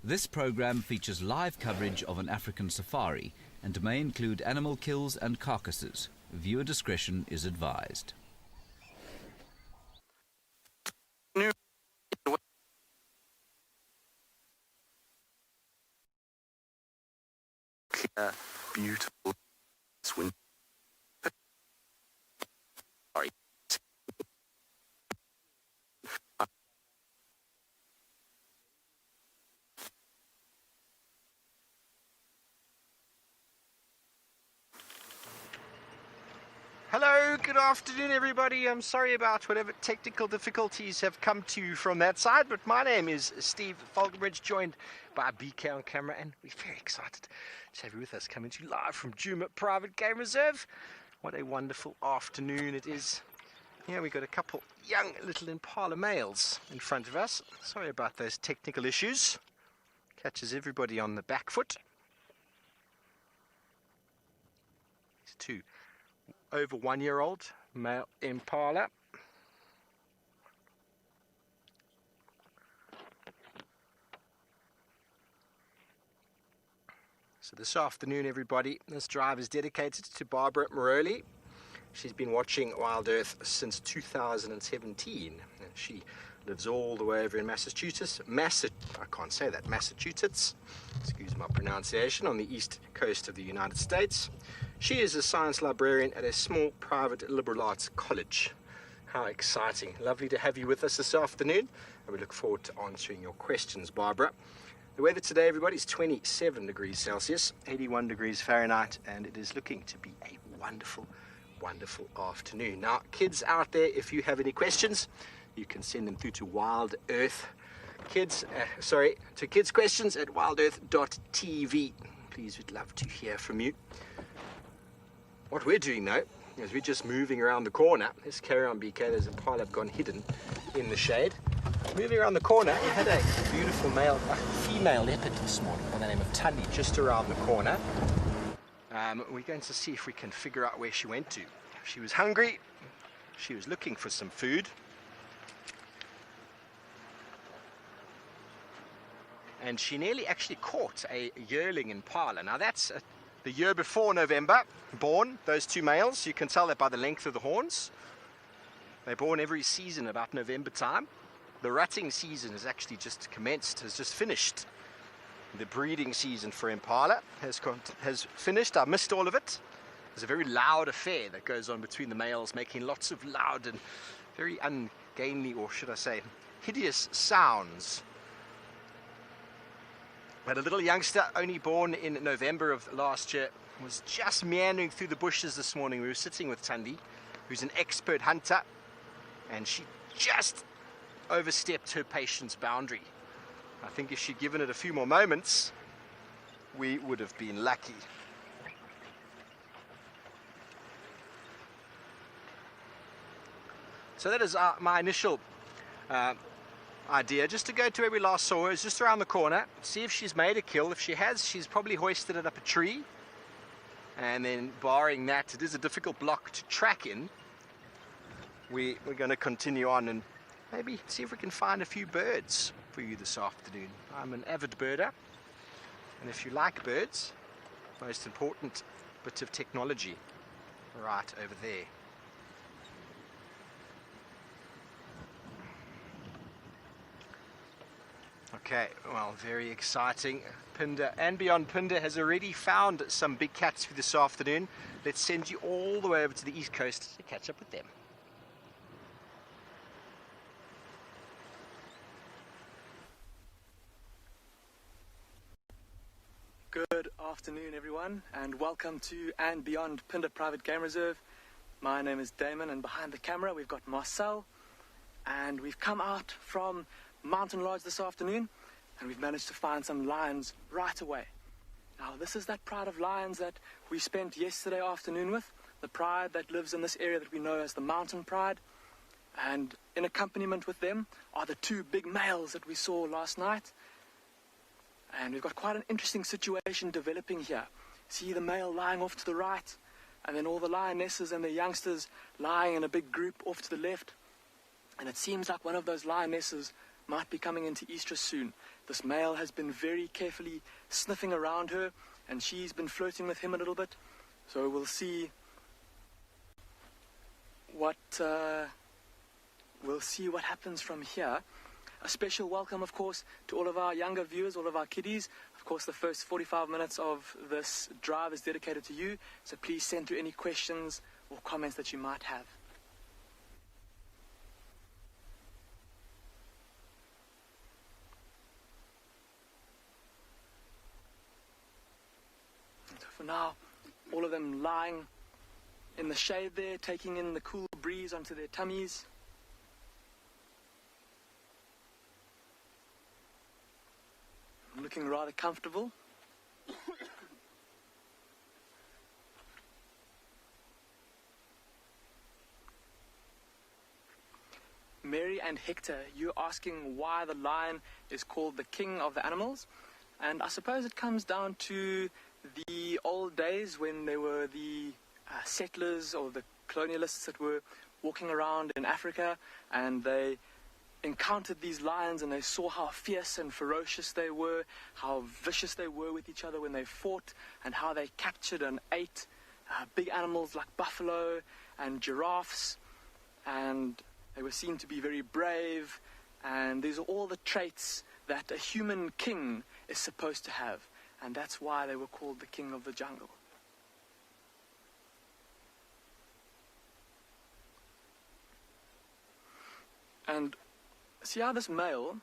This program features live coverage of an African safari and may include animal kills and carcasses. Viewer discretion is advised. Beautiful swim. Sorry. Hello, good afternoon everybody. I'm sorry about whatever technical difficulties have come to you from that side, but my name is Steve Falconbridge, joined by BK on camera, and we're very excited to have you with us, coming to you live from Dwarf Private Game Reserve. What a wonderful afternoon it is. Here we've got a couple young little Impala males in front of us. Sorry about those technical issues. Catches everybody on the back foot. These two over 1 year old male Impala. So this afternoon, everybody, this drive is dedicated to Barbara Morelli. She's been watching Wild Earth since 2017. And she lives all the way over in Massachusetts. Massachusetts. Excuse my pronunciation, on the east coast of the United States. She is a science librarian at a small private liberal arts college. How exciting. Lovely to have you with us this afternoon, and we look forward to answering your questions, Barbara. The weather today, everybody, is 27 degrees Celsius, 81 degrees Fahrenheit, and it is looking to be a wonderful, wonderful afternoon. Now, kids out there, if you have any questions, you can send them through to kidsquestions@wildearth.tv. Please, we'd love to hear from you. What we're doing though is we're just moving around the corner. Let's carry on, BK. There's a Impala gone hidden in the shade. Moving around the corner, we had a beautiful female leopard this morning by the name of Tully just around the corner. We're going to see if we can figure out where she went to. She was hungry. She was looking for some food. And she nearly actually caught a yearling Impala. Now that's the year before November born, those two males. You can tell that by the length of the horns. They're born every season about November time. The rutting season has actually just commenced, has just finished. The breeding season for Impala has finished. I missed all of it. There's a very loud affair that goes on between the males, making lots of loud and very ungainly, or should I say, hideous sounds. But a little youngster, only born in November of last year, was just meandering through the bushes this morning. We were sitting with Tandy, who's an expert hunter, and she just overstepped her patience boundary. I think if she'd given it a few more moments, we would have been lucky. So that is my initial idea, just to go to where we last saw her, is just around the corner, see if she's made a kill. If she has, she's probably hoisted it up a tree, and then barring that, it is a difficult block to track in. We're going to continue on and maybe see if we can find a few birds for you this afternoon. I'm an avid birder, and if you like birds, most important bit of technology right over there. Okay, well, very exciting. Pinder and Beyond Pinder has already found some big cats for this afternoon. Let's send you all the way over to the east coast to catch up with them. Good afternoon, everyone, and welcome to and Beyond Pinder Private Game Reserve. My name is Damon, and behind the camera we've got Marcel, and we've come out from Mountain Lodge this afternoon, and we've managed to find some lions right away. Now, this is that pride of lions that we spent yesterday afternoon with, the pride that lives in this area that we know as the mountain pride, and in accompaniment with them are the two big males that we saw last night. And we've got quite an interesting situation developing here. See the male lying off to the right, and then all the lionesses and the youngsters lying in a big group off to the left. And it seems like one of those lionesses might be coming into estrus soon. This male has been very carefully sniffing around her, and she's been flirting with him a little bit. So we'll see what happens from here. A special welcome, of course, to all of our younger viewers, all of our kiddies. Of course, the first 45 minutes of this drive is dedicated to you, so please send through any questions or comments that you might have. So for now, all of them lying in the shade there, taking in the cool breeze onto their tummies. Looking rather comfortable. Mary and Hector, you're asking why the lion is called the king of the animals, and I suppose it comes down to the old days when there were the settlers or the colonialists that were walking around in Africa, and they encountered these lions and they saw how fierce and ferocious they were, how vicious they were with each other when they fought, and how they captured and ate big animals like buffalo and giraffes, and they were seen to be very brave, and these are all the traits that a human king is supposed to have, and that's why they were called the king of the jungle. And see how this male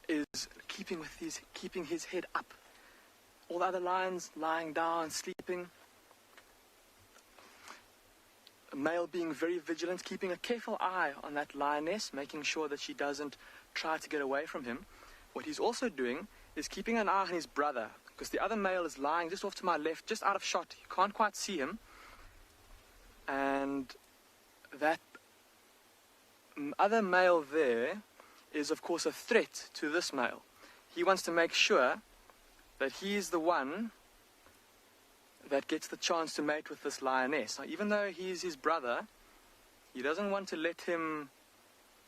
is keeping his head up. All the other lions lying down, sleeping. A male being very vigilant, keeping a careful eye on that lioness, making sure that she doesn't try to get away from him. What he's also doing is keeping an eye on his brother, because the other male is lying just off to my left, just out of shot. You can't quite see him. And that other male there is, of course, a threat to this male. He wants to make sure that he's the one that gets the chance to mate with this lioness. Now, even though he's his brother, he doesn't want to let him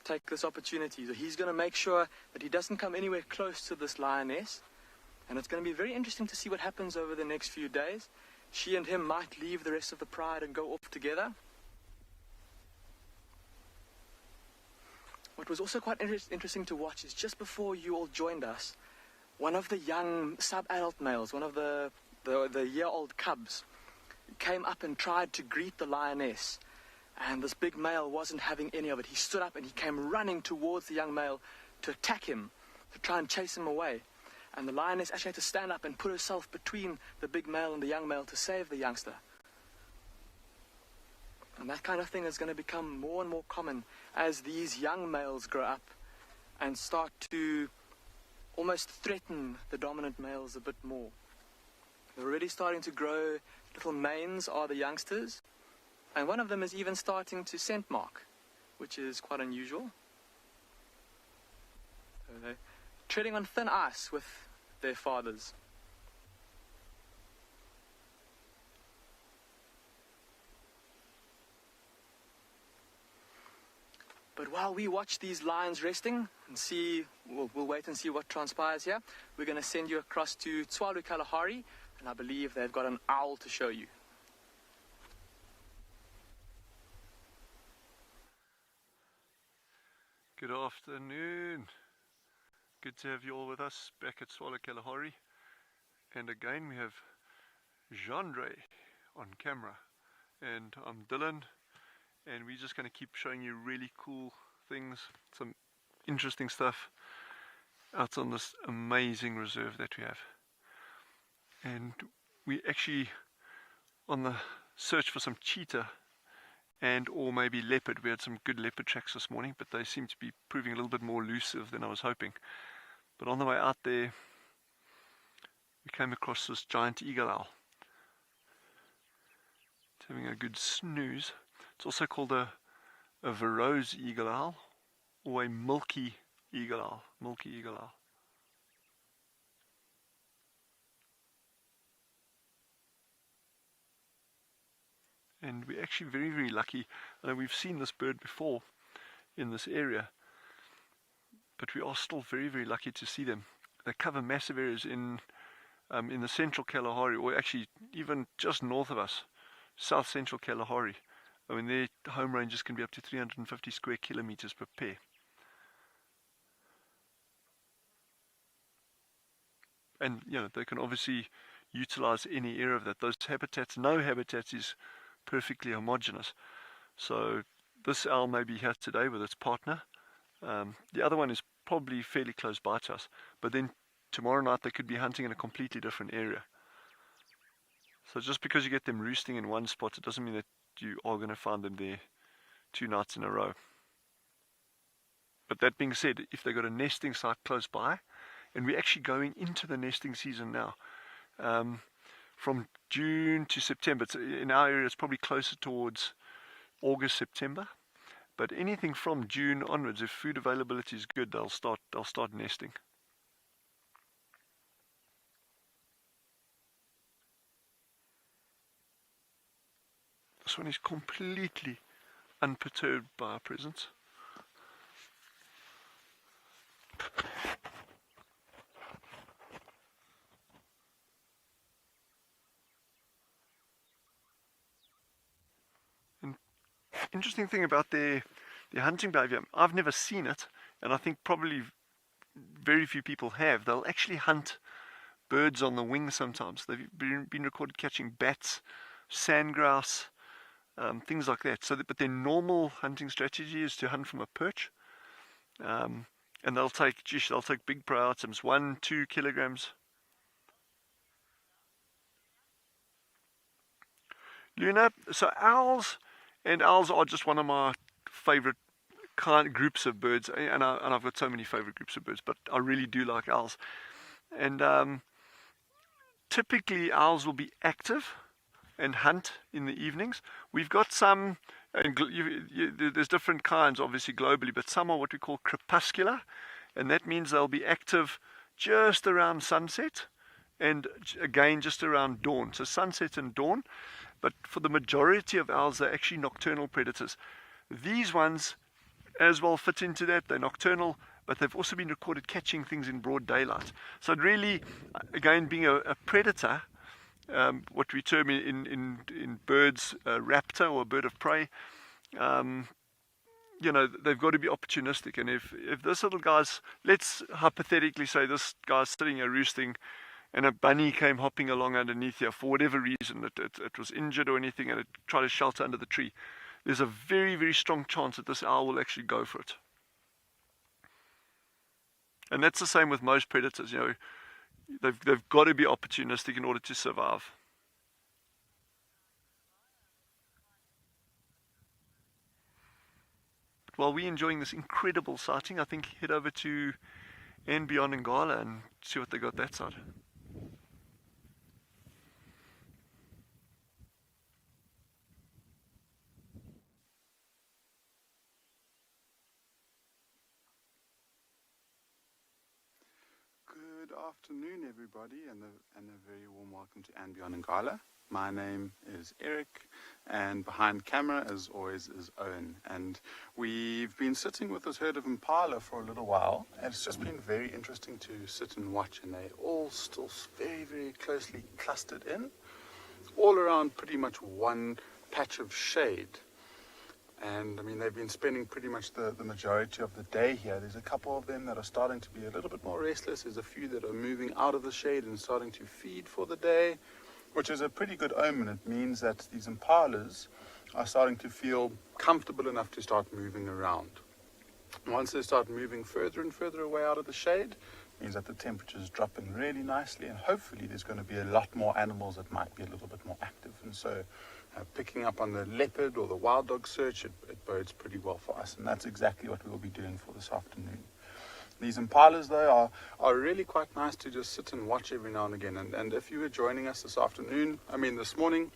take this opportunity. So he's going to make sure that he doesn't come anywhere close to this lioness. And it's going to be very interesting to see what happens over the next few days. She and him might leave the rest of the pride and go off together. What was also quite interesting to watch is just before you all joined us, one of the young sub-adult males, one of the year-old cubs, came up and tried to greet the lioness. And this big male wasn't having any of it. He stood up and he came running towards the young male to attack him, to try and chase him away. And the lioness actually had to stand up and put herself between the big male and the young male to save the youngster. And that kind of thing is going to become more and more common as these young males grow up and start to almost threaten the dominant males a bit more. They're already starting to grow little manes, are the youngsters, and one of them is even starting to scent mark, which is quite unusual. So they're treading on thin ice with their fathers. But while we watch these lions resting and see, we'll wait and see what transpires here, we're going to send you across to Tswalu Kalahari, and I believe they've got an owl to show you. Good afternoon. Good to have you all with us back at Tswalu Kalahari. And again we have Jeandre on camera. And I'm Dylan. And we're just going to keep showing you really cool things, some interesting stuff out on this amazing reserve that we have. And we actually on the search for some cheetah and or maybe leopard. We had some good leopard tracks this morning, but they seem to be proving a little bit more elusive than I was hoping. But on the way out there we came across this giant eagle owl. It's having a good snooze. It's also called a Verreaux's eagle owl or a milky eagle owl. And we're actually very, very lucky. I know we've seen this bird before in this area, but we are still very, very lucky to see them. They cover massive areas in the central Kalahari, or actually even just north of us, south central Kalahari. I mean, their home ranges can be up to 350 square kilometers per pair. And, you know, they can obviously utilize any area of that. Those habitats, no habitat is perfectly homogeneous. So this owl may be here today with its partner. The other one is probably fairly close by to us. But then tomorrow night they could be hunting in a completely different area. So just because you get them roosting in one spot, it doesn't mean that you are going to find them there 2 nights in a row. But that being said, if they've got a nesting site close by, and we're actually going into the nesting season now, from June to September. In our area, it's probably closer towards August, September. But anything from June onwards, if food availability is good, they'll start nesting. This one is completely unperturbed by our presence. Interesting thing about their hunting behavior, I've never seen it, and I think probably very few people have. They'll actually hunt birds on the wing sometimes. They've been recorded catching bats, sandgrouse, things like that. But their normal hunting strategy is to hunt from a perch, and they'll take big prey items, 1-2 kilograms. Luna, so owls are just one of my favorite groups of birds, and I've got so many favorite groups of birds, but I really do like owls. And typically owls will be active and hunt in the evenings. We've got some, and there's different kinds obviously globally, but some are what we call crepuscular, and that means they'll be active just around sunset and again just around dawn. So sunset and dawn. But for the majority of owls, they're actually nocturnal predators. These ones as well fit into that. They're nocturnal, but they've also been recorded catching things in broad daylight. So it really, again, being a predator, what we term in birds raptor or bird of prey, you know, they've got to be opportunistic. And if this little guy's, let's hypothetically say this guy's sitting here roosting, and a bunny came hopping along underneath here for whatever reason, it was injured or anything, and it tried to shelter under the tree, there's a very, very strong chance that this owl will actually go for it. And that's the same with most predators. You know, they've got to be opportunistic in order to survive. But while we're enjoying this incredible sighting, I think head over to and Beyond Ngala and see what they got that side. Good afternoon, everybody, and a very warm welcome to And Beyond Ngala. My name is Eric, and behind camera, as always, is Owen. And we've been sitting with this herd of Impala for a little while, and it's just been very interesting to sit and watch, and they're all still very, very closely clustered in, all around pretty much one patch of shade. And I mean, they've been spending pretty much the majority of the day here. There's a couple of them that are starting to be a little bit more restless. There's a few that are moving out of the shade and starting to feed for the day, which is a pretty good omen. It means that these impalas are starting to feel comfortable enough to start moving around. Once they start moving further and further away out of the shade, it means that the temperature is dropping really nicely, and hopefully there's going to be a lot more animals that might be a little bit more active. And so picking up on the leopard or the wild dog search, it bodes pretty well for us, and that's exactly what we'll be doing for this afternoon. These impalas, though, are really quite nice to just sit and watch every now and again. And if you were joining us this morning,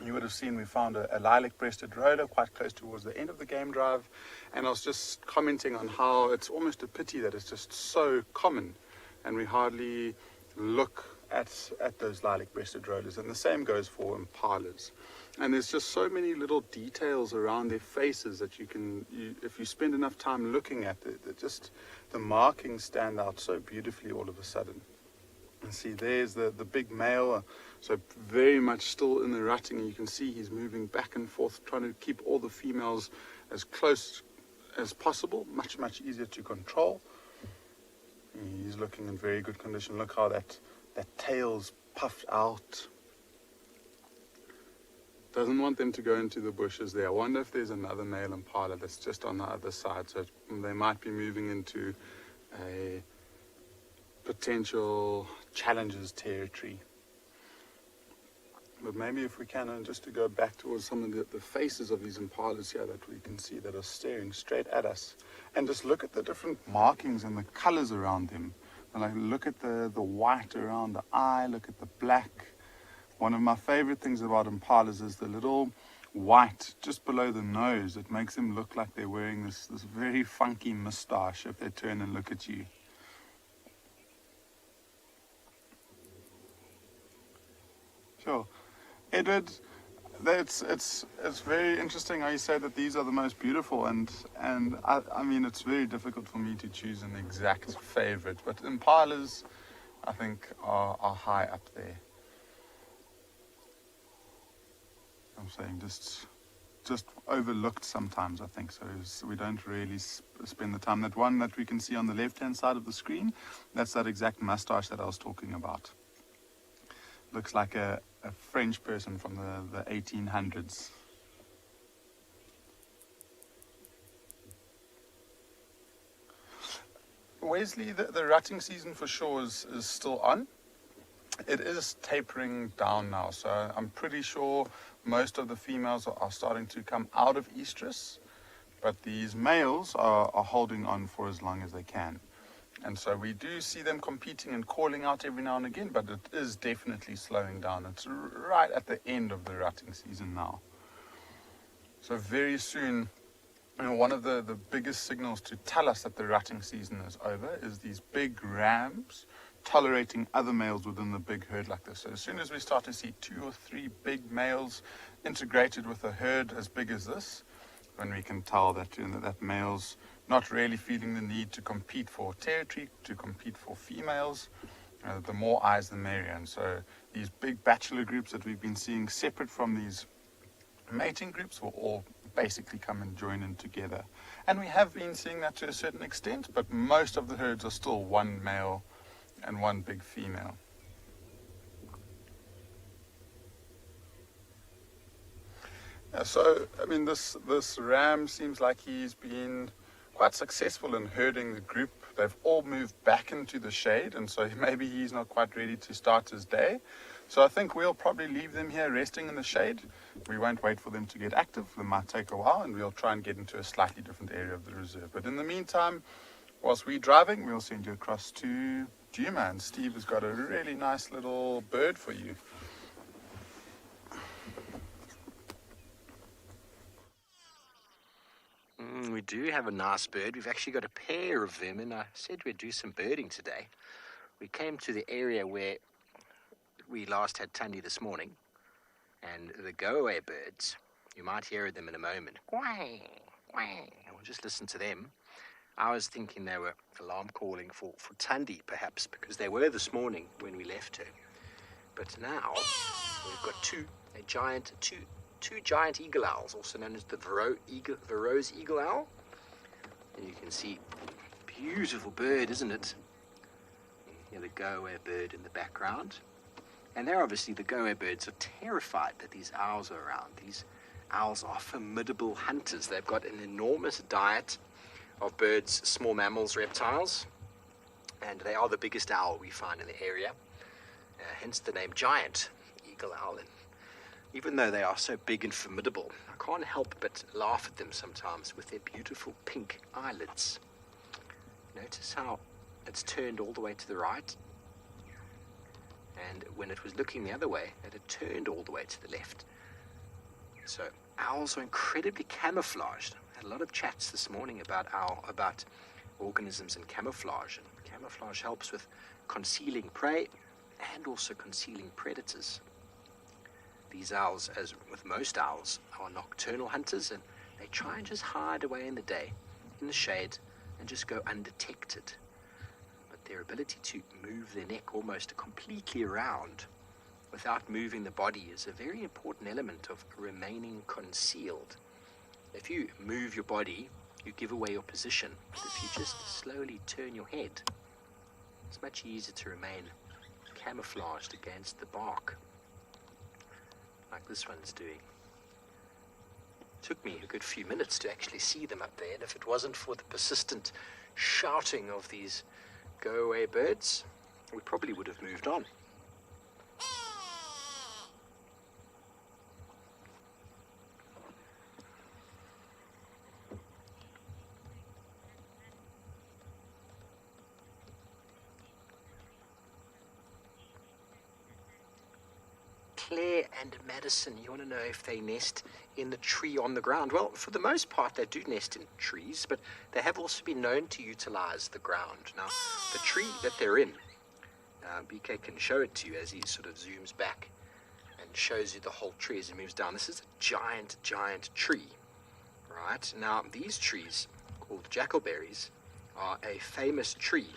you would have seen we found a lilac-breasted roller quite close towards the end of the game drive. And I was just commenting on how it's almost a pity that it's just so common, and we hardly look at those lilac-breasted rollers, and the same goes for impalas. And there's just so many little details around their faces that if you spend enough time looking at it, the markings stand out so beautifully all of a sudden. And see, there's the big male, so very much still in the rutting, and you can see he's moving back and forth, trying to keep all the females as close as possible, much easier to control. He's looking in very good condition. Look how that tail's puffed out. Doesn't want them to go into the bushes there. I wonder if there's another male impala that's just on the other side, so they might be moving into a potential challenges territory. But maybe if we can, and just to go back towards some of the faces of these impalas here that we can see that are staring straight at us, and just look at the different markings and the colors around them. And like, look at the white around the eye, look at the black. One of my favorite things about impalas is the little white just below the nose. It makes them look like they're wearing this very funky moustache if they turn and look at you. Sure. Edward, it's very interesting how you say that these are the most beautiful, and I mean, it's very difficult for me to choose an exact favorite, but impalas I think are high up there. I'm saying just overlooked sometimes, I think, so we don't really spend the time. That one that we can see on the left hand side of the screen, that's that exact mustache that I was talking about. Looks like a French person from the 1800s. Wesley, the rutting season for sure is still on. It is tapering down now, so I'm pretty sure most of the females are starting to come out of estrus, but these males are holding on for as long as they can. And so we do see them competing and calling out every now and again, but it is definitely slowing down. It's right at the end of the rutting season now. So very soon, one of the biggest signals to tell us that the rutting season is over is these big rams tolerating other males within the big herd like this. So as soon as we start to see 2 or 3 big males integrated with a herd as big as this, when we can tell that that male's not really feeling the need to compete for territory, to compete for females. The more eyes the merrier. And so these big bachelor groups that we've been seeing separate from these mating groups will all basically come and join in together. And we have been seeing that to a certain extent, but most of the herds are still one male and one big female. So, I mean, this ram seems like he's been quite successful in herding the group. They've all moved back into the shade, and so maybe he's not quite ready to start his day. So I think we'll probably leave them here resting in the shade. We won't wait for them to get active. It might take a while, and we'll try and get into a slightly different area of the reserve. But in the meantime, whilst we're driving, we'll send you across to Djuma, and Steve has got a really nice little bird for you. We do have a nice bird. We've actually got a pair of them, and I said we'd do some birding today. We came to the area where we last had Tundi this morning, and the go-away birds, you might hear them in a moment. Quang, quang. We'll just listen to them. I was thinking they were alarm calling for Tundi, perhaps, because they were this morning when we left her. But now we've got two giant eagle owls, also known as the Verreaux's eagle owl. And you can see, beautiful bird, isn't it? You hear the go-away bird in the background. And they're obviously, the go-away birds are terrified that these owls are around. These owls are formidable hunters. They've got an enormous diet of birds, small mammals, reptiles. And they are the biggest owl we find in the area. Hence the name giant eagle owl. And even though they are so big and formidable, I can't help but laugh at them sometimes with their beautiful pink eyelids. Notice how it's turned all the way to the right. And when it was looking the other way, it had turned all the way to the left. So owls are incredibly camouflaged. I had a lot of chats this morning about organisms and camouflage. And camouflage helps with concealing prey and also concealing predators. These owls, as with most owls, are nocturnal hunters, and they try and just hide away in the day, in the shade, and just go undetected. But their ability to move their neck almost completely around without moving the body is a very important element of remaining concealed. If you move your body, you give away your position. But if you just slowly turn your head, it's much easier to remain camouflaged against the bark, like this one's doing. Took me a good few minutes to actually see them up there, and if it wasn't for the persistent shouting of these go-away birds, we probably would have moved on. Claire and Madison, you want to know if they nest in the tree on the ground? Well, for the most part, they do nest in trees, but they have also been known to utilize the ground. Now, the tree that they're in, BK can show it to you as he sort of zooms back and shows you the whole tree as he moves down. This is a giant, giant tree, right? Now, these trees, called jackalberries, are a famous tree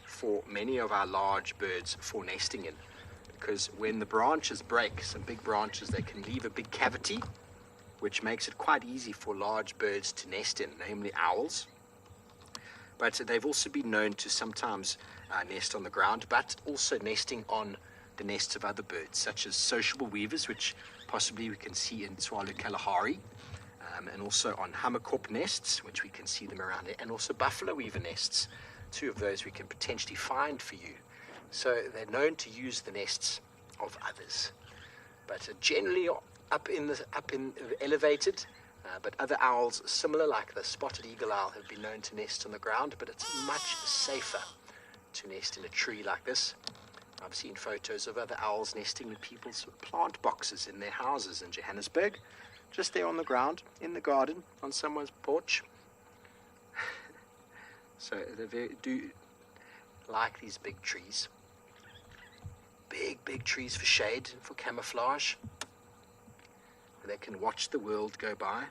for many of our large birds for nesting in. Because when the branches break, some big branches, they can leave a big cavity, which makes it quite easy for large birds to nest in, namely owls. But they've also been known to sometimes nest on the ground, but also nesting on the nests of other birds, such as sociable weavers, which possibly we can see in Tswalu Kalahari, and also on hammerkorp nests, which we can see them around there, and also buffalo weaver nests. Two of those we can potentially find for you. So they're known to use the nests of others, but generally up in elevated. But other owls, similar like the spotted eagle owl, have been known to nest on the ground. But it's much safer to nest in a tree like this. I've seen photos of other owls nesting in people's plant boxes in their houses in Johannesburg, just there on the ground, in the garden, on someone's porch. So they do like these big trees. Big trees for shade and for camouflage. They can watch the world go by.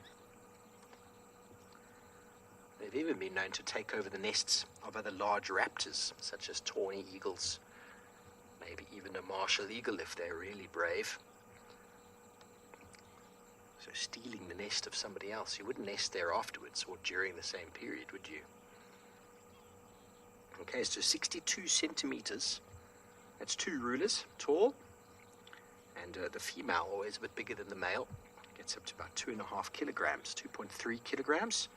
They've even been known to take over the nests of other large raptors, such as tawny eagles, maybe even a martial eagle if they're really brave. So stealing the nest of somebody else, you wouldn't nest there afterwards or during the same period, would you? Okay, so 62 centimeters. That's 2 rulers tall, and the female, always a bit bigger than the male, gets up to about 2.5 kilograms, 2.3 kilograms,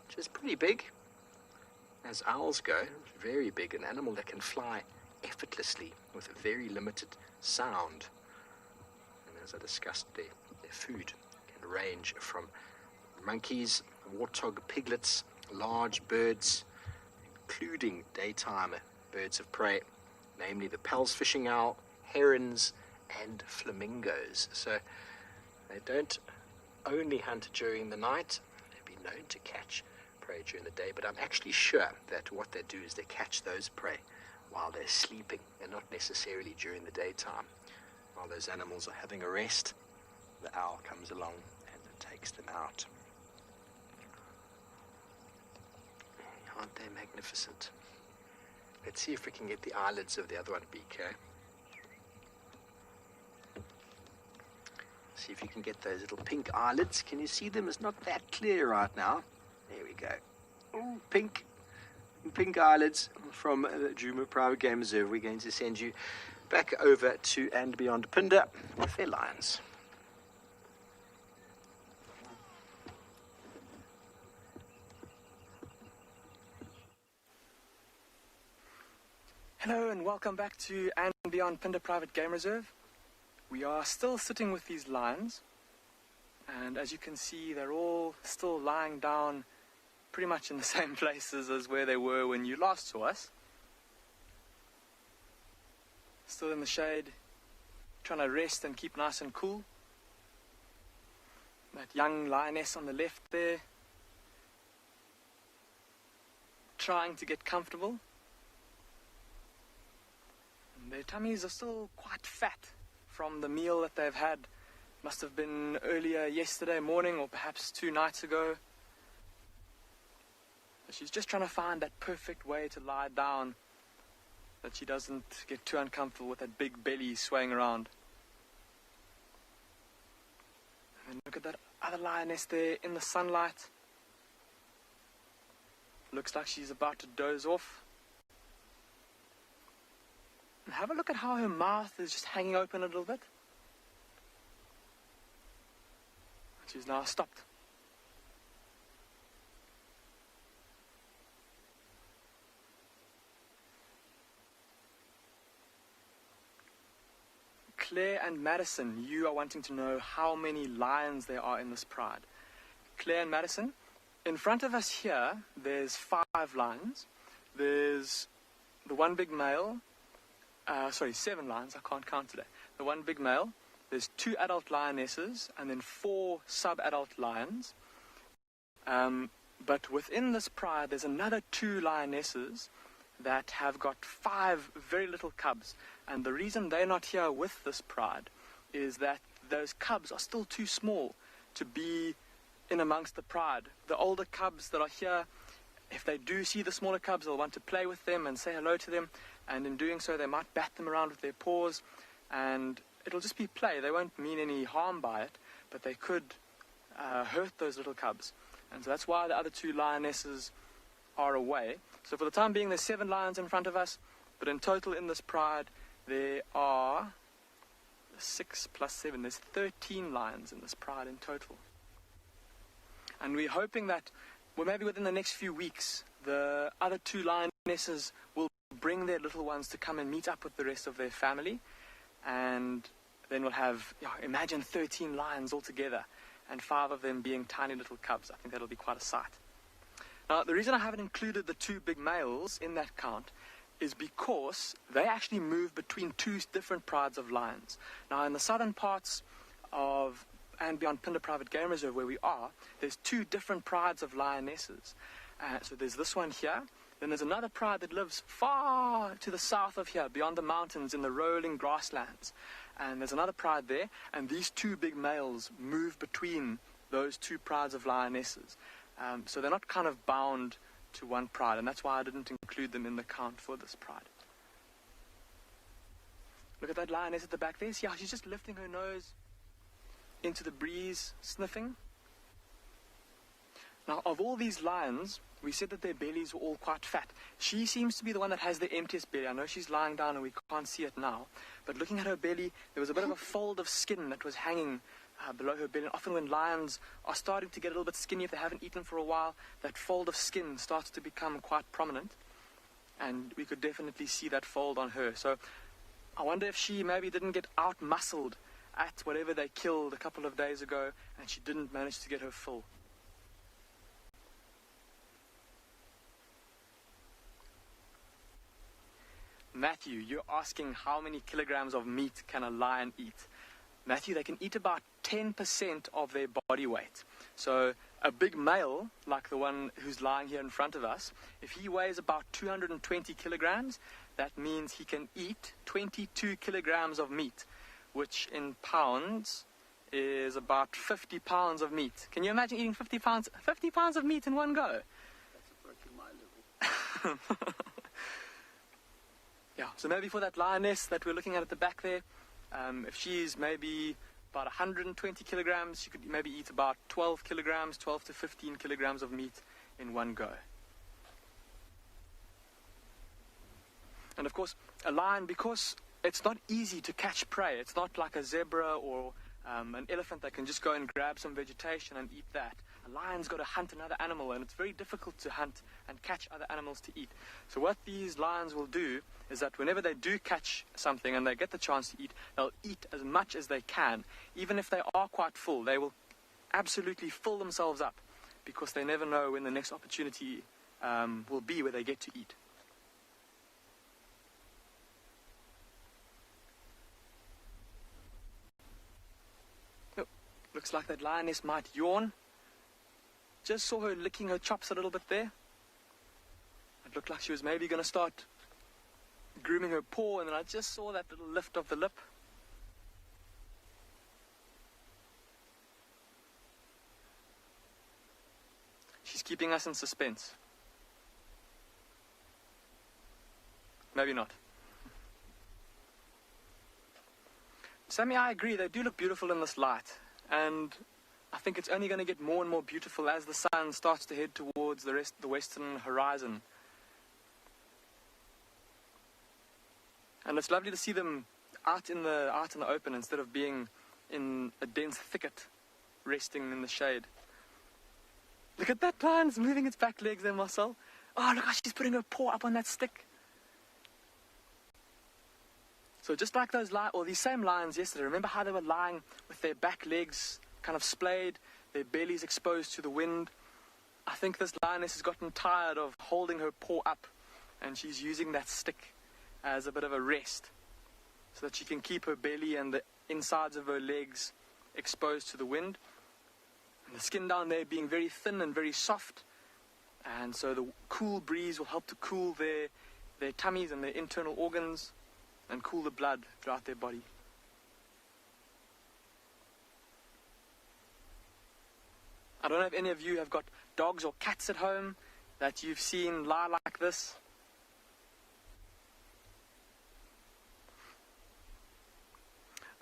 which is pretty big. As owls go, very big, an animal that can fly effortlessly with a very limited sound. And as I discussed, their food can range from monkeys, warthog, piglets, large birds, including daytime birds of prey, namely the Pell's fishing owl, herons, and flamingos. So they don't only hunt during the night. They've been known to catch prey during the day, but I'm actually sure that what they do is they catch those prey while they're sleeping and not necessarily during the daytime. While those animals are having a rest, the owl comes along and takes them out. Aren't they magnificent? Let's see if we can get the eyelids of the other one, BK. See if you can get those little pink eyelids. Can you see them? It's not that clear right now. There we go. Oh, pink eyelids from the Djuma Private Game Reserve. We're going to send you back over to and beyond Pinda with their lions. Hello and welcome back to and beyond Pinda Private Game Reserve. We are still sitting with these lions, and as you can see, they're all still lying down pretty much in the same places as where they were when you last saw us. Still in the shade, trying to rest and keep nice and cool. That young lioness on the left there, trying to get comfortable. Their tummies are still quite fat from the meal that they've had. Must have been earlier yesterday morning or perhaps 2 nights ago. She's just trying to find that perfect way to lie down, that she doesn't get too uncomfortable with that big belly swaying around. And look at that other lioness there in the sunlight. Looks like she's about to doze off. And have a look at how her mouth is just hanging open a little bit. She's now stopped. Claire and Madison, you are wanting to know how many lions there are in this pride. Claire and Madison, in front of us here, there's 5 lions. There's the one big male, 7 lions, I can't count today. The one big male, there's 2 adult lionesses, and then 4 sub-adult lions. But within this pride, there's another 2 lionesses that have got 5 very little cubs. And the reason they're not here with this pride is that those cubs are still too small to be in amongst the pride. The older cubs that are here, if they do see the smaller cubs, they'll want to play with them and say hello to them. And in doing so, they might bat them around with their paws. And it'll just be play. They won't mean any harm by it, but they could hurt those little cubs. And so that's why the other 2 lionesses are away. So for the time being, there's 7 lions in front of us, but in total in this pride, there are 6 plus 7. There's 13 lions in this pride in total. And we're hoping that, well, maybe within the next few weeks, the other 2 lionesses will bring their little ones to come and meet up with the rest of their family. And then we'll have, imagine 13 lions all together, and 5 of them being tiny little cubs. I think that'll be quite a sight. Now, the reason I haven't included the 2 big males in that count is because they actually move between 2 different prides of lions. Now, in the southern parts of and beyond Phinda Private Game Reserve, where we are, there's 2 different prides of lionesses. So there's this one here. Then there's another pride that lives far to the south of here, beyond the mountains in the rolling grasslands. And there's another pride there, and these 2 big males move between those 2 prides of lionesses. So they're not kind of bound to one pride, and that's why I didn't include them in the count for this pride. Look at that lioness at the back there. See how she's just lifting her nose into the breeze, sniffing. Now, of all these lions, we said that their bellies were all quite fat. She seems to be the one that has the emptiest belly. I know she's lying down and we can't see it now, but looking at her belly, there was a bit of a fold of skin that was hanging below her belly. And often when lions are starting to get a little bit skinny, if they haven't eaten for a while, that fold of skin starts to become quite prominent, and we could definitely see that fold on her. So I wonder if she maybe didn't get out-muscled at whatever they killed a couple of days ago, and she didn't manage to get her full. Matthew, you're asking how many kilograms of meat can a lion eat? Matthew, they can eat about 10% of their body weight. So a big male, like the one who's lying here in front of us, if he weighs about 220 kilograms, that means he can eat 22 kilograms of meat, which in pounds is about 50 pounds of meat. Can you imagine eating 50 pounds of meat in one go? That's approaching my level. Yeah, so maybe for that lioness that we're looking at the back there, if she's maybe about 120 kilograms, she could maybe eat about 12 to 15 kilograms of meat in one go. And of course, a lion, because it's not easy to catch prey, it's not like a zebra or an elephant that can just go and grab some vegetation and eat that. A lion's got to hunt another animal, and it's very difficult to hunt and catch other animals to eat. So what these lions will do is that whenever they do catch something and they get the chance to eat, they'll eat as much as they can. Even if they are quite full, they will absolutely fill themselves up, because they never know when the next opportunity will be where they get to eat. Oh, looks like that lioness might yawn. Just saw her licking her chops a little bit there. It looked like she was maybe going to start grooming her paw, and then I just saw that little lift of the lip. She's keeping us in suspense. Maybe not. Sammy, I agree, they do look beautiful in this light, and I think it's only going to get more and more beautiful as the sun starts to head towards the western horizon. And it's lovely to see them out in the open instead of being in a dense thicket, resting in the shade. Look at that lion, it's moving its back legs there, Marcel. Oh, look how she's putting her paw up on that stick. So just like those these same lions yesterday, remember how they were lying with their back legs kind of splayed, their bellies exposed to the wind? I think this lioness has gotten tired of holding her paw up, and she's using that stick as a bit of a rest so that she can keep her belly and the insides of her legs exposed to the wind. And the skin down there being very thin and very soft, and so the cool breeze will help to cool their tummies and their internal organs and cool the blood throughout their body. I don't know if any of you have got dogs or cats at home that you've seen lie like this.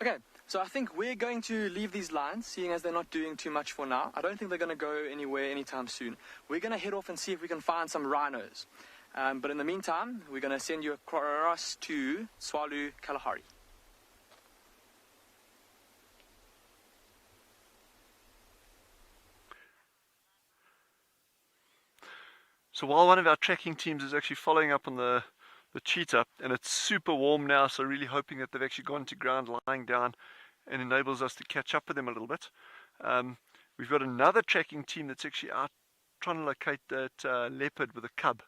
Okay, so I think we're going to leave these lions, seeing as they're not doing too much for now. I don't think they're going to go anywhere anytime soon. We're going to head off and see if we can find some rhinos. But in the meantime, we're going to send you across to Tswalu Kalahari. So while one of our tracking teams is actually following up on the cheetah, and it's super warm now, so really hoping that they've actually gone to ground lying down and enables us to catch up with them a little bit. We've got another tracking team that's actually out trying to locate that leopard with a cub.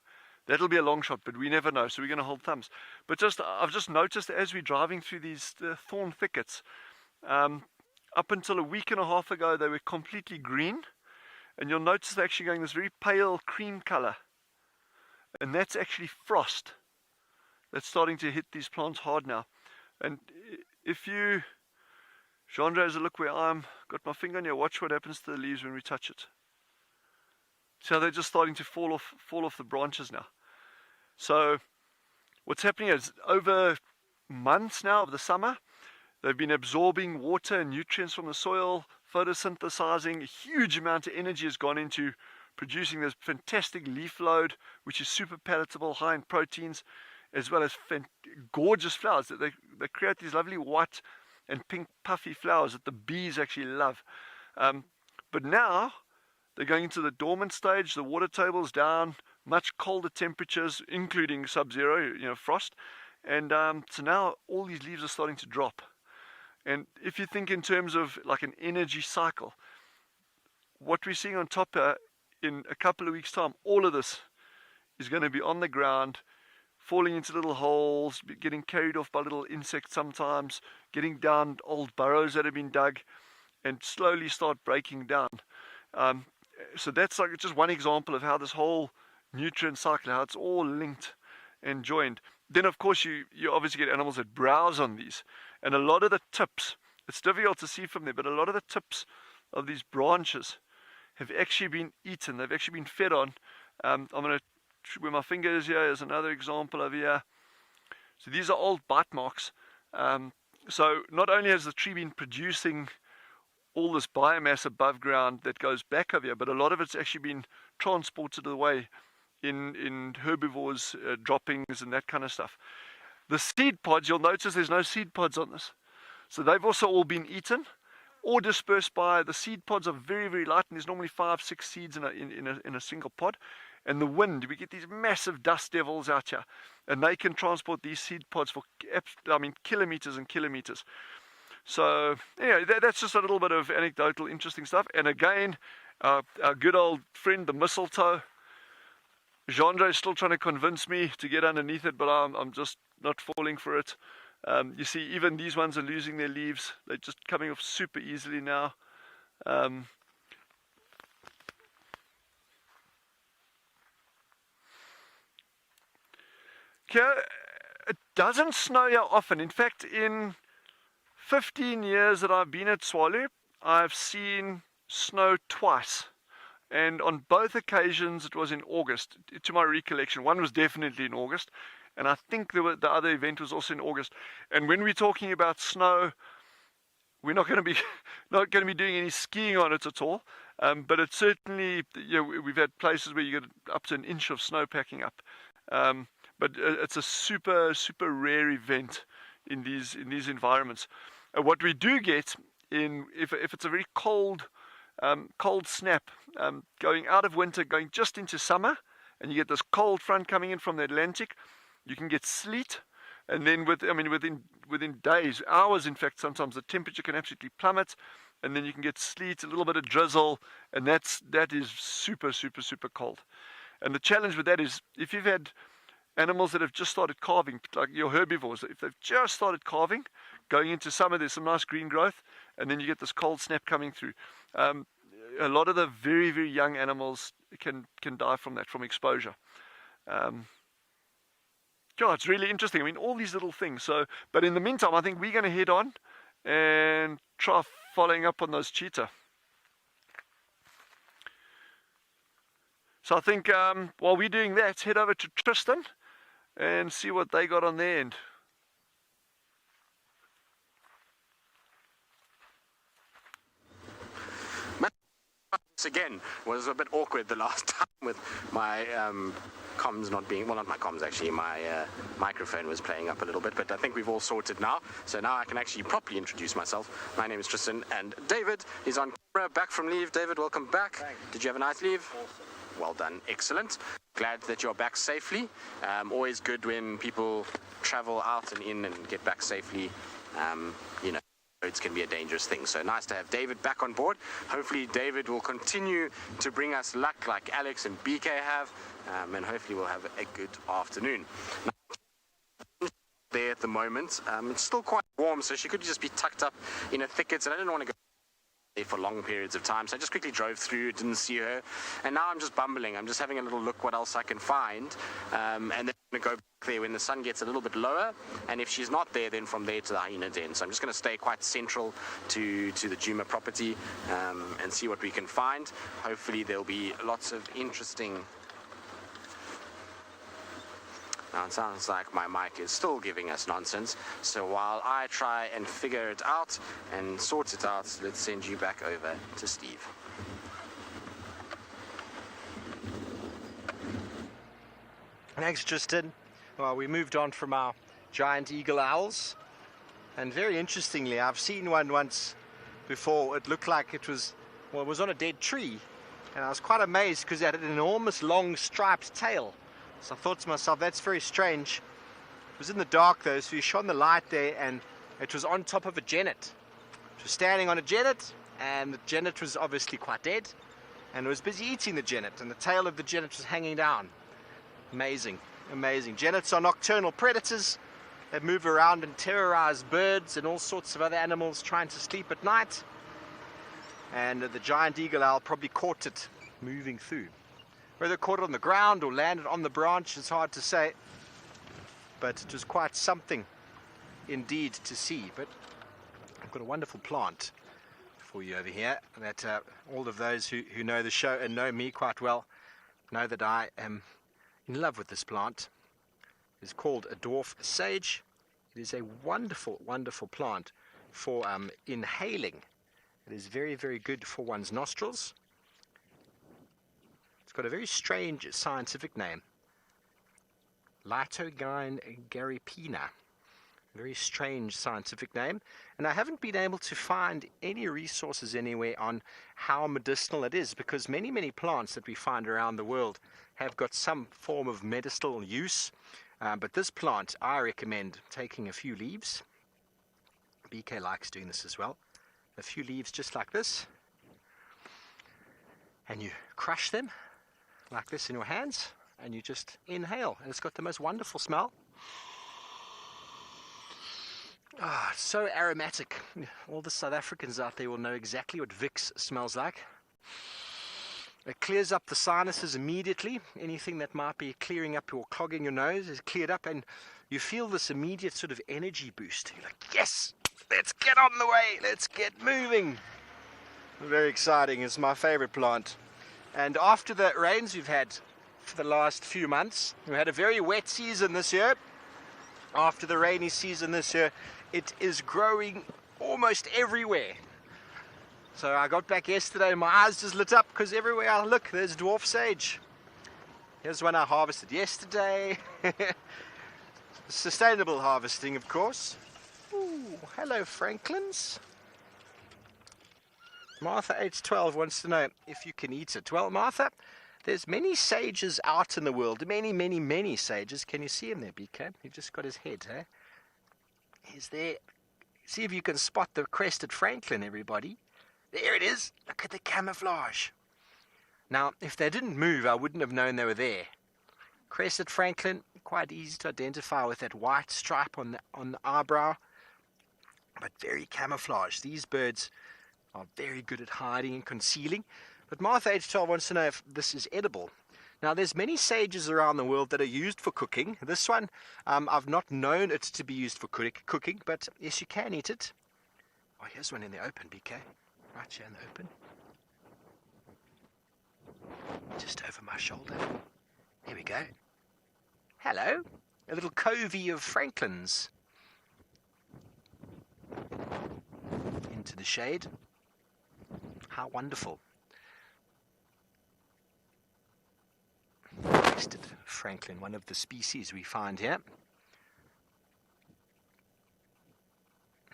That'll be a long shot, but we never know, so we're going to hold thumbs. But I've just noticed as we're driving through these thorn thickets, up until a week and a half ago, they were completely green. And you'll notice they're actually going this very pale cream color. And that's actually frost. That's starting to hit these plants hard now. And if you, Chandra has a look where I'm, got my finger on your, watch what happens to the leaves when we touch it. So they're just starting to fall off the branches now. So what's happening is over months now of the summer, they've been absorbing water and nutrients from the soil, photosynthesizing. A huge amount of energy has gone into producing this fantastic leaf load, which is super palatable, high in proteins, as well as gorgeous flowers. They create these lovely white and pink puffy flowers that the bees actually love. But now they're going into the dormant stage. The water table's down, much colder temperatures, including sub-zero, frost. And so now all these leaves are starting to drop. And if you think in terms of like an energy cycle, what we're seeing on top in a couple of weeks' time, all of this is going to be on the ground, falling into little holes, getting carried off by little insects sometimes, getting down old burrows that have been dug, and slowly start breaking down. So that's like just one example of how this whole nutrient cycle, how it's all linked and joined. Then of course you obviously get animals that browse on these, and a lot of the tips, it's difficult to see from there, but a lot of the tips of these branches have actually been eaten. They've actually been fed on. I'm going to, where my finger is here is another example over here. So these are old bite marks. So not only has the tree been producing all this biomass above ground that goes back over here, but a lot of it's actually been transported away in herbivores, droppings and that kind of stuff. The seed pods, you'll notice there's no seed pods on this. So they've also all been eaten or dispersed by, the seed pods are very, very light, and there's normally 5-6 seeds in a single pod. And the wind, we get these massive dust devils out here, and they can transport these seed pods for, kilometers and kilometers. So, yeah, that's just a little bit of anecdotal, interesting stuff. And again, our good old friend, the mistletoe. Chandra is still trying to convince me to get underneath it, but I'm just not falling for it. You see, even these ones are losing their leaves. They're just coming off super easily now. Here, It doesn't snow here often. In fact, in 15 years that I've been at Tswalu, I've seen snow twice. And on both occasions it was in August, to my recollection. One was definitely in August, and I think the other event was also in August. And when we're talking about snow, we're not going to be doing any skiing on it at all. But it's certainly, we've had places where you get up to an inch of snow packing up. But it's a super rare event in these environments. What we do get if it's a very cold snap, going out of winter, going just into summer, and you get this cold front coming in from the Atlantic, you can get sleet, and then within days, hours, in fact, sometimes the temperature can absolutely plummet, and then you can get sleet, a little bit of drizzle, and that is super cold. And the challenge with that is, if you've had animals that have just started calving, like your herbivores, if they've just started calving, going into summer, there's some nice green growth, and then you get this cold snap coming through. A lot of the very young animals can die from that, from exposure. It's really interesting. I mean, all these little things. But in the meantime, I think we're going to head on and try following up on those cheetah. So I think while we're doing that, head over to Tristan and see what they got on their end. This again was a bit awkward the last time with my comms not being, well, not my comms actually, my microphone was playing up a little bit, but I think we've all sorted now. So now I can actually properly introduce myself. My name is Tristan, and David is on camera, back from leave. David, welcome back. Thanks. Did you have a nice leave? Awesome. Well done, excellent. Glad that you're back safely. Always good when people travel out and in and get back safely. Roads can be a dangerous thing, so nice to have David back on board. Hopefully David will continue to bring us luck like Alex and BK have, and hopefully we'll have a good afternoon. Now, there at the moment, it's still quite warm, so she could just be tucked up in a thicket, and I didn't want to go for long periods of time, so I just quickly drove through, didn't see her, and now I'm just bumbling. I'm just having a little look what else I can find, and then I'm going to go back there when the sun gets a little bit lower, and if she's not there, then from there to the hyena den. So I'm just going to stay quite central to the Juma property and see what we can find. Hopefully there'll be lots of interesting... Now it sounds like my mic is still giving us nonsense, so while I try and figure it out and sort it out, let's send you back over to Steve. Thanks, Tristan. Well, we moved on from our giant eagle owls, and very interestingly, I've seen one once before. It looked like it was on a dead tree, and I was quite amazed because it had an enormous long striped tail. So I thought to myself, that's very strange. It was in the dark though, so you shone the light there, and it was on top of a genet. It was standing on a genet, and the genet was obviously quite dead, and it was busy eating the genet, and the tail of the genet was hanging down. Amazing, amazing. Genets are nocturnal predators. They move around and terrorize birds and all sorts of other animals trying to sleep at night. And the giant eagle owl probably caught it moving through. Whether it caught it on the ground or landed on the branch is hard to say, but it was quite something indeed to see. But I've got a wonderful plant for you over here that all of those who know the show and know me quite well know that I am in love with this plant. It's called a dwarf sage. It is a wonderful plant for inhaling. It is very good for one's nostrils. It's got a very strange scientific name, Litogyne garipina. Very strange scientific name, and I haven't been able to find any resources anywhere on how medicinal it is, because many plants that we find around the world have got some form of medicinal use, but this plant I recommend taking a few leaves. BK likes doing this as well. A few leaves just like this, and you crush them like this in your hands, and you just inhale, and it's got the most wonderful smell. Ah, it's so aromatic. All the South Africans out there will know exactly what Vicks smells like. It clears up the sinuses immediately. Anything that might be clearing up or clogging your nose is cleared up, and you feel this immediate sort of energy boost. You're like, yes, let's get on the way, let's get moving. Very exciting. It's my favorite plant. And after the rains we've had for the last few months, we had a very wet season this year. After the rainy season this year, it is growing almost everywhere. So I got back yesterday and my eyes just lit up because everywhere I look there's dwarf sage. Here's one I harvested yesterday. Sustainable harvesting, of course. Ooh, hello Franklins. Martha H12 wants to know if you can eat it. Well, Martha, there's many sages out in the world. Many sages. Can you see him there, BK? You've just got his head, eh? He's there. See if you can spot the crested franklin, everybody. There it is. Look at the camouflage. Now, if they didn't move, I wouldn't have known they were there. Crested franklin, quite easy to identify with that white stripe on the eyebrow, but very camouflaged. These birds are very good at hiding and concealing. But Martha H12 wants to know if this is edible. Now, there's many sages around the world that are used for cooking. This one, I've not known it to be used for cooking, but yes, you can eat it. Oh, here's one in the open, BK. Right here in the open. Just over my shoulder. There we go. Hello. A little covey of franklins. Into the shade. How wonderful. Crested franklin, one of the species we find here.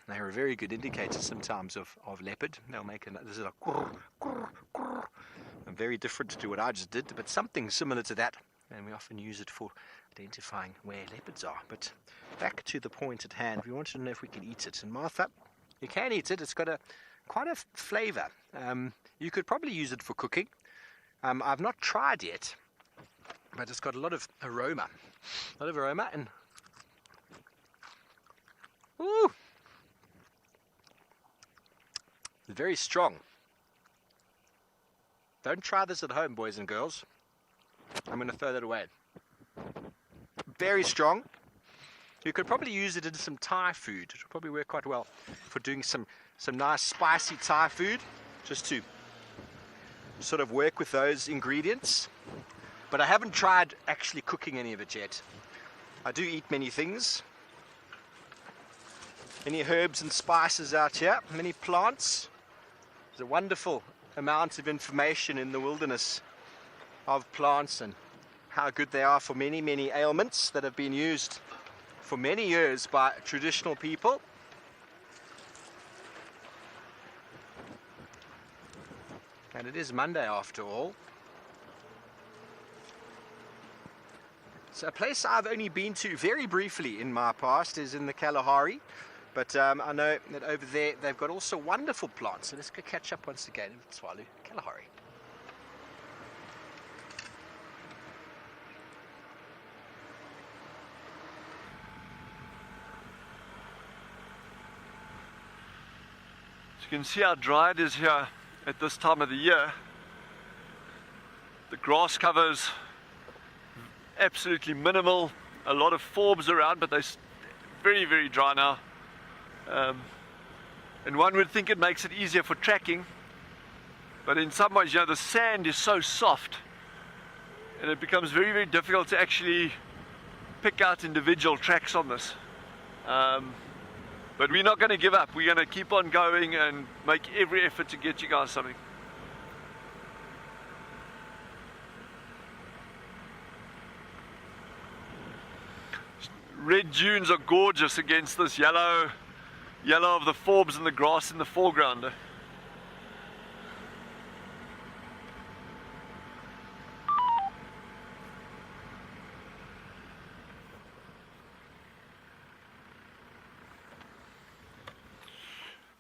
They are a very good indicator sometimes of leopard. They'll make this is a grrr, grrr, grrr. Very different to what I just did, but something similar to that. And we often use it for identifying where leopards are. But back to the point at hand, we wanted to know if we can eat it. And Martha, you can eat it. It's got quite a flavour. You could probably use it for cooking. I've not tried yet, but it's got a lot of aroma. And ooh, it's very strong. Don't try this at home, boys and girls. I'm going to throw that away. Very strong. You could probably use it in some Thai food. It would probably work quite well for doing some nice spicy Thai food, just to sort of work with those ingredients. But I haven't tried actually cooking any of it yet. I do eat many things. Many herbs and spices out here, many plants. There's a wonderful amount of information in the wilderness of plants and how good they are for many ailments that have been used for many years by traditional people. And it is Monday after all. So a place I've only been to very briefly in my past is in the Kalahari. But I know that over there they've got also wonderful plants. So let's go catch up once again with Tswalu Kalahari. So you can see how dry it is here at this time of the year. The grass cover is absolutely minimal. A lot of forbs around, but they're very dry now. And one would think it makes it easier for tracking, but in some ways, the sand is so soft and it becomes very difficult to actually pick out individual tracks on this. But we're not going to give up. We're going to keep on going and make every effort to get you guys something. Red dunes are gorgeous against this yellow of the forbs and the grass in the foreground.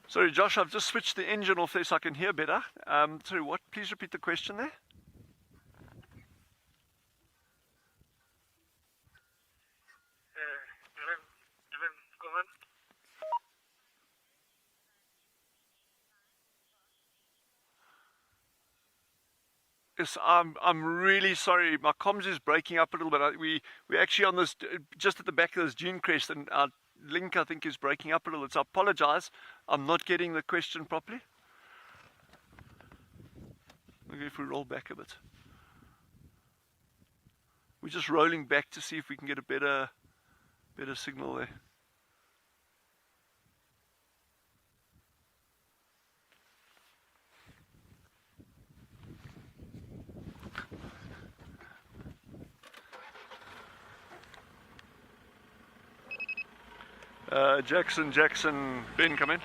Sorry Josh, I've just switched the engine off there so I can hear better. Sorry, what? Please repeat the question there. Marcus, I'm really sorry. My comms is breaking up a little bit. We're actually on this, just at the back of this dune crest, and our link, I think, is breaking up a little. So I apologize. I'm not getting the question properly. Maybe if we roll back a bit. We're just rolling back to see if we can get a better signal there. Jackson, Ben, come in.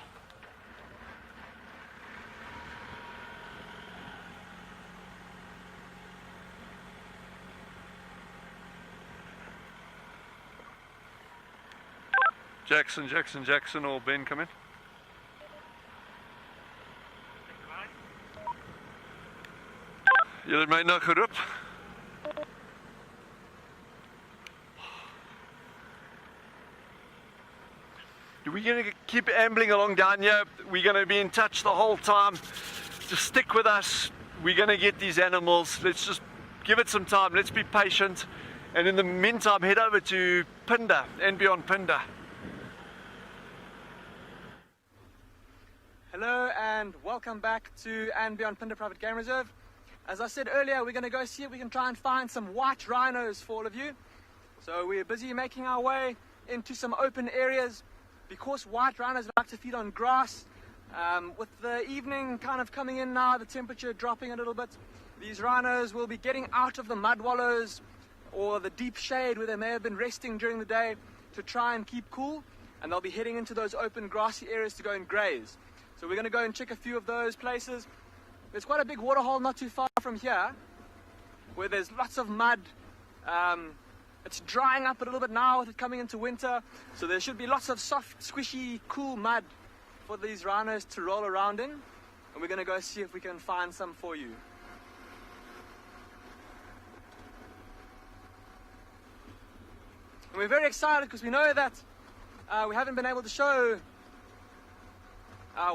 Jackson, or Ben, come in. Julle het my nou geroep. We're going to keep ambling along down here. We're going to be in touch the whole time. Just stick with us. We're going to get these animals. Let's just give it some time. Let's be patient. And in the meantime, head over to Pinda and beyond Pinda. Hello and welcome back to and beyond Pinda Private Game Reserve. As I said earlier, we're going to go see if we can try and find some white rhinos for all of you. So we're busy making our way into some open areas. Because white rhinos like to feed on grass, with the evening kind of coming in now, the temperature dropping a little bit, these rhinos will be getting out of the mud wallows or the deep shade where they may have been resting during the day to try and keep cool, and they'll be heading into those open grassy areas to go and graze. So we're going to go and check a few of those places. There's quite a big waterhole not too far from here where there's lots of mud. It's drying up a little bit now with it coming into winter, so there should be lots of soft, squishy, cool mud for these rhinos to roll around in, and we're going to go see if we can find some for you. And we're very excited because we know that we haven't been able to show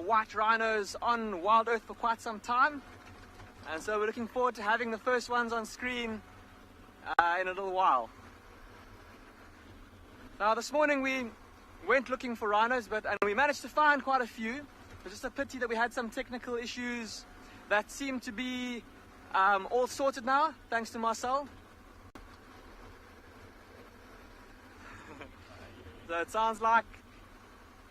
white rhinos on Wild Earth for quite some time, and so we're looking forward to having the first ones on screen in a little while. Now this morning we went looking for rhinos, and we managed to find quite a few. It was just a pity that we had some technical issues that seem to be all sorted now, thanks to Marcel. So it sounds like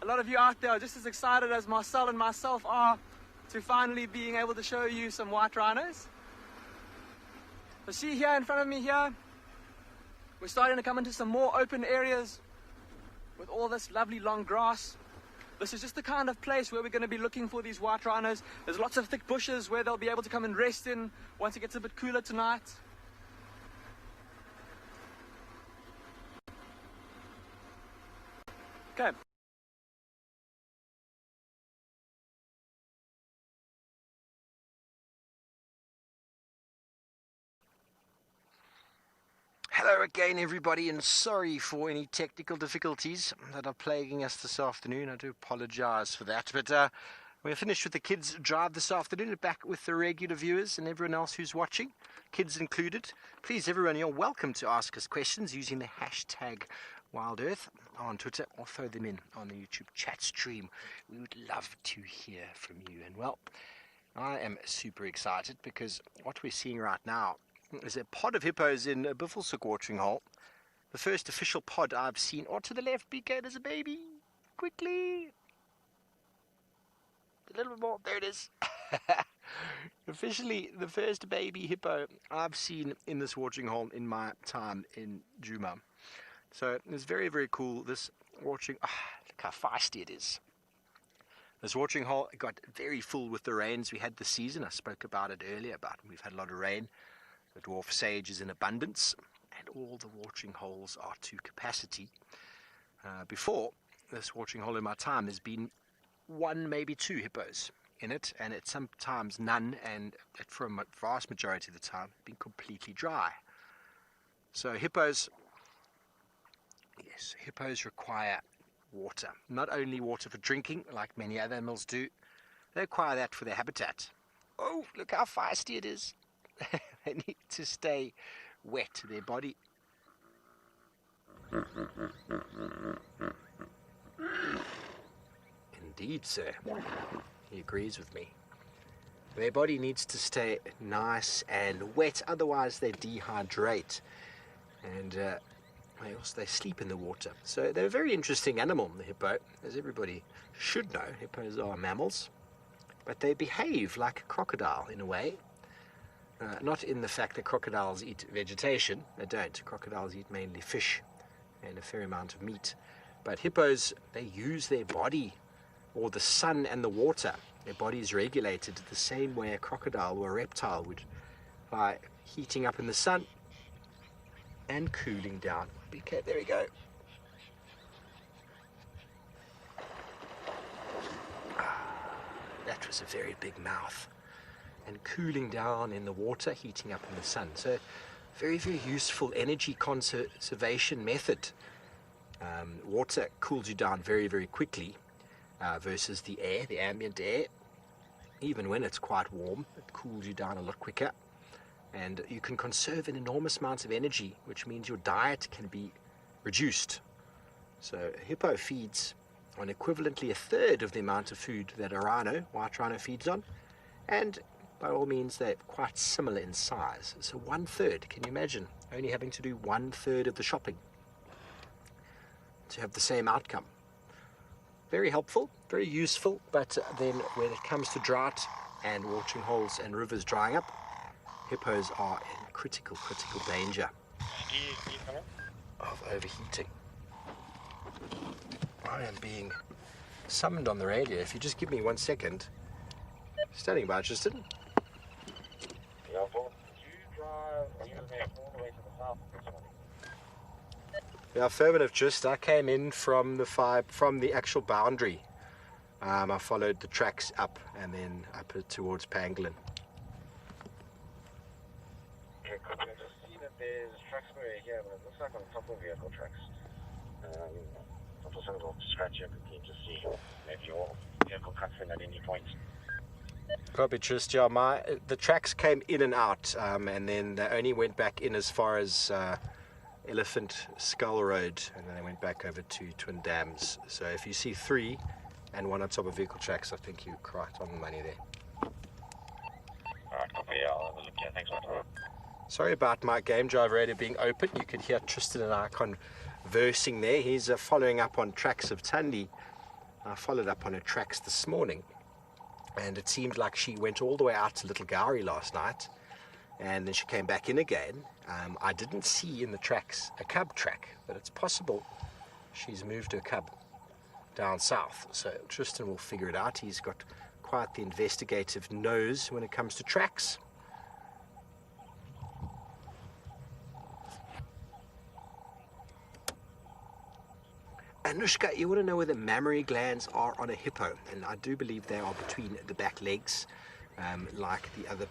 a lot of you out there are just as excited as Marcel and myself are to finally being able to show you some white rhinos. So see here in front of me here, we're starting to come into some more open areas with all this lovely long grass. This is just the kind of place where we're going to be looking for these white rhinos. There's lots of thick bushes where they'll be able to come and rest in once it gets a bit cooler tonight. Okay. Hello again, everybody, and sorry for any technical difficulties that are plaguing us this afternoon. I do apologize for that, but we're finished with the kids' drive this afternoon and back with the regular viewers and everyone else who's watching, kids included. Please, everyone, you're welcome to ask us questions using the hashtag WildEarth on Twitter, or throw them in on the YouTube chat stream. We would love to hear from you. And well, I am super excited because what we're seeing right now is a pod of hippos in a Buffelshoek watering hole. The first official pod I've seen. Or to the left, BK, there's a baby. Quickly. A little bit more. There it is. Officially, the first baby hippo I've seen in this watering hole in my time in Djuma. So it's very, very cool. This watering, look how feisty it is. This watering hole got very full with the rains we had this season. I spoke about it earlier, but we've had a lot of rain. The dwarf sage is in abundance, and all the watering holes are to capacity. Before this watering hole in my time, there's been one, maybe two hippos in it, and it's sometimes none, and for a vast majority of the time, been completely dry. So hippos require water. Not only water for drinking, like many other animals do, they require that for their habitat. Oh, look how feisty it is. They need to stay wet. Their body... Indeed, sir. He agrees with me. Their body needs to stay nice and wet, otherwise they dehydrate. And they sleep in the water. So they're a very interesting animal, the hippo. As everybody should know, hippos are mammals. But they behave like a crocodile in a way. Not in the fact that crocodiles eat vegetation. They don't. Crocodiles eat mainly fish and a fair amount of meat. But hippos, they use their body, or the sun and the water. Their body is regulated the same way a crocodile or a reptile would, by heating up in the sun and cooling down. Okay, there we go. That was a very big mouth. And cooling down in the water, heating up in the sun. So very, very useful energy conservation method. Water cools you down very, very quickly versus the air, the ambient air. Even when it's quite warm, it cools you down a lot quicker. And you can conserve an enormous amount of energy, which means your diet can be reduced. So a hippo feeds on equivalently a third of the amount of food that a rhino, white rhino, feeds on. And by all means, they're quite similar in size. So 1/3, can you imagine? Only having to do 1/3 of the shopping to have the same outcome. Very helpful, very useful, but then when it comes to drought and watering holes and rivers drying up, hippos are in critical danger of overheating. I am being summoned on the radio. If you just give me 1 second. Standing by, Tristan. Yeah, affirmative, just. I came in from the actual boundary. I followed the tracks up and then up towards Pangolin. Okay, could you just see that there's tracks over here, but it looks like on top of vehicle tracks. I'm just going to scratch everything to see if your vehicle cuts in at any point. Copy, Trist. Yeah, the tracks came in and out, and then they only went back in as far as Elephant Skull Road, and then they went back over to Twin Dams. So if you see 3 and 1 on top of vehicle tracks, I think you're right on the money there. Alright, copy. I'll have a look here. Thanks a lot. Sorry about my game drive radio being open. You could hear Tristan and I conversing there. He's following up on tracks of Tandy. I followed up on her tracks this morning. And it seemed like she went all the way out to Little Gowrie last night, and then she came back in again. I didn't see in the tracks a cub track, but it's possible she's moved her cub down south. So Tristan will figure it out. He's got quite the investigative nose when it comes to tracks. Anushka, you want to know where the mammary glands are on a hippo, and I do believe they are between the back legs, like the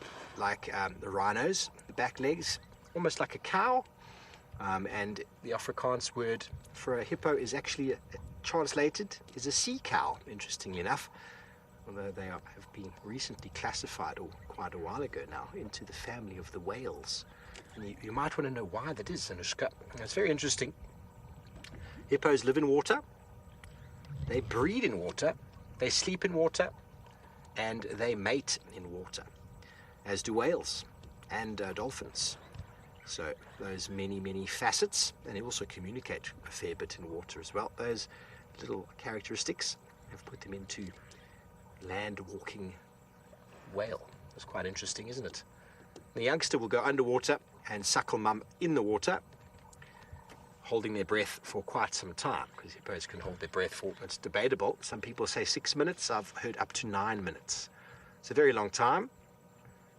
rhinos. The back legs, almost like a cow, and the Afrikaans word for a hippo is actually translated is a sea cow. Interestingly enough, although they have been recently classified, or quite a while ago now, into the family of the whales. And you might want to know why that is, Anushka. It's very interesting. Hippos live in water, they breed in water, they sleep in water, and they mate in water, as do whales and dolphins. So those many facets, and they also communicate a fair bit in water as well. Those little characteristics have put them into land-walking whale. It's quite interesting, isn't it? The youngster will go underwater and suckle mum in the water, holding their breath for quite some time, because hippos can hold their breath for, it's debatable. Some people say 6 minutes. I've heard up to 9 minutes. It's a very long time.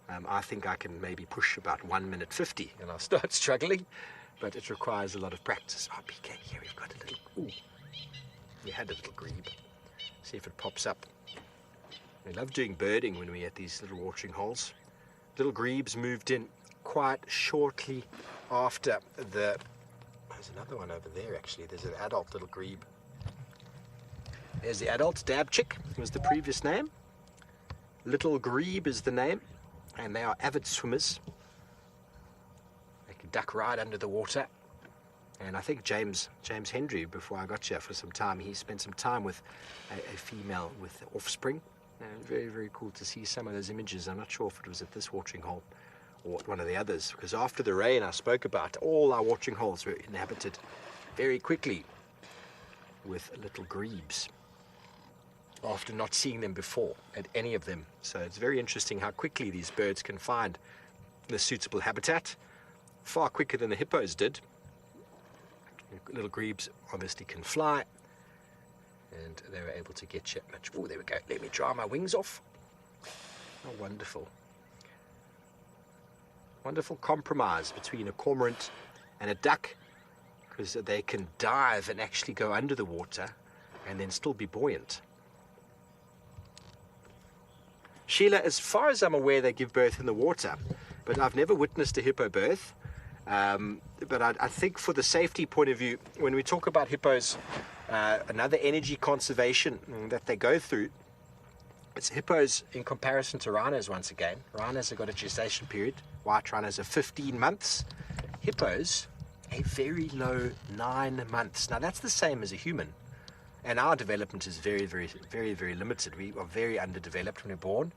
I think I can maybe push about 1 minute 50 and I'll start struggling, but it requires a lot of practice. Oh, PK, here we've got a little, we had a little grebe. See if it pops up. We love doing birding when we're at these little watering holes. Little grebes moved in quite shortly after the... There's another one over there, actually. There's an adult little grebe. There's the adult. Dab chick was the previous name. Little grebe is the name. and they are avid swimmers. They can duck right under the water. And I think James Hendry, before I got here for some time, he spent some time with a female with offspring. And very, very cool to see some of those images. I'm not sure if it was at this watering hole or at one of the others, because after the rain I spoke about, all our watering holes were inhabited very quickly with little grebes, after not seeing them before at any of them. So it's very interesting how quickly these birds can find the suitable habitat, far quicker than the hippos did. Little grebes obviously can fly, and they were able to get you much. Oh, there we go. Let me dry my wings off. Oh, wonderful. Wonderful compromise between a cormorant and a duck, because they can dive and actually go under the water and then still be buoyant. Sheila, as far as I'm aware, they give birth in the water, but I've never witnessed a hippo birth. But I think for the safety point of view, when we talk about hippos, another energy conservation that they go through, it's hippos in comparison to rhinos once again. Rhinos have got a gestation period. White rhinos are 15 months. Hippos, a very low 9 months. Now that's the same as a human. And our development is very, very, very, very limited. We are very underdeveloped when we're born.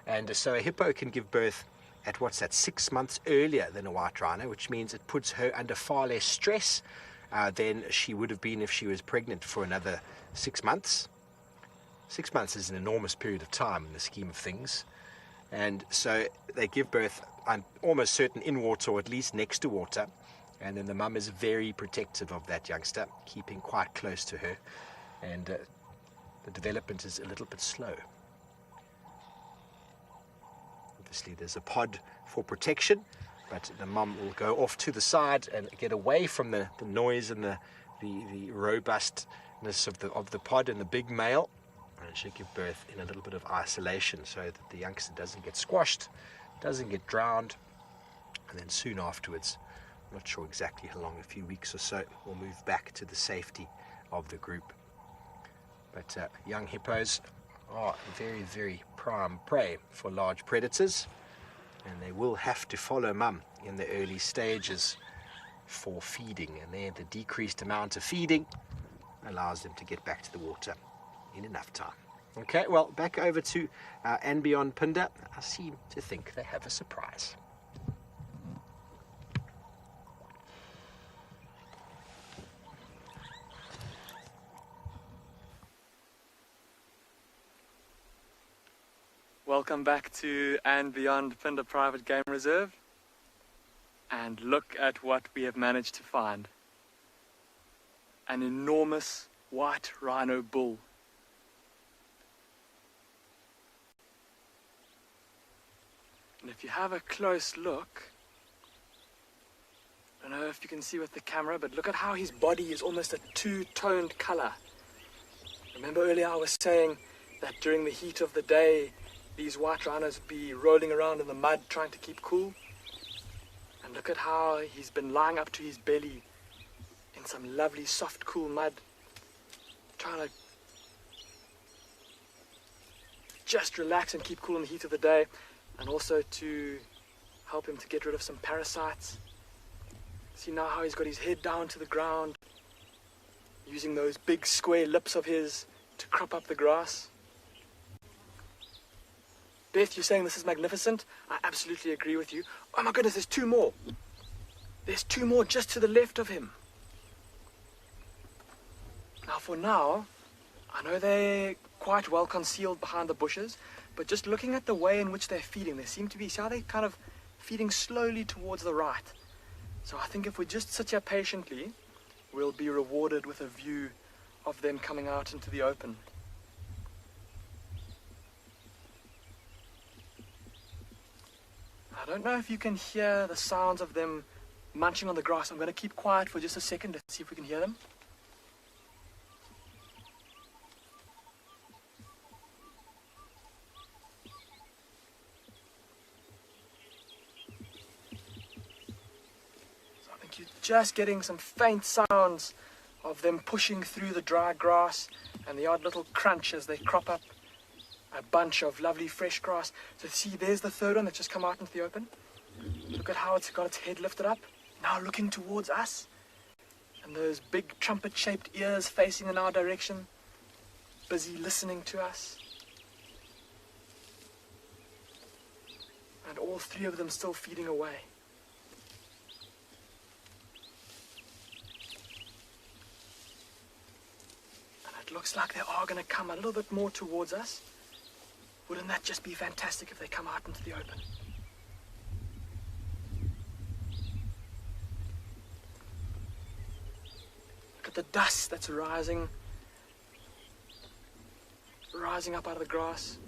And so a hippo can give birth at 6 months earlier than a white rhino, which means it puts her under far less stress than she would have been if she was pregnant for another 6 months. 6 months is an enormous period of time in the scheme of things. And so they give birth, I'm almost certain, in water, or at least next to water. And then the mum is very protective of that youngster, keeping quite close to her. And the development is a little bit slow. Obviously there's a pod for protection, but the mum will go off to the side and get away from the noise and the robustness of the pod and the big male, and she'll give birth in a little bit of isolation so that the youngster doesn't get squashed, doesn't get drowned, and then soon afterwards, I'm not sure exactly how long, a few weeks or so, we'll move back to the safety of the group. But young hippos are very, very prime prey for large predators, and they will have to follow mum in the early stages for feeding, and there the decreased amount of feeding allows them to get back to the water in enough time. Okay, well, back over to and beyond Phinda. I seem to think they have a surprise. Welcome back to and beyond Phinda Private Game Reserve, and look at what we have managed to find. An enormous white rhino bull. And if you have a close look, I don't know if you can see with the camera, but look at how his body is almost a two-toned color. Remember earlier I was saying that during the heat of the day, these white rhinos would be rolling around in the mud trying to keep cool. And look at how he's been lying up to his belly in some lovely soft cool mud, trying to just relax and keep cool in the heat of the day, and also to help him to get rid of some parasites. See now how he's got his head down to the ground, using those big square lips of his to crop up the grass. Beth, you're saying this is magnificent? I absolutely agree with you. Oh my goodness, there's two more. There's two more just to the left of him. Now for now, I know they're quite well concealed behind the bushes, but just looking at the way in which they're feeding, they seem to be, see how they're kind of feeding slowly towards the right. So I think if we just sit here patiently, we'll be rewarded with a view of them coming out into the open. I don't know if you can hear the sounds of them munching on the grass. I'm going to keep quiet for just a second. Let's see if we can hear them. So I think you're just getting some faint sounds of them pushing through the dry grass and the odd little crunch as they crop up a bunch of lovely fresh grass. So see, there's the third one that's just come out into the open. Look at how it's got its head lifted up, now looking towards us. And those big trumpet-shaped ears facing in our direction, busy listening to us. And all three of them still feeding away. And it looks like they are going to come a little bit more towards us. Wouldn't that just be fantastic if they come out into the open? Look at the dust that's rising up out of the grass.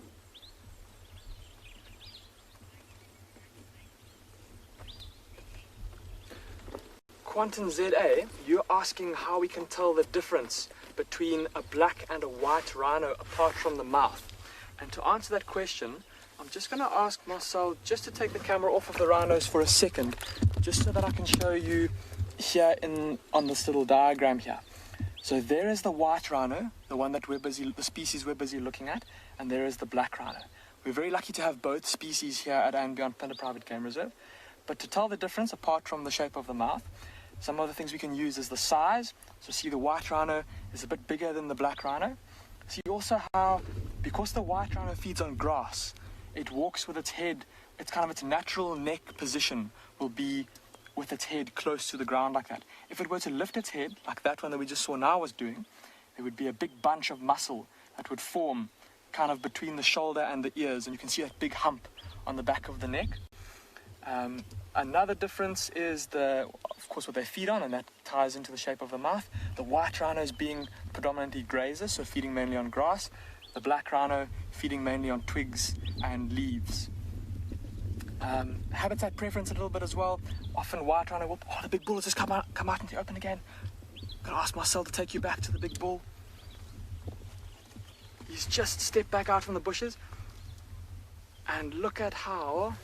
Quantum ZA, you're asking how we can tell the difference between a black and a white rhino apart from the mouth. And to answer that question, I'm just going to ask Marcel just to take the camera off of the rhinos for a second, just so that I can show you here on this little diagram here. So there is the white rhino, the species we're busy looking at, and there is the black rhino. We're very lucky to have both species here at and Beyond Pinda Private Game Reserve. But to tell the difference, apart from the shape of the mouth, some other things we can use is the size. So see, the white rhino is a bit bigger than the black rhino. See also how, because the white rhino feeds on grass, it walks with its head, its natural neck position will be with its head close to the ground like that. If it were to lift its head, like that one that we just saw now was doing, there would be a big bunch of muscle that would form kind of between the shoulder and the ears, and you can see that big hump on the back of the neck. Another difference is of course, what they feed on, and that ties into the shape of the mouth. The white rhinos being predominantly grazers, so feeding mainly on grass. The black rhino feeding mainly on twigs and leaves. Habitat preference a little bit as well. Often white rhino will... Oh, the big bull has just come out into the open again. Gotta ask Marcel to take you back to the big bull. He's just stepped back out from the bushes. And look at how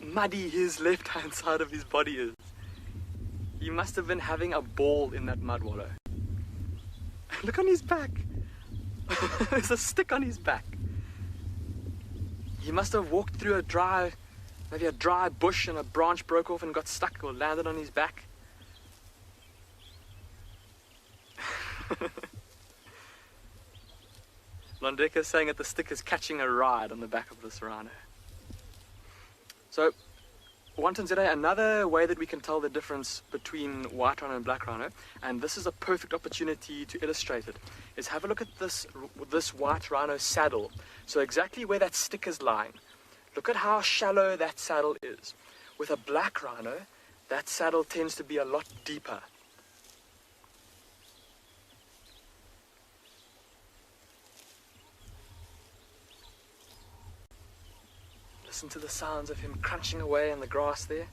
muddy his left-hand side of his body is. He must have been having a ball in that mud wallow. Look on his back. There's a stick on his back. He must have walked through maybe a dry bush, and a branch broke off and got stuck or landed on his back. Londeka is saying that the stick is catching a ride on the back of this rhino. So, Wanton Zede, another way that we can tell the difference between white rhino and black rhino, and this is a perfect opportunity to illustrate it, is have a look at this white rhino saddle. So exactly where that stick is lying. Look at how shallow that saddle is. With a black rhino, that saddle tends to be a lot deeper. Listen to the sounds of him crunching away in the grass there.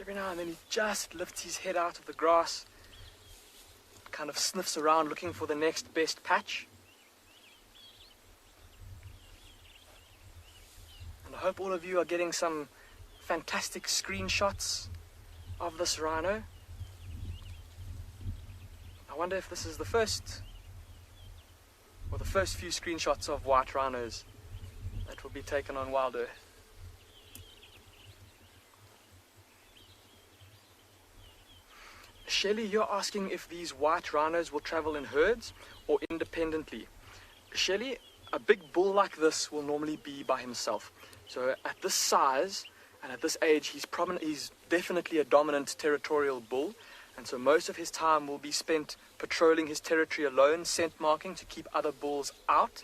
Every now and then he just lifts his head out of the grass, kind of sniffs around looking for the next best patch. And I hope all of you are getting some fantastic screenshots of this rhino. I wonder if this is the first few screenshots of white rhinos that will be taken on Wild Earth. Shelley, you're asking if these white rhinos will travel in herds or independently. Shelley, a big bull like this will normally be by himself. So at this size and at this age, he's definitely a dominant territorial bull, and so most of his time will be spent patrolling his territory alone, scent marking to keep other bulls out.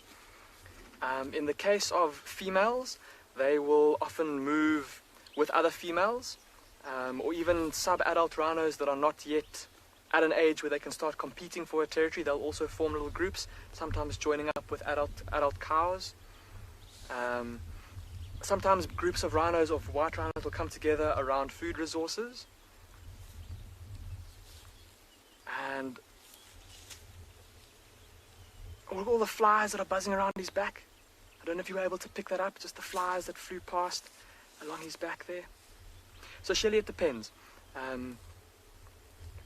In the case of females, they will often move with other females, or even sub-adult rhinos that are not yet at an age where they can start competing for a territory. They'll also form little groups, sometimes joining up with adult cows. Sometimes groups of rhinos, of white rhinos, will come together around food resources. And look at all the flies that are buzzing around his back. I don't know if you were able to pick that up, just the flies that flew past along his back there. So Shelley, it depends.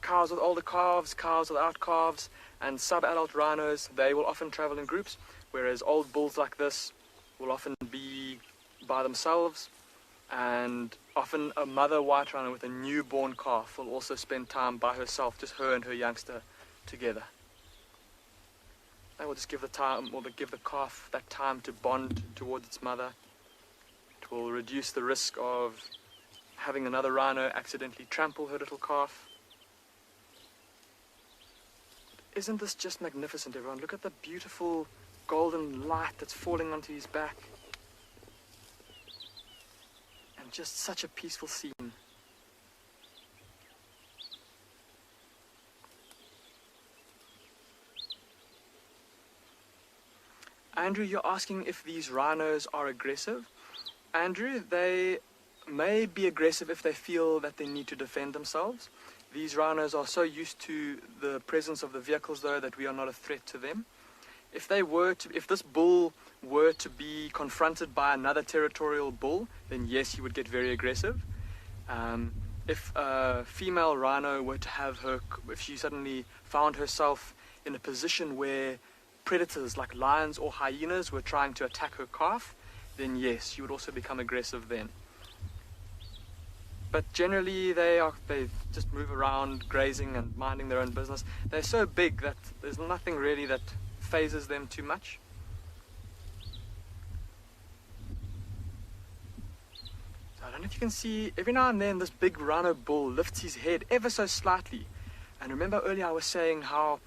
Cows with older calves, cows without calves, and sub-adult rhinos, they will often travel in groups, whereas old bulls like this will often be by themselves, and often a mother white rhino with a newborn calf will also spend time by herself, just her and her youngster together. They will just give the calf that time to bond towards its mother. It will reduce the risk of having another rhino accidentally trample her little calf. Isn't this just magnificent, everyone? Look at the beautiful golden light that's falling onto his back. And just such a peaceful scene. Andrew, you're asking if these rhinos are aggressive. Andrew, they may be aggressive if they feel that they need to defend themselves. These rhinos are so used to the presence of the vehicles, though, that we are not a threat to them. If this bull were to be confronted by another territorial bull, then yes, he would get very aggressive. If a female rhino were to if she suddenly found herself in a position where predators like lions or hyenas were trying to attack her calf, then yes, she would also become aggressive then. But generally they just move around grazing and minding their own business. They're so big that there's nothing really that phases them too much. So I don't know if you can see, every now and then this big rhino bull lifts his head ever so slightly. And remember earlier I was saying how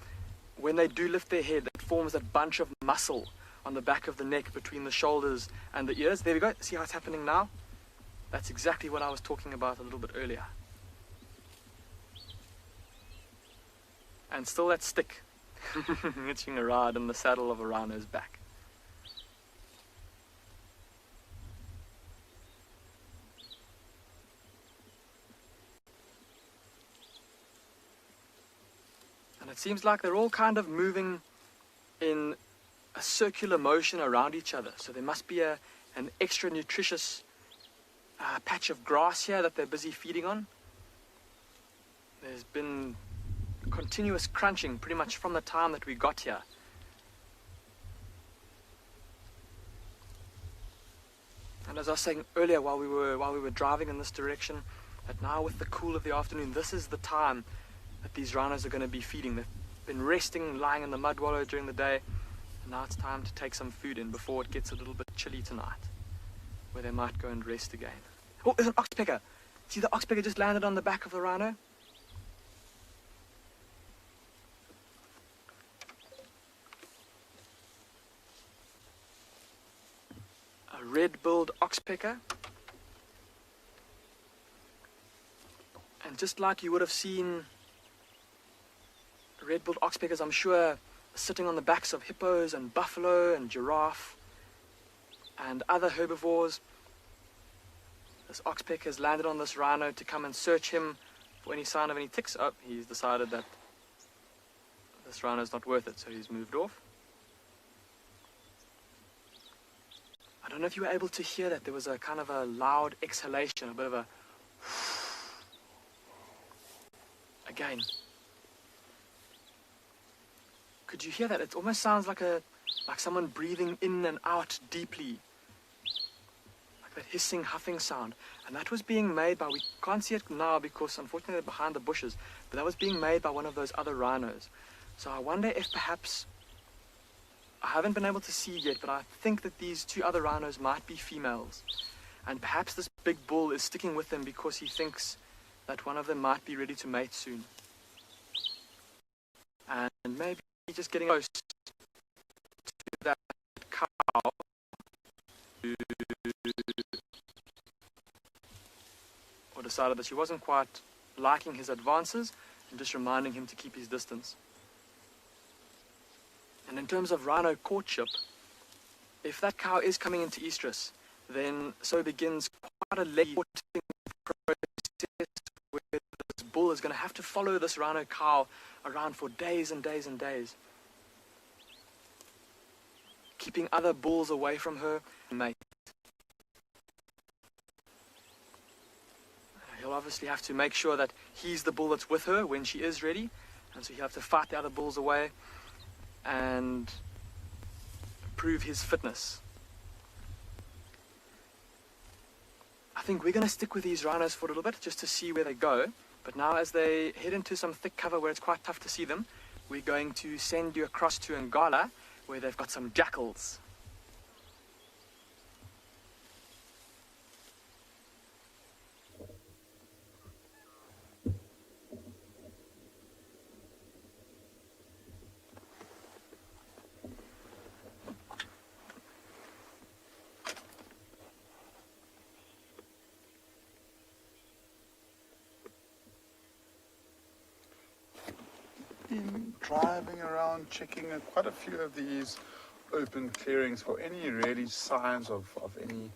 when they do lift their head, it forms that bunch of muscle on the back of the neck between the shoulders and the ears. There we go. See how it's happening now? That's exactly what I was talking about a little bit earlier. And still that stick, hitching a ride in the saddle of a rhino's back. And it seems like they're all kind of moving in a circular motion around each other. So there must be an extra nutritious patch of grass here that they're busy feeding on. There's been continuous crunching pretty much from the time that we got here. And as I was saying earlier while we were driving in this direction, that now with the cool of the afternoon, this is the time that these rhinos are going to be feeding. They've been resting, lying in the mud wallow during the day, and now it's time to take some food in before it gets a little bit chilly tonight, where they might go and rest again. Oh, there's an oxpecker. See, the oxpecker just landed on the back of the rhino. A red-billed oxpecker. And just like you would have seen red-billed oxpeckers, I'm sure, sitting on the backs of hippos and buffalo and giraffe and other herbivores, this oxpecker has landed on this rhino to come and search him for any sign of any ticks. Oh, he's decided that this rhino is not worth it, so he's moved off. I don't know if you were able to hear that. There was a kind of a loud exhalation, a bit of a again. Could you hear that? It almost sounds like someone breathing in and out deeply. That hissing, huffing sound. And that was being made by, we can't see it now because unfortunately they're behind the bushes, but that was being made by one of those other rhinos. So I wonder if perhaps, I haven't been able to see yet, but I think that these two other rhinos might be females. And perhaps this big bull is sticking with them because he thinks that one of them might be ready to mate soon. And maybe just getting close to that cow or decided that she wasn't quite liking his advances and just reminding him to keep his distance. And in terms of rhino courtship, if that cow is coming into estrus, then so begins quite a late courting process where this bull is going to have to follow this rhino cow around for days and days and days, keeping other bulls away from her mate. He'll obviously have to make sure that he's the bull that's with her when she is ready, and so he'll have to fight the other bulls away and prove his fitness. I think we're going to stick with these rhinos for a little bit just to see where they go, but now as they head into some thick cover where it's quite tough to see them, we're going to send you across to Impala where they've got some jackals. Been driving around checking quite a few of these open clearings for any really signs of any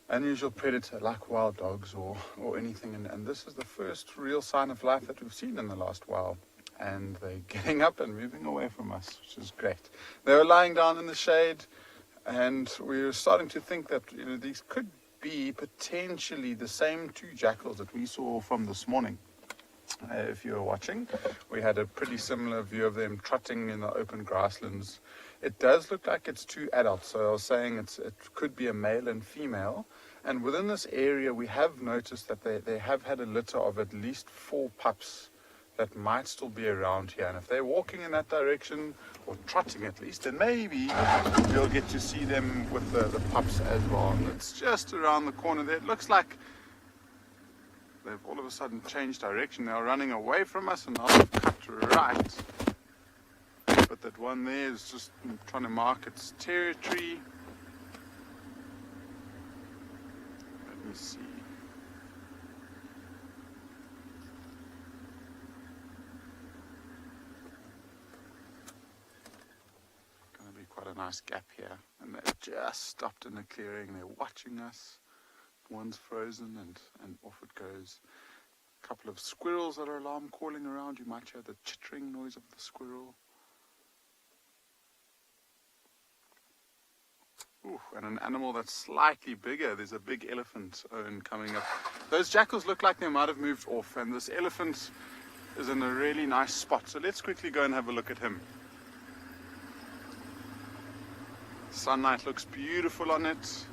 unusual predator like wild dogs or anything, and this is the first real sign of life that we've seen in the last while, and they're getting up and moving away from us, which is great. They were lying down in the shade, and we were starting to think that these could be potentially the same two jackals that we saw from this morning. If you were watching, we had a pretty similar view of them trotting in the open grasslands. It does look like it's two adults, so I was saying it could be a male and female. And within this area, we have noticed that they have had a litter of at least 4 pups that might still be around here. And if they're walking in that direction, or trotting at least, then maybe you'll get to see them with the pups as well. And it's just around the corner there. It looks like they've all of a sudden changed direction. They are running away from us and now they've cut right. But that one there is just trying to mark its territory. Let me see. Going to be quite a nice gap here. And they've just stopped in the clearing. They're watching us. One's frozen and off it goes. A couple of squirrels that are alarm calling around. You might hear the chittering noise of the squirrel. Ooh, and an animal that's slightly bigger. There's a big elephant coming up. Those jackals look like they might have moved off, and this elephant is in a really nice spot. So let's quickly go and have a look at him. Sunlight looks beautiful on it.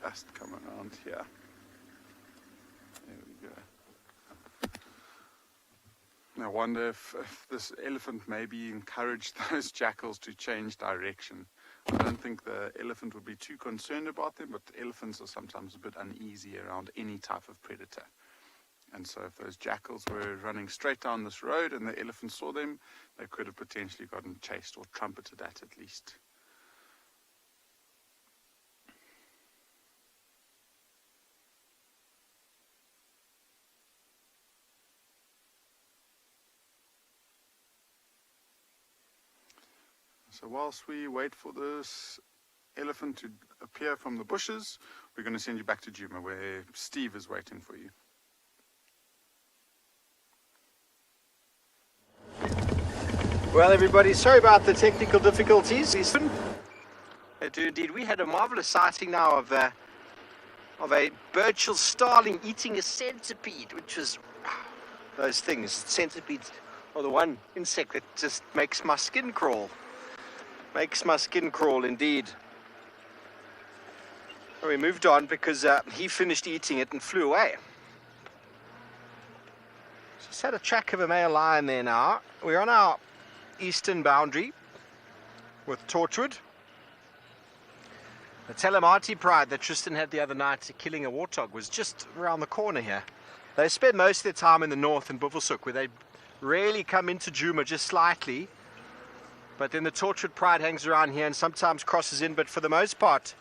Just come around here. There we go. I wonder if this elephant maybe encouraged those jackals to change direction. I don't think the elephant would be too concerned about them, but elephants are sometimes a bit uneasy around any type of predator. And so if those jackals were running straight down this road and the elephant saw them, they could have potentially gotten chased or trumpeted at least. So whilst we wait for this elephant to appear from the bushes, we're going to send you back to Djuma where Steve is waiting for you. Well, everybody, sorry about the technical difficulties. Indeed, we had a marvelous sighting now of a Burchell starling eating a centipede, which is those things. Centipedes are the one insect that just makes my skin crawl. Makes my skin crawl indeed. We moved on because he finished eating it and flew away. Just had a track of a male lion there now. We're on our eastern boundary with Torchwood. The Talamati pride that Tristan had the other night killing a warthog was just around the corner here. They spend most of their time in the north in Buffelshoek, where they rarely come into Djuma, just slightly. But then the Torchwood pride hangs around here and sometimes crosses in, but for the most part,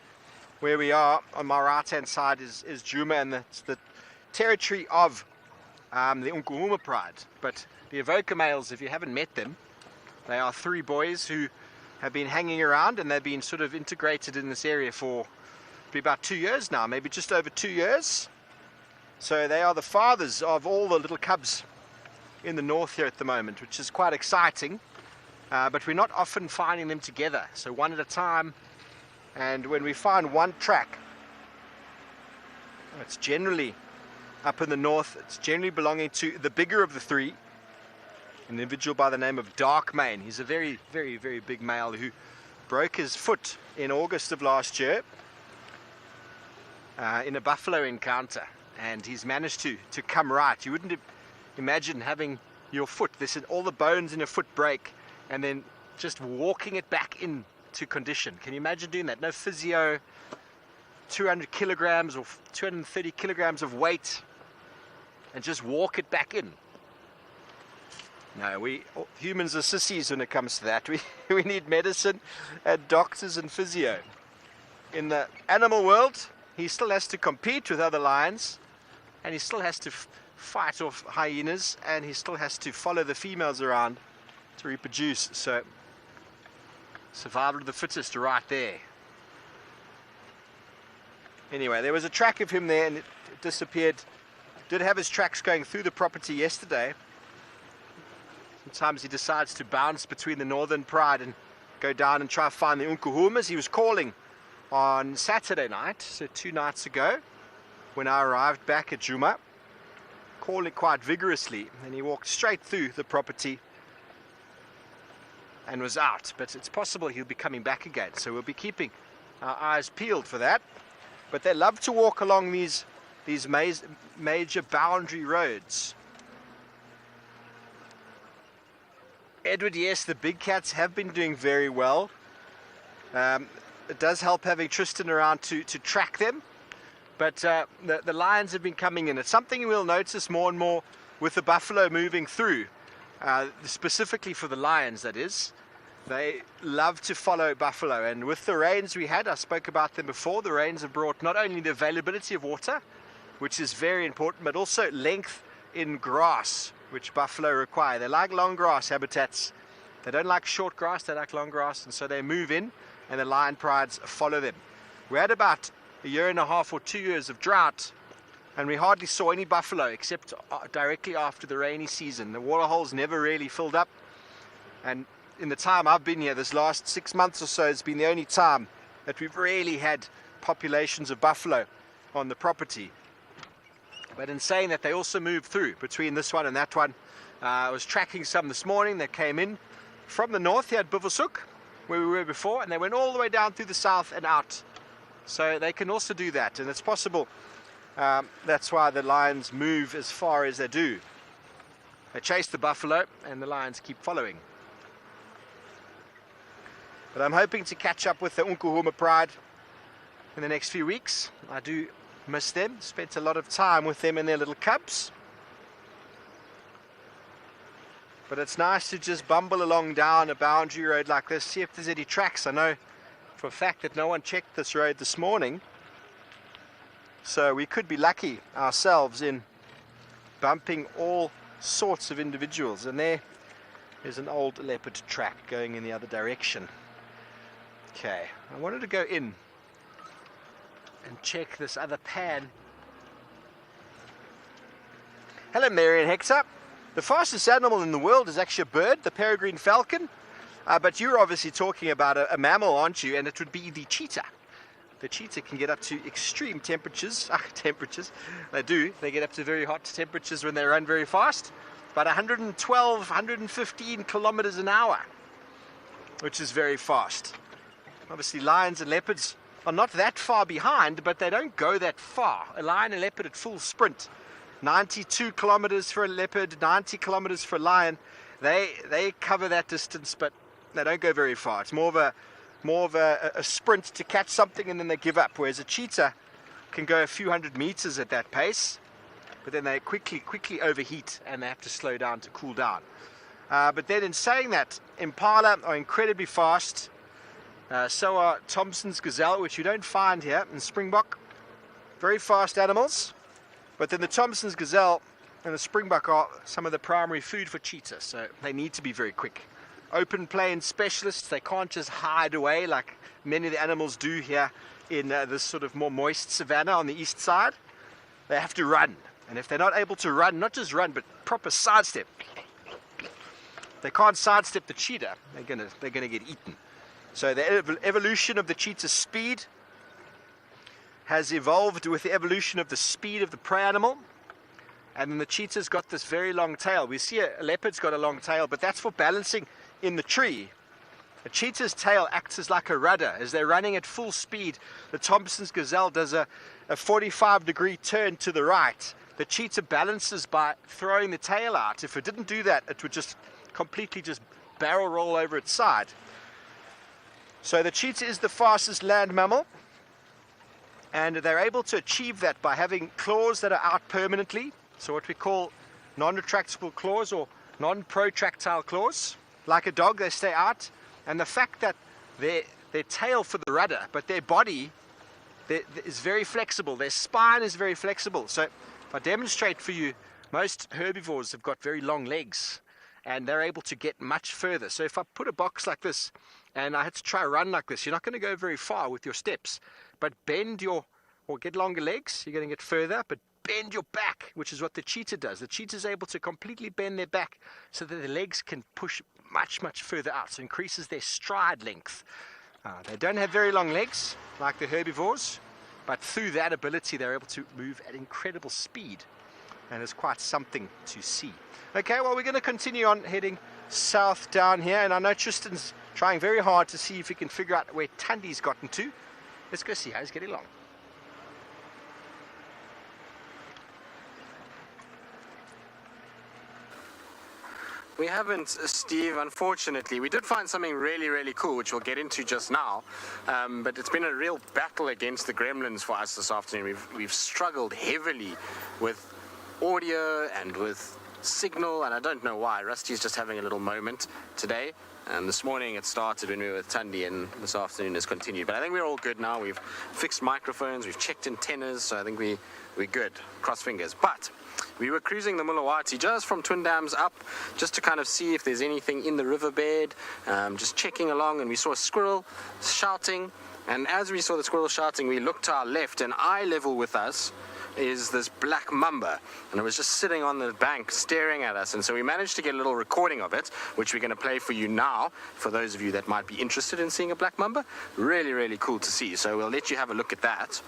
where we are on my right-hand side is Djuma, and it's the territory of the Unkuhuma pride. But the Evoker males, if you haven't met them, they are 3 boys who have been hanging around, and they've been sort of integrated in this area for about 2 years now, maybe just over 2 years. So they are the fathers of all the little cubs in the north here at the moment, which is quite exciting. But we're not often finding them together, so one at a time. And when we find one track, it's generally up in the north. It's generally belonging to the bigger of the three, an individual by the name of Darkmane. He's a very, very, very big male who broke his foot in August of last year in a buffalo encounter, and he's managed to come right. You wouldn't imagine having your foot, all the bones in your foot break, and then just walking it back into condition. Can you imagine doing that? No physio, 200 kilograms or 230 kilograms of weight, and just walk it back in. No, we humans are sissies when it comes to that. We need medicine and doctors and physio. In the animal world, he still has to compete with other lions, and he still has to fight off hyenas, and he still has to follow the females around to reproduce. So survival of the fittest right there. Anyway, there was a track of him there and it disappeared. Did have his tracks going through the property yesterday. Sometimes he decides to bounce between the northern pride and go down and try to find the unkuhumas. He was calling on Saturday night, so 2 nights ago, when I arrived back at Juma, calling quite vigorously, and he walked straight through the property and was out. But it's possible he'll be coming back again, so we'll be keeping our eyes peeled for that. But they love to walk along these major boundary roads. Edward, yes, the big cats have been doing very well. It does help having Tristan around to track them, but the lions have been coming in. It's something we'll notice more and more with the buffalo moving through, specifically for the lions, that is. They love to follow buffalo, and with the rains we had, I spoke about them before, the rains have brought not only the availability of water, which is very important, but also length in grass, which buffalo require. They like long grass habitats. They don't like short grass, they like long grass, and so they move in, and the lion prides follow them. We had about 1.5 years or 2 years of drought, and we hardly saw any buffalo except directly after the rainy season. The waterholes never really filled up, and in the time I've been here, this last 6 months or so, has been the only time that we've really had populations of buffalo on the property. But in saying that, they also move through between this one and that one. I was tracking some this morning that came in from the north here at Buvusuk, where we were before, and they went all the way down through the south and out. So they can also do that, and it's possible. That's why the lions move as far as they do. They chase the buffalo, and the lions keep following. But I'm hoping to catch up with the Unkuhuma pride in the next few weeks. I do miss them, spent a lot of time with them and their little cubs. But it's nice to just bumble along down a boundary road like this, see if there's any tracks. I know for a fact that no one checked this road this morning, so we could be lucky ourselves in bumping all sorts of individuals. And there is an old leopard track going in the other direction. Okay, I wanted to go in and check this other pan. Hello, Mary and Hector. The fastest animal in the world is actually a bird, the peregrine falcon. But you're obviously talking about a mammal, aren't you? And it would be the cheetah. The cheetah can get up to extreme temperatures. They do. They get up to very hot temperatures when they run very fast. About 112, 115 kilometers an hour, which is very fast. Obviously, lions and leopards are not that far behind, but they don't go that far. A lion and leopard at full sprint, 92 kilometers for a leopard, 90 kilometers for a lion. They cover that distance, but they don't go very far. It's more of a sprint to catch something, and then they give up. Whereas a cheetah can go a few hundred meters at that pace, but then they quickly overheat, and they have to slow down to cool down. But then in saying that, Impala are incredibly fast. So are Thompson's gazelle, which you don't find here in Springbok. Very fast animals. But then the Thompson's gazelle and the Springbok are some of the primary food for cheetah, so they need to be very quick. Open plain specialists, they can't just hide away like many of the animals do here in this sort of more moist savanna on the east side. They have to run. And if they're not able to run, not just run, but proper sidestep. They can't sidestep the cheetah. They're gonna get eaten. So the evolution of the cheetah's speed has evolved with the evolution of the speed of the prey animal. And then the cheetah's got this very long tail. We see a leopard's got a long tail, but that's for balancing in the tree. A cheetah's tail acts as like a rudder. As they're running at full speed, the Thompson's gazelle does a 45-degree turn to the right. The cheetah balances by throwing the tail out. If it didn't do that, it would just completely just barrel roll over its side. So the cheetah is the fastest land mammal, and they're able to achieve that by having claws that are out permanently. So what we call non-retractable claws or non-protractile claws. Like a dog, they stay out. And the fact that their tail for the rudder, but their body is very flexible. Their spine is very flexible. So if I demonstrate for you, most herbivores have got very long legs, and they're able to get much further. So if I put a box like this, and I had to try run like this, you're not going to go very far with your steps. But bend or get longer legs, you're going to get further, but bend your back, which is what the cheetah does. The cheetah is able to completely bend their back so that their legs can push much, much further out. So it increases their stride length. They don't have very long legs like the herbivores, but through that ability, they're able to move at incredible speed. And it's quite something to see. Okay, well, we're going to continue on heading south down here. And I know Tristan's trying very hard to see if he can figure out where Tundi's gotten to. Let's go see how he's getting along. We haven't, Steve, unfortunately. We did find something really, really cool, which we'll get into just now. But it's been a real battle against the gremlins for us this afternoon. We've struggled heavily with audio and with signal, and I don't know why. Rusty's just having a little moment today. And this morning it started when we were with Tundi, and this afternoon has continued. But I think we're all good now. We've fixed microphones, we've checked antennas, so I think we're good. Cross fingers. But we were cruising the Moolawati just from Twin Dams up, just to kind of see if there's anything in the riverbed, just checking along, and we saw a squirrel shouting. And as we saw the squirrel shouting, we looked to our left, and eye level with us is this black mamba, and it was just sitting on the bank staring at us. And so we managed to get a little recording of it, which we're going to play for you now, for those of you that might be interested in seeing a black mamba. Really, really cool to see. So we'll let you have a look at that.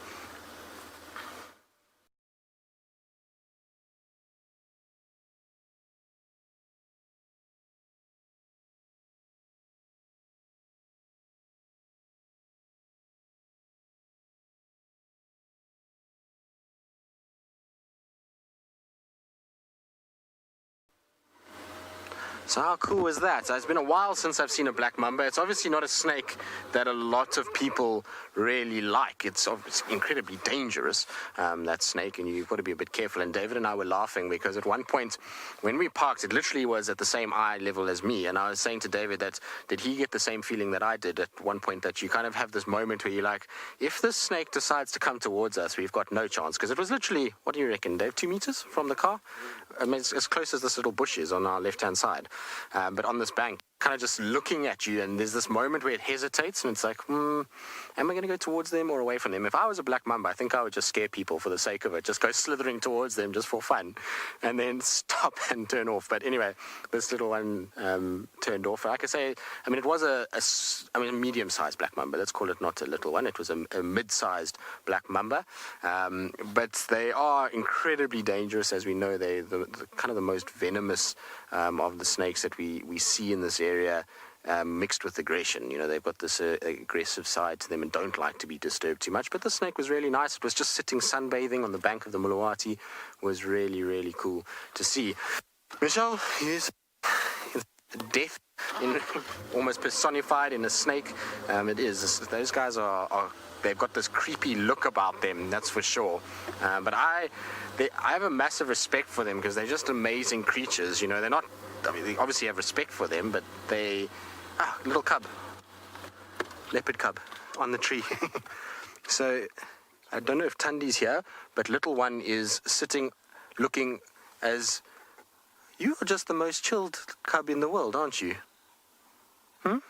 So how cool was that? It's been a while since I've seen a black mamba. It's obviously not a snake that a lot of people really like. It's obviously incredibly dangerous, that snake, and you've got to be a bit careful. And David and I were laughing because at one point when we parked, it literally was at the same eye level as me. And I was saying to David that, did he get the same feeling that I did at one point, that you kind of have this moment where you're like, if this snake decides to come towards us, we've got no chance. Because it was literally, what do you reckon, Dave, 2 meters from the car? I mean, it's as close as this little bush is on our left-hand side. But on this bank, kind of just looking at you, and there's this moment where it hesitates, and it's like, am I going to go towards them or away from them? If I was a black mamba, I think I would just scare people for the sake of it, just go slithering towards them just for fun, and then stop and turn off. But anyway, this little one turned off. Like I say, I mean, it was a medium-sized black mamba. Let's call it not a little one. It was a mid-sized black mamba. But they are incredibly dangerous, as we know. They're kind of the most venomous of the snakes that we see in this area, mixed with aggression. You know, they've got this aggressive side to them and don't like to be disturbed too much. But the snake was really nice. It was just sitting sunbathing on the bank of the Moolawati. Was really, really cool to see. Michelle is death almost personified in a snake. It is. Those guys are they've got this creepy look about them, that's for sure. But I have a massive respect for them because they're just amazing creatures. You know, they're not, I mean, they obviously have respect for them, but little cub, leopard cub on the tree. So I don't know if Tundi's here, but little one is sitting looking as, you are just the most chilled cub in the world, aren't you? And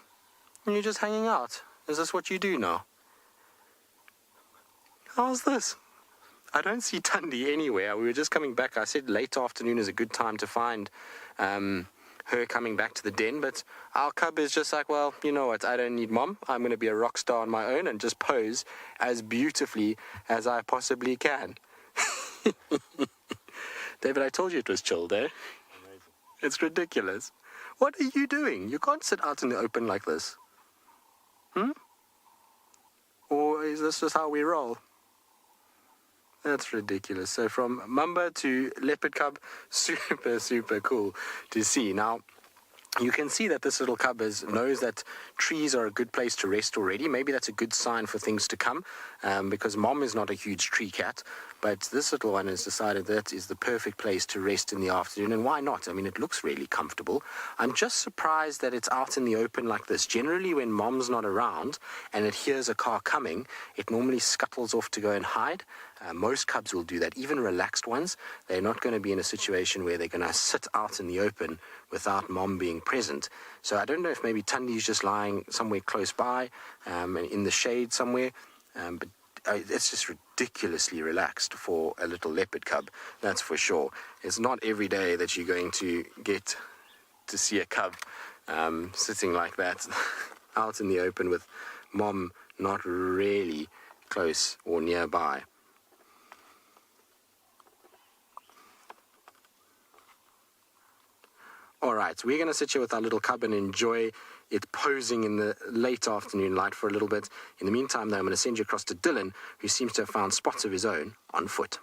you're just hanging out. Is this what you do now? How's this? I don't see Tundi anywhere. We were just coming back. I said late afternoon is a good time to find her coming back to the den, but our cub is just like, well, you know what, I don't need mom. I'm going to be a rock star on my own and just pose as beautifully as I possibly can. David, I told you it was chilled, eh? Amazing. It's ridiculous. What are you doing? You can't sit out in the open like this. Or is this just how we roll? That's ridiculous. So from mamba to leopard cub, super cool to see. Now, you can see that this little cub knows that trees are a good place to rest already. Maybe that's a good sign for things to come, because mom is not a huge tree cat, but this little one has decided that is the perfect place to rest in the afternoon, and why not? I mean, it looks really comfortable. I'm just surprised that it's out in the open like this. Generally, when mom's not around and it hears a car coming, it normally scuttles off to go and hide. Most cubs will do that, even relaxed ones. They're not going to be in a situation where they're going to sit out in the open without mom being present. So I don't know if maybe Tundi's just lying somewhere close by, in the shade somewhere, but it's just ridiculously relaxed for a little leopard cub, that's for sure. It's not every day that you're going to get to see a cub sitting like that out in the open with mom not really close or nearby. Alright, so we're going to sit here with our little cub and enjoy it posing in the late afternoon light for a little bit. In the meantime, though, I'm going to send you across to Dylan, who seems to have found spots of his own on foot.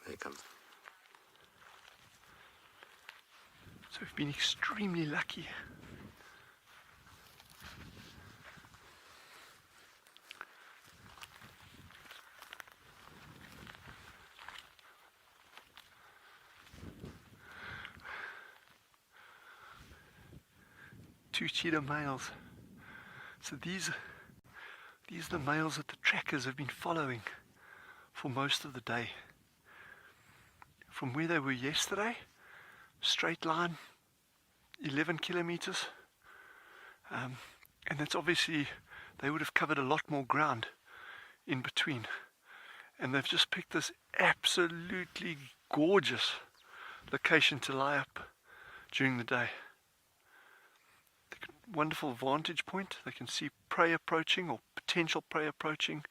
There he comes. So we've been extremely lucky. Two cheetah males. So these are the males that the trackers have been following for most of the day. From where they were yesterday, straight line, 11 kilometers. And that's obviously, they would have covered a lot more ground in between. And they've just picked this absolutely gorgeous location to lie up during the day. Wonderful vantage point. They can see prey approaching or potential prey approaching.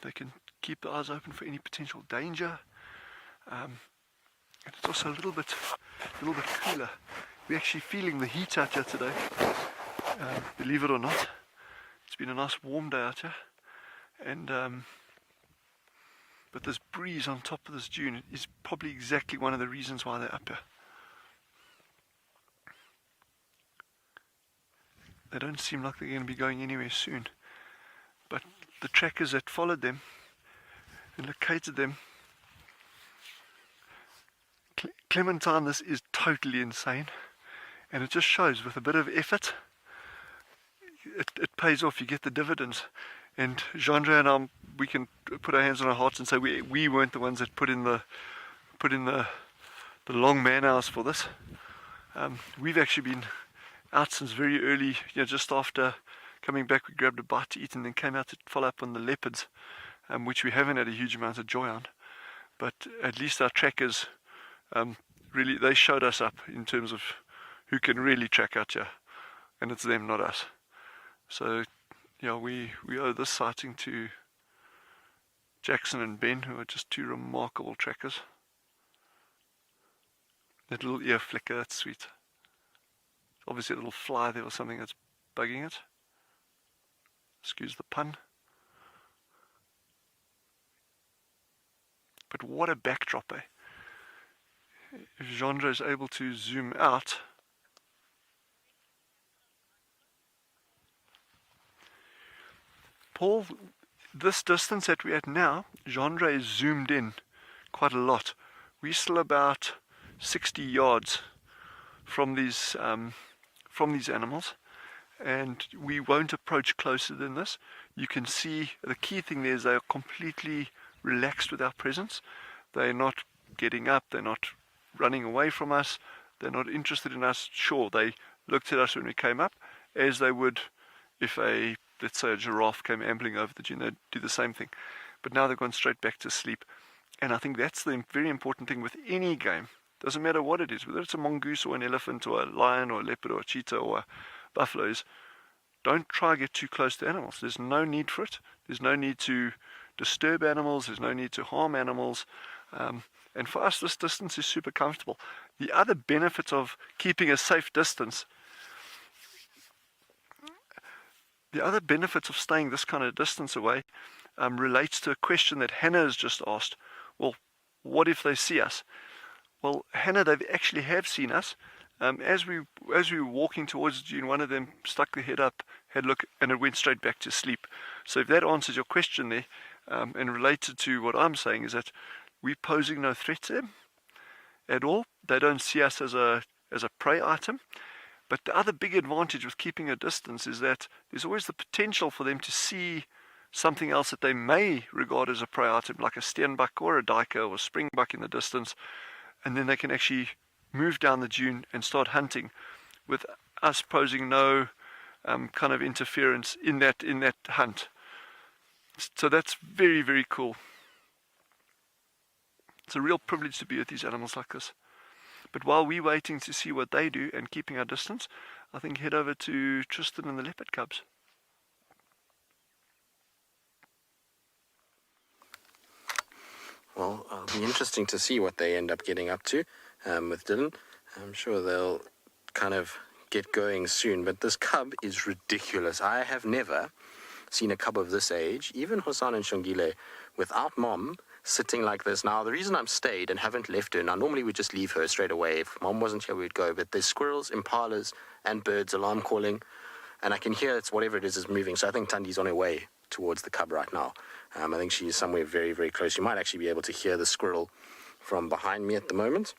They can keep their eyes open for any potential danger. And it's also a little bit cooler. We're actually feeling the heat out here today. Believe it or not, it's been a nice warm day out here. And but this breeze on top of this dune is probably exactly one of the reasons why they're up here. They don't seem like they're going to be going anywhere soon. But the trackers that followed them and located them, Clementine, this is totally insane. And it just shows with a bit of effort, it pays off. You get the dividends. And Jean-André and I, we can put our hands on our hearts and say we weren't the ones that put in the long man hours for this. We've actually been out since very early, just after coming back. We grabbed a bite to eat and then came out to follow up on the leopards, which we haven't had a huge amount of joy on. But at least our trackers, really, they showed us up in terms of who can really track out here, and it's them, not us. So, we owe this sighting to Jackson and Ben, who are just two remarkable trackers. That little ear flicker, that's sweet. Obviously a little fly there or something that's bugging it. Excuse the pun. But what a backdrop, eh? If Jean-André is able to zoom out, Paul, this distance that we're at now, Jean-André is zoomed in quite a lot. We're still about 60 yards from these animals, and we won't approach closer than this. You can see the key thing there is they are completely relaxed with our presence. They're not getting up, they're not running away from us, they're not interested in us. Sure, they looked at us when we came up, as they would if let's say a giraffe came ambling over the dune. They'd do the same thing. But now they've gone straight back to sleep. And I think that's the very important thing with any game. Doesn't matter what it is, whether it's a mongoose or an elephant or a lion or a leopard or a cheetah or a buffalo, is don't try to get too close to animals. There's no need for it. There's no need to disturb animals. There's no need to harm animals. And for us, this distance is super comfortable. The other benefit of keeping a safe distance, the other benefit of staying this kind of distance away relates to a question that Hannah has just asked. Well, what if they see us? Well, Hannah, they actually have seen us. As we were walking towards the dune, one of them stuck their head up, had a look, and it went straight back to sleep. So if that answers your question there, and related to what I'm saying, is that we're posing no threat to them at all. They don't see us as a prey item. But the other big advantage with keeping a distance is that there's always the potential for them to see something else that they may regard as a prey item, like a steenbok or a duiker or a springbok in the distance, and then they can actually move down the dune and start hunting with us posing no kind of interference in that hunt. So that's very, very cool. It's a real privilege to be with these animals like this. But while we're waiting to see what they do and keeping our distance, I think head over to Tristan and the leopard cubs. Well, it'll be interesting to see what they end up getting up to with Dylan. I'm sure they'll kind of get going soon, but this cub is ridiculous. I have never seen a cub of this age, even Hosan and Shongile, without mom sitting like this. Now, the reason I'm stayed and haven't left her, now normally we'd just leave her straight away. If mom wasn't here, we'd go, but there's squirrels, impalas, and birds alarm calling, and I can hear it's whatever it is moving, so I think Tandi's on her way towards the cub right now. I think she is somewhere very, very close. You might actually be able to hear the squirrel from behind me at the moment.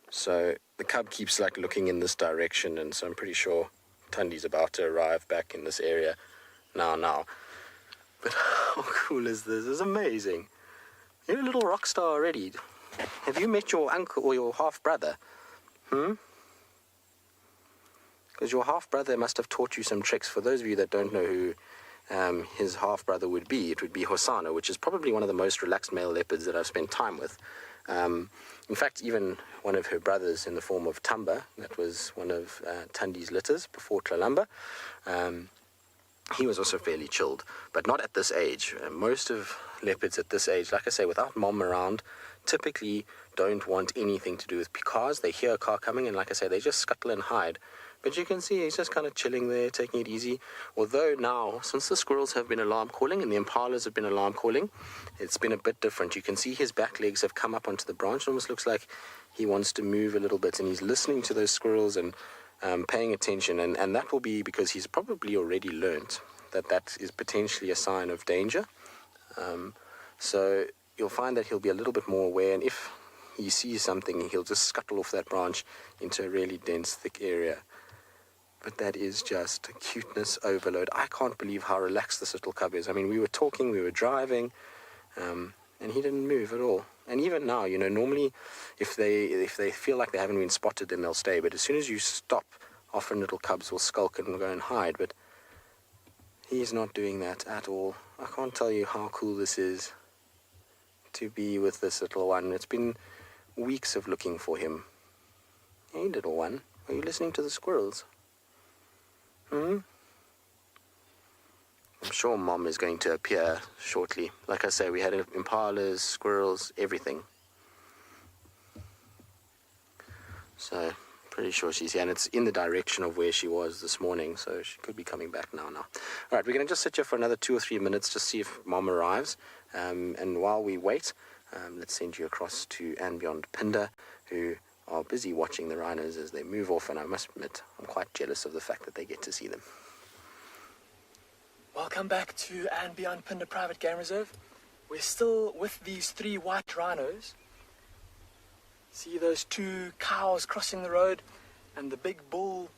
So the cub keeps like looking in this direction, and so I'm pretty sure Tandi's about to arrive back in this area now. But how cool is this? It's amazing. You're a little rock star already. Have you met your uncle or your half-brother? Because your half-brother must have taught you some tricks. For those of you that don't know who his half-brother would be, it would be Hosana, which is probably one of the most relaxed male leopards that I've spent time with. In fact, even one of her brothers in the form of Tamba, that was one of Tandi's litters before Tlalamba, he was also fairly chilled, but not at this age. Most of leopards at this age, like I say, without mom around, typically don't want anything to do with cars. They hear a car coming, and like I say, they just scuttle and hide. But you can see he's just kind of chilling there, taking it easy. Although now, since the squirrels have been alarm calling and the impalas have been alarm calling, it's been a bit different. You can see his back legs have come up onto the branch. It almost looks like he wants to move a little bit, and he's listening to those squirrels and paying attention. And that will be because he's probably already learnt that is potentially a sign of danger. So you'll find that he'll be a little bit more aware, and if he sees something, he'll just scuttle off that branch into a really dense, thick area. But that is just cuteness overload. I can't believe how relaxed this little cub is. I mean, we were talking, we were driving, and he didn't move at all. And even now, you know, normally if they feel like they haven't been spotted, then they'll stay. But as soon as you stop, often little cubs will skulk and go and hide. But he's not doing that at all. I can't tell you how cool this is to be with this little one. It's been weeks of looking for him. Hey, little one, are you listening to the squirrels? I'm sure mom is going to appear shortly. Like I say, we had impalas, squirrels, everything. So, pretty sure she's here. And it's in the direction of where she was this morning, so she could be coming back now. Alright, we're going to just sit here for another 2 or 3 minutes to see if mom arrives. And while we wait, let's send you across to and beyond Pinda, who are busy watching the rhinos as they move off, and I must admit, I'm quite jealous of the fact that they get to see them. Welcome back to and beyond Pinda Private Game Reserve. We're still with these 3 white rhinos. See those 2 cows crossing the road and the big bull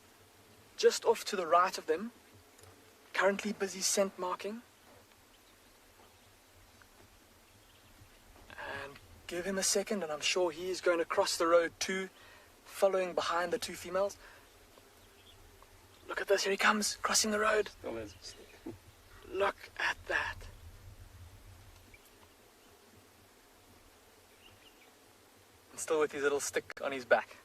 just off to the right of them, currently busy scent marking. And give him a second and I'm sure he is going to cross the road too. following behind the two females. Look at this, here he comes, crossing the road. Still has a stick. Look at that. And still with his little stick on his back.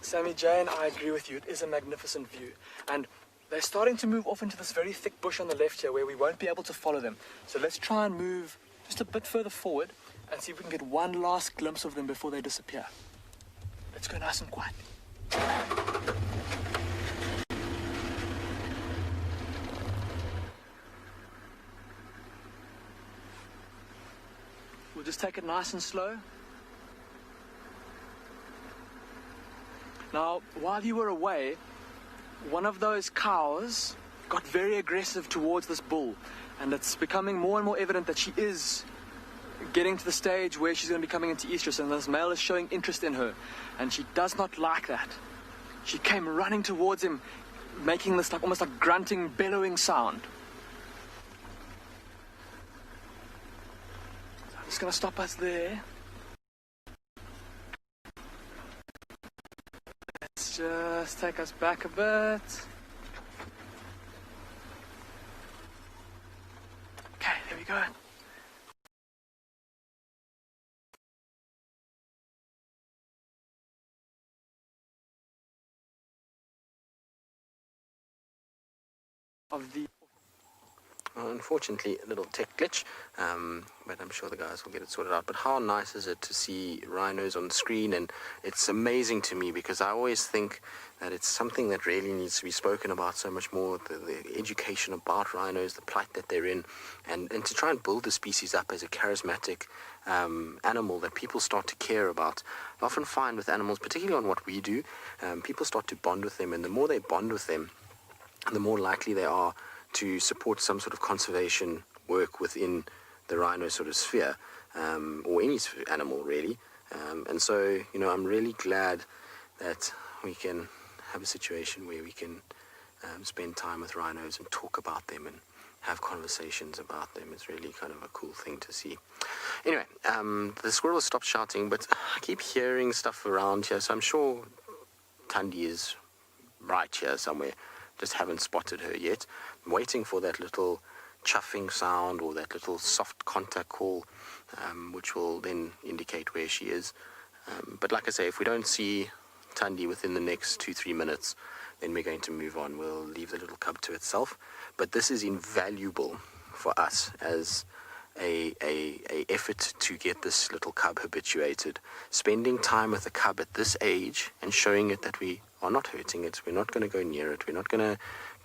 Sammy J, and I agree with you, it is a magnificent view. And they're starting to move off into this very thick bush on the left here where we won't be able to follow them. So let's try and move just a bit further forward and see if we can get one last glimpse of them before they disappear. Let's go nice and quiet. We'll just take it nice and slow. Now, while you were away, one of those cows got very aggressive towards this bull, and it's becoming more and more evident that she is getting to the stage where she's going to be coming into estrus, and this male is showing interest in her, and she does not like that. She came running towards him, making this almost like grunting, bellowing sound. So I'm just going to stop us there. Let's just take us back a bit. Okay, there we go. Of the Unfortunately, a little tech glitch, but I'm sure the guys will get it sorted out. But how nice is it to see rhinos on the screen? And it's amazing to me because I always think that it's something that really needs to be spoken about so much more, the education about rhinos, the plight that they're in, and to try and build the species up as a charismatic animal that people start to care about. I often find with animals, particularly on what we do, people start to bond with them, and the more they bond with them, the more likely they are to support some sort of conservation work within the rhino sort of sphere, or any animal really. And so, you know, I'm really glad that we can have a situation where we can spend time with rhinos and talk about them and have conversations about them. It's really kind of a cool thing to see. Anyway, the squirrels stopped shouting, but I keep hearing stuff around here, so I'm sure Thandi is right here somewhere. Just haven't spotted her yet. I'm waiting for that little chuffing sound or that little soft contact call, which will then indicate where she is. But like I say, if we don't see Thandi within the next 2-3 minutes, then we're going to move on. We'll leave the little cub to itself. But this is invaluable for us as a effort to get this little cub habituated. Spending time with the cub at this age and showing it that we are not hurting it, we're not going to go near it, we're not going to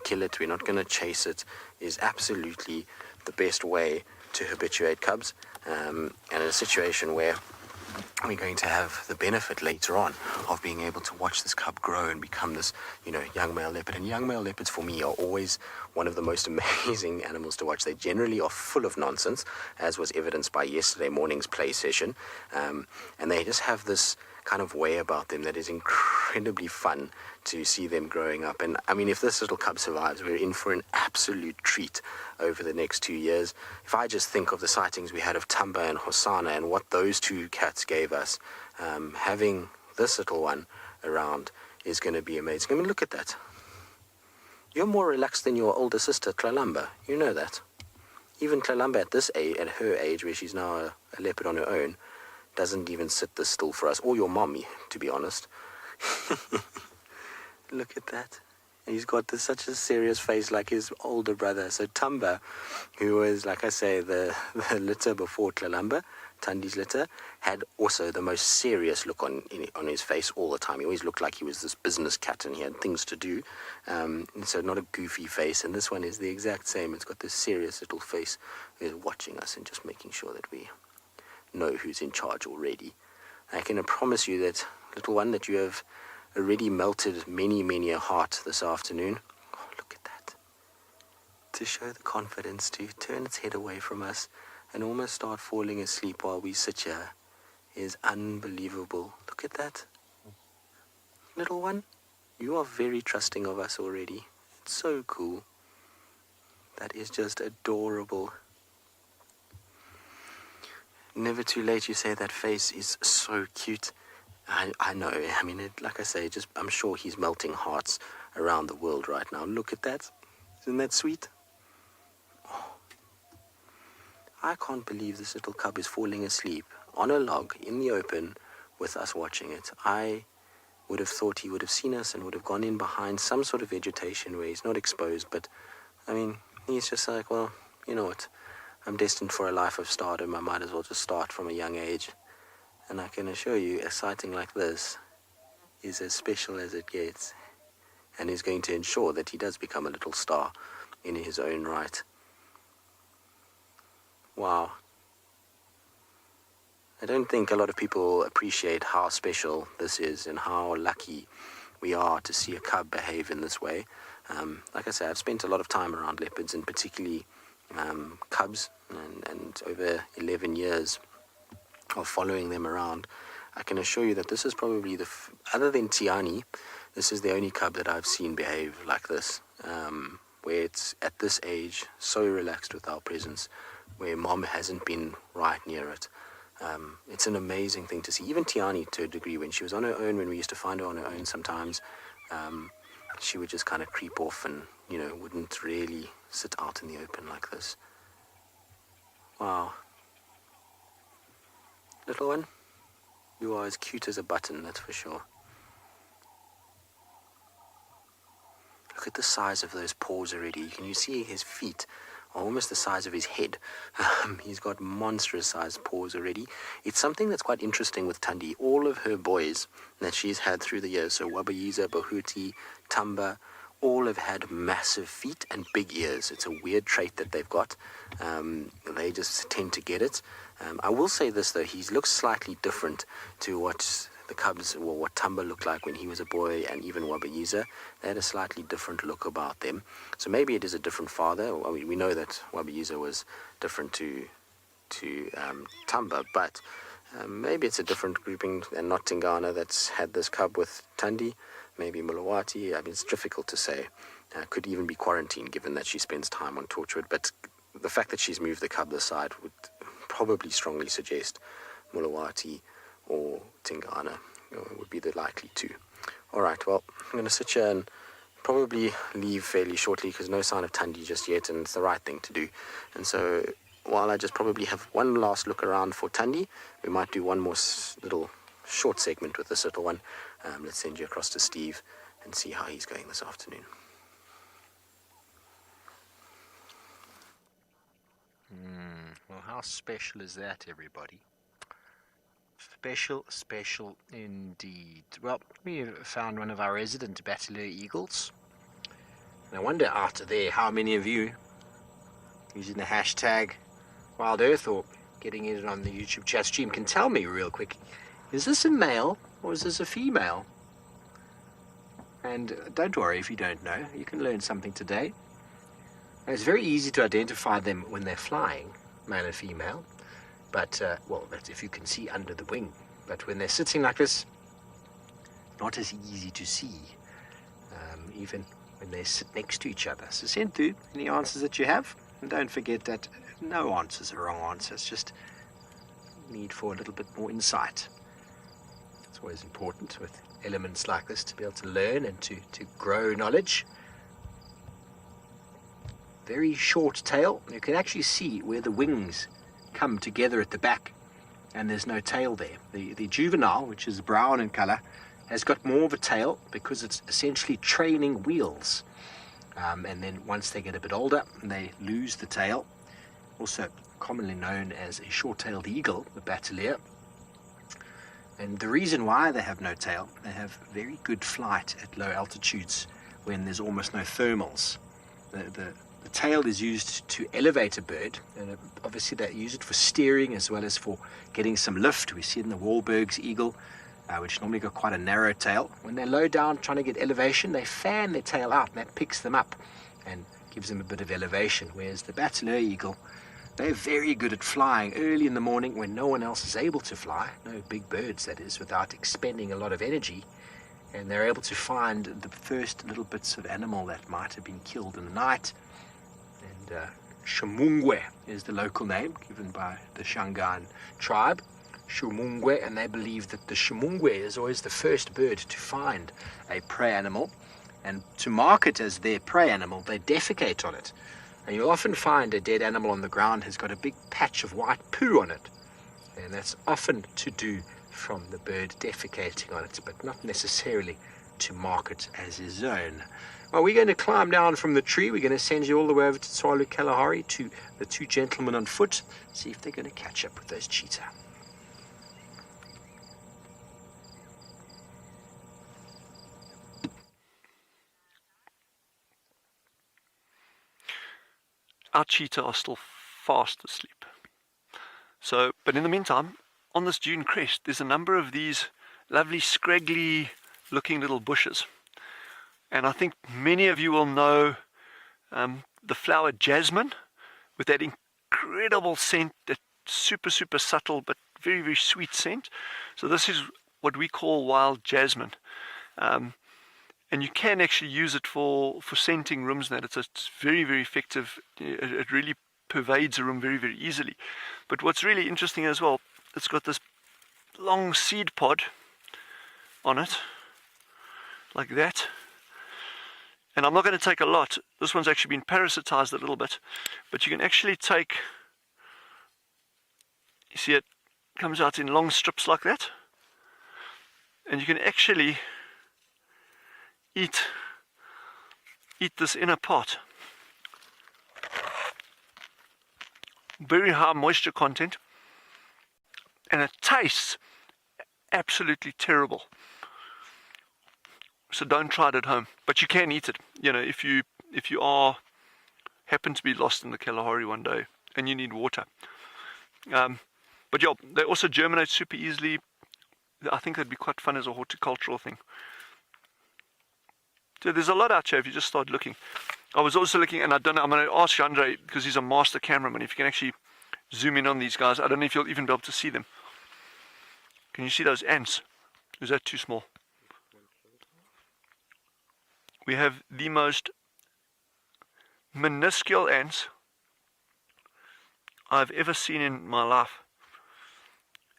kill it, we're not going to chase it, is absolutely the best way to habituate cubs. And in a situation where we're going to have the benefit later on of being able to watch this cub grow and become this, you know, young male leopard. And young male leopards for me are always one of the most amazing animals to watch. They generally are full of nonsense, as was evidenced by yesterday morning's play session. And they just have this kind of way about them that is incredibly fun to see them growing up. And I mean, if this little cub survives, we're in for an absolute treat over the next 2 years. If I just think of the sightings we had of Tamba and Hosanna and what those two cats gave us, having this little one around is going to be amazing. I mean, look at that. You're more relaxed than your older sister, Tlalamba. You know that. Even Tlalamba at this age, at her age, where she's now a leopard on her own, doesn't even sit this still for us, or your mommy, to be honest. Look at that. He's got such a serious face like his older brother. So Tamba, who was, like I say, the litter before Tlalamba, Thandi's litter, had also the most serious look on his face all the time. He always looked like he was this business cat and he had things to do. And so not a goofy face. And this one is the exact same. It's got this serious little face. He's watching us and just making sure that we know who's in charge already. I can promise you that, little one, that you have already melted many a heart this afternoon. Oh, look at that. To show the confidence to turn its head away from us and almost start falling asleep while we sit here is unbelievable. Look at that. Little one, you are very trusting of us already. It's so cool. That is just adorable. never too late. You say that face is so cute. I know. I mean, like I say, I'm sure he's melting hearts around the world right now. Look at that. Isn't that sweet? Oh. I can't believe this little cub is falling asleep on a log in the open with us watching it. I would have thought he would have seen us and would have gone in behind some sort of vegetation where he's not exposed. But, I mean, he's just like, well, you know what? I'm destined for a life of stardom. I might as well just start from a young age. And I can assure you, a sighting like this is as special as it gets, and is going to ensure that he does become a little star in his own right. Wow. I don't think a lot of people appreciate how special this is and how lucky we are to see a cub behave in this way. Like I say, I've spent a lot of time around leopards, and particularly cubs, and over 11 years of following them around. I can assure you that this is probably other than Tiani, this is the only cub that I've seen behave like this, where it's at this age so relaxed with our presence, where mom hasn't been right near it. It's an amazing thing to see. Even Tiani, to a degree, when she was on her own, when we used to find her on her own sometimes, she would just kind of creep off and, you know, wouldn't really sit out in the open like this. Wow. Little one, you are as cute as a button, that's for sure. Look at the size of those paws already. Can you see his feet are almost the size of his head? He's got monstrous sized paws already. It's something that's quite interesting with Thandi. All of her boys that she's had through the years, so Wabayiza, Bahuti, Tamba, all have had massive feet and big ears. It's a weird trait that they've got. They just tend to get it. I will say this though, he looks slightly different to what the cubs, or what Tamba looked like when he was a boy, and even Wabayiza. They had a slightly different look about them. So maybe it is a different father. I mean, we know that Wabayiza was different to Tamba, but maybe it's a different grouping, and not Tingana that's had this cub with Thandi. Maybe Mulawati. I mean, it's difficult to say. Could even be quarantined, given that she spends time on Torchwood. But the fact that she's moved the cub this side would probably strongly suggest Mulawati or Tingana would be the likely two. All right, well, I'm going to sit here and probably leave fairly shortly, because no sign of Thandi just yet, and it's the right thing to do. And so while I just probably have one last look around for Thandi, we might do one more little short segment with this little one. Let's send you across to Steve and see how he's going this afternoon. Well, how special is that, everybody? Special indeed. Well, we found one of our resident Bateleur eagles. And I wonder out there how many of you using the hashtag Wild Earth or getting it on the YouTube chat stream can tell me real quick, is this a male or is this a female? And don't worry if you don't know, you can learn something today. And it's very easy to identify them when they're flying, male and female. But, well, that's if you can see under the wing. But when they're sitting like this, not as easy to see, even when they sit next to each other. So send through any answers that you have. And don't forget that no answer is a wrong answer. It's just need for a little bit more insight. It's always important with elements like this to be able to learn and to grow knowledge. Very short tail. You can actually see where the wings come together at the back, and there's no tail there. The juvenile, which is brown in color, has got more of a tail because it's essentially training wheels. And then once they get a bit older, they lose the tail. Also commonly known as a short-tailed eagle, the Bateleur. And the reason why they have no tail, they have very good flight at low altitudes when there's almost no thermals. The tail is used to elevate a bird, and obviously they use it for steering as well as for getting some lift. We see it in the Wahlberg's eagle, which normally got quite a narrow tail. When they're low down trying to get elevation, they fan their tail out, and that picks them up and gives them a bit of elevation. Whereas the Bateleur eagle, they're very good at flying early in the morning when no one else is able to fly, no big birds that is, without expending a lot of energy. And they're able to find the first little bits of animal that might have been killed in the night, and Shumungwe is the local name given by the Shangaan tribe. Shumungwe, and they believe that the Shumungwe is always the first bird to find a prey animal, and to mark it as their prey animal, they defecate on it. And you'll often find a dead animal on the ground has got a big patch of white poo on it, and that's often to do from the bird defecating on it, but not necessarily to mark it as his own. Well, we're going to climb down from the tree. We're going to send you all the way over to Tswalu Kalahari, to the two gentlemen on foot, see if they're going to catch up with those cheetah. Our cheetah are still fast asleep. So, but in the meantime, on this dune crest, there's a number of these lovely scraggly looking little bushes. And I think many of you will know the flower jasmine, with that incredible scent, that super subtle but very sweet scent. So this is what we call wild jasmine. And you can actually use it for scenting rooms. That it's very effective. It really pervades a room very easily. But what's really interesting as well, it's got this long seed pod on it, like that. And I'm not going to take a lot. This one's actually been parasitized a little bit, but you can actually take, you see it comes out in long strips like that, and you can actually eat this inner part. Very high moisture content, and it tastes absolutely terrible. So don't try it at home, but you can eat it. You know, if you happen to be lost in the Kalahari one day and you need water. But yeah, they also germinate super easily. I think that'd be quite fun as a horticultural thing. So there's a lot out here if you just start looking. I was also looking, and I don't know, I'm going to ask Andre, because he's a master cameraman, if you can actually zoom in on these guys. I don't know if you'll even be able to see them. Can you see those ants? Is that too small? We have the most minuscule ants I've ever seen in my life.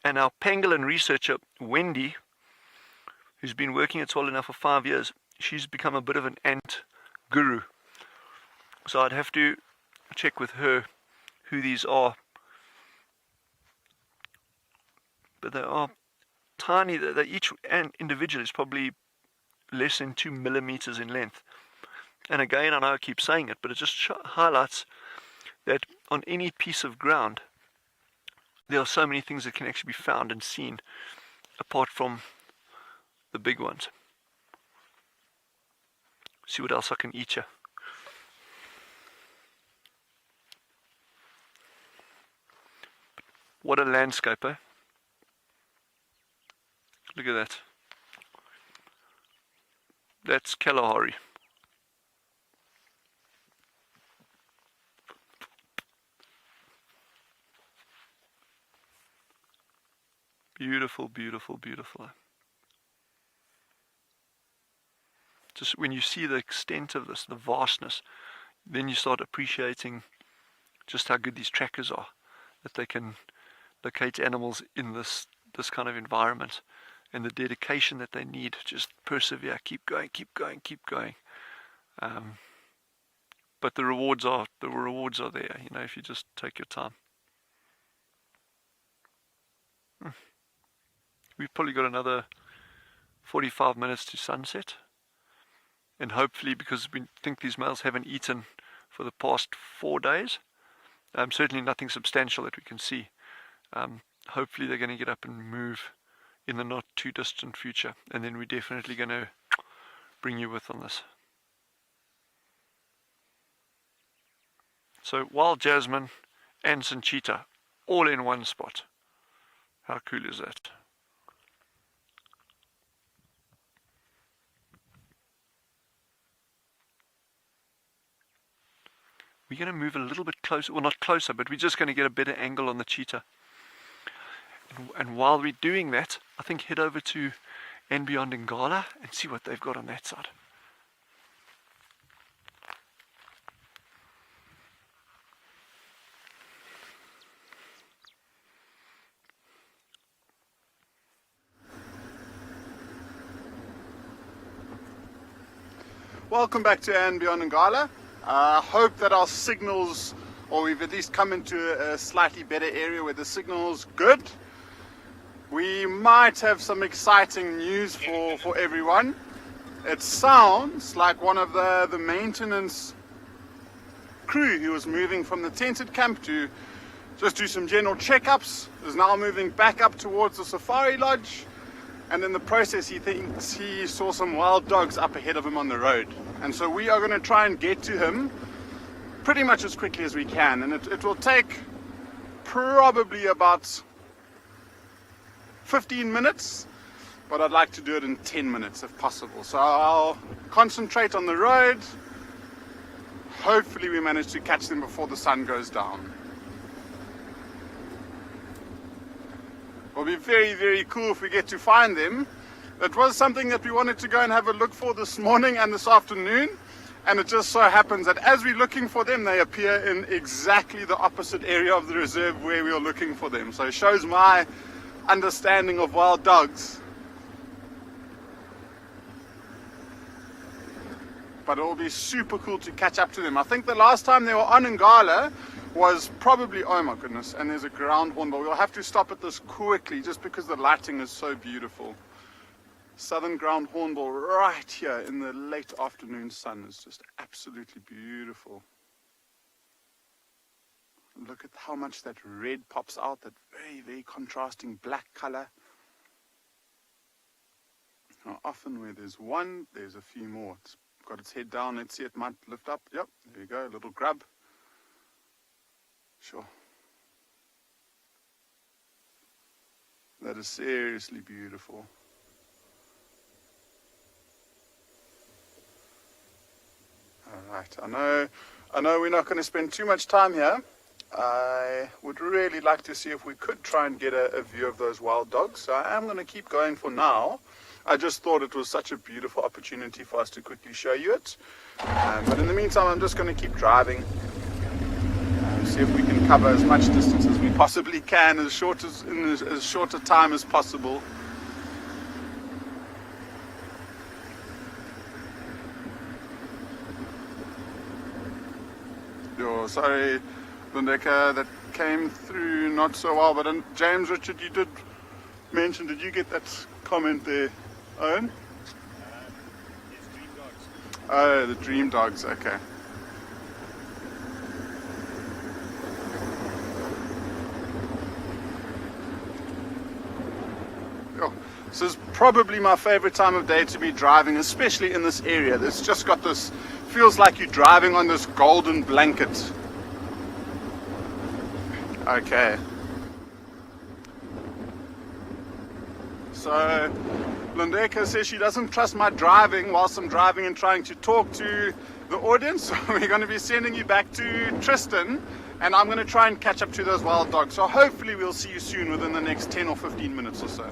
And our pangolin researcher, Wendy, who's been working at Tswalu now for 5 years, she's become a bit of an ant guru. So I'd have to check with her who these are. But they are tiny. Each ant individual is probably less than 2 millimeters in length. And again, I know I keep saying it, but it just highlights that on any piece of ground, there are so many things that can actually be found and seen apart from the big ones. See what else I can eat you. What a landscape, eh? Look at that. That's Kalahari. Beautiful. Just when you see the extent of this, the vastness, then you start appreciating just how good these trackers are, that they can locate animals in this kind of environment, and the dedication that they need. Just persevere, keep going. But the rewards are there, you know, if you just take your time. We've probably got another 45 minutes to sunset, and hopefully, because we think these males haven't eaten for the past 4 days, certainly nothing substantial that we can see. Hopefully they're going to get up and move in the not too distant future, and then we're definitely going to bring you with on this. So wild jasmine, ants and cheetah, all in one spot. How cool is that? We're going to move a little bit closer, well not closer, but we're just going to get a better angle on the cheetah. And while we're doing that, I think head over to And Beyond Ngala and see what they've got on that side. Welcome back to And Beyond Ngala. I hope that our signals, or we've at least come into a slightly better area where the signal's good. We might have some exciting news for everyone. It sounds like one of the maintenance crew who was moving from the tented camp to just do some general checkups is now moving back up towards the safari lodge, and in the process he thinks he saw some wild dogs up ahead of him on the road, and so we are going to try and get to him pretty much as quickly as we can, and it will take probably about 15 minutes, but I'd like to do it in 10 minutes if possible. So I'll concentrate on the road. Hopefully we manage to catch them before the sun goes down. It'll be very, very cool if we get to find them. It was something that we wanted to go and have a look for this morning and this afternoon, and it just so happens that as we're looking for them, they appear in exactly the opposite area of the reserve where we are looking for them. So it shows my understanding of wild dogs. But it will be super cool to catch up to them. I think the last time they were on Ngala was probably, oh my goodness, and there's a ground hornbill. We'll have to stop at this quickly just because the lighting is so beautiful. Southern ground hornbill right here in the late afternoon sun is just absolutely beautiful. Look at how much that red pops out, that very, very contrasting black color. Now often where there's one, there's a few more. It's got its head down. Let's see, it might lift up. Yep, there we go, a little grub. Sure. That is seriously beautiful. Alright, I know we're not going to spend too much time here. I would really like to see if we could try and get a view of those wild dogs. So I am going to keep going for now. I just thought it was such a beautiful opportunity for us to quickly show you it. But in the meantime, I'm just going to keep driving. See if we can cover as much distance as we possibly can in as short a time as possible. Oh, sorry, Lundeka, that came through not so well, but James Richard, you did mention, did you get that comment there, Owen? It's dream dogs. Oh, the dream dogs, okay. Oh, this is probably my favorite time of day to be driving, especially in this area. It's just got this, feels like you're driving on this golden blanket. Okay. So, Lundeka says she doesn't trust my driving whilst I'm driving and trying to talk to the audience. So we're going to be sending you back to Tristan, and I'm going to try and catch up to those wild dogs. So hopefully we'll see you soon within the next 10 or 15 minutes or so.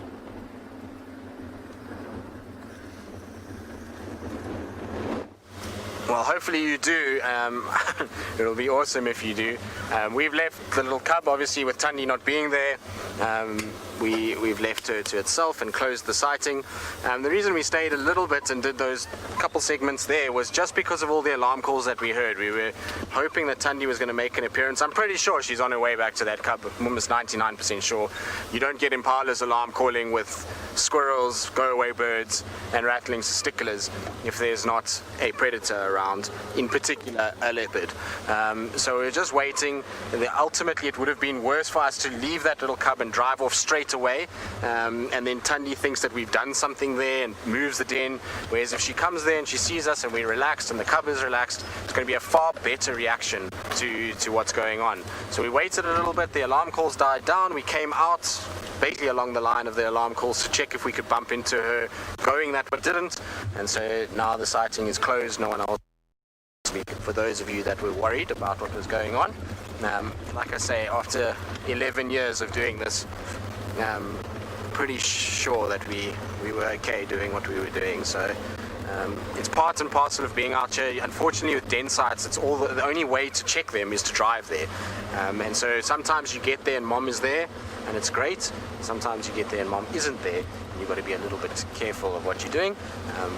Well, hopefully you do. It'll be awesome if you do. We've left the little cub, obviously, with Tundi not being there. We've left her to itself and closed the sighting. The reason we stayed a little bit and did those couple segments there was just because of all the alarm calls that we heard. We were hoping that Tundi was going to make an appearance. I'm pretty sure she's on her way back to that cub. I'm almost 99% sure. You don't get Impala's alarm calling with squirrels, go-away birds, and rattling sticklers if there's not a predator around, in particular a leopard. So we're just waiting. Ultimately, it would have been worse for us to leave that little cub and drive off straight away, and then Tundi thinks that we've done something there and moves the den, whereas if she comes there and she sees us and we're relaxed and the cub is relaxed, it's going to be a far better reaction to what's going on. So we waited a little bit, the alarm calls died down, we came out basically along the line of the alarm calls to check if we could bump into her going that, but didn't, and so now the sighting is closed. No one else. For those of you that were worried about what was going on, like I say, after 11 years of doing this, pretty sure that we were okay doing what we were doing. So it's part and parcel of being out here. Unfortunately, with den sites, it's all the only way to check them is to drive there, and so sometimes you get there and mom is there, and it's great. Sometimes you get there and mom isn't there, and you've got to be a little bit careful of what you're doing.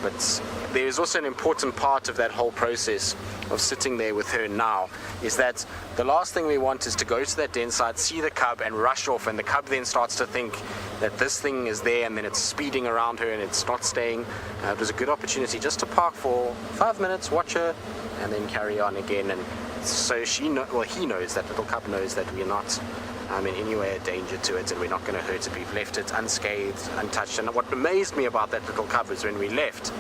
But there is also an important part of that whole process of sitting there with her now, is that the last thing we want is to go to that den site, see the cub and rush off, and the cub then starts to think that this thing is there, and then it's speeding around her and it's not staying. It was a good opportunity just to park for 5 minutes, watch her, and then carry on again. And so he knows, that little cub knows that we're not in any way a danger to it, and we're not going to hurt it. We've left it unscathed, untouched. And what amazed me about that little cub is when we left,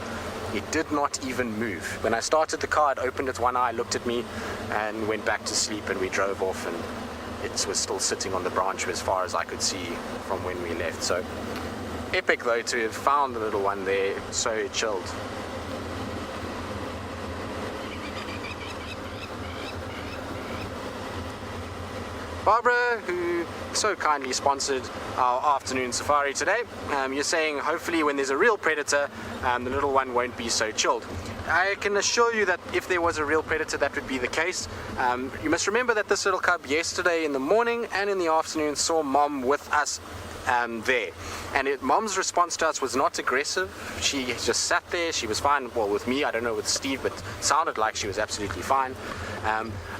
it did not even move. When I started the car, it opened its one eye, looked at me, and went back to sleep, and we drove off, and it was still sitting on the branch as far as I could see from when we left. So epic though to have found the little one there, so chilled. Barbara, who so kindly sponsored our afternoon safari today, you're saying hopefully when there's a real predator, the little one won't be so chilled. I can assure you that if there was a real predator, that would be the case. You must remember that this little cub yesterday in the morning and in the afternoon saw mom with us there, and mom's response to us was not aggressive. She just sat there. She was fine. Well, with me, I don't know with Steve, but sounded like she was absolutely fine.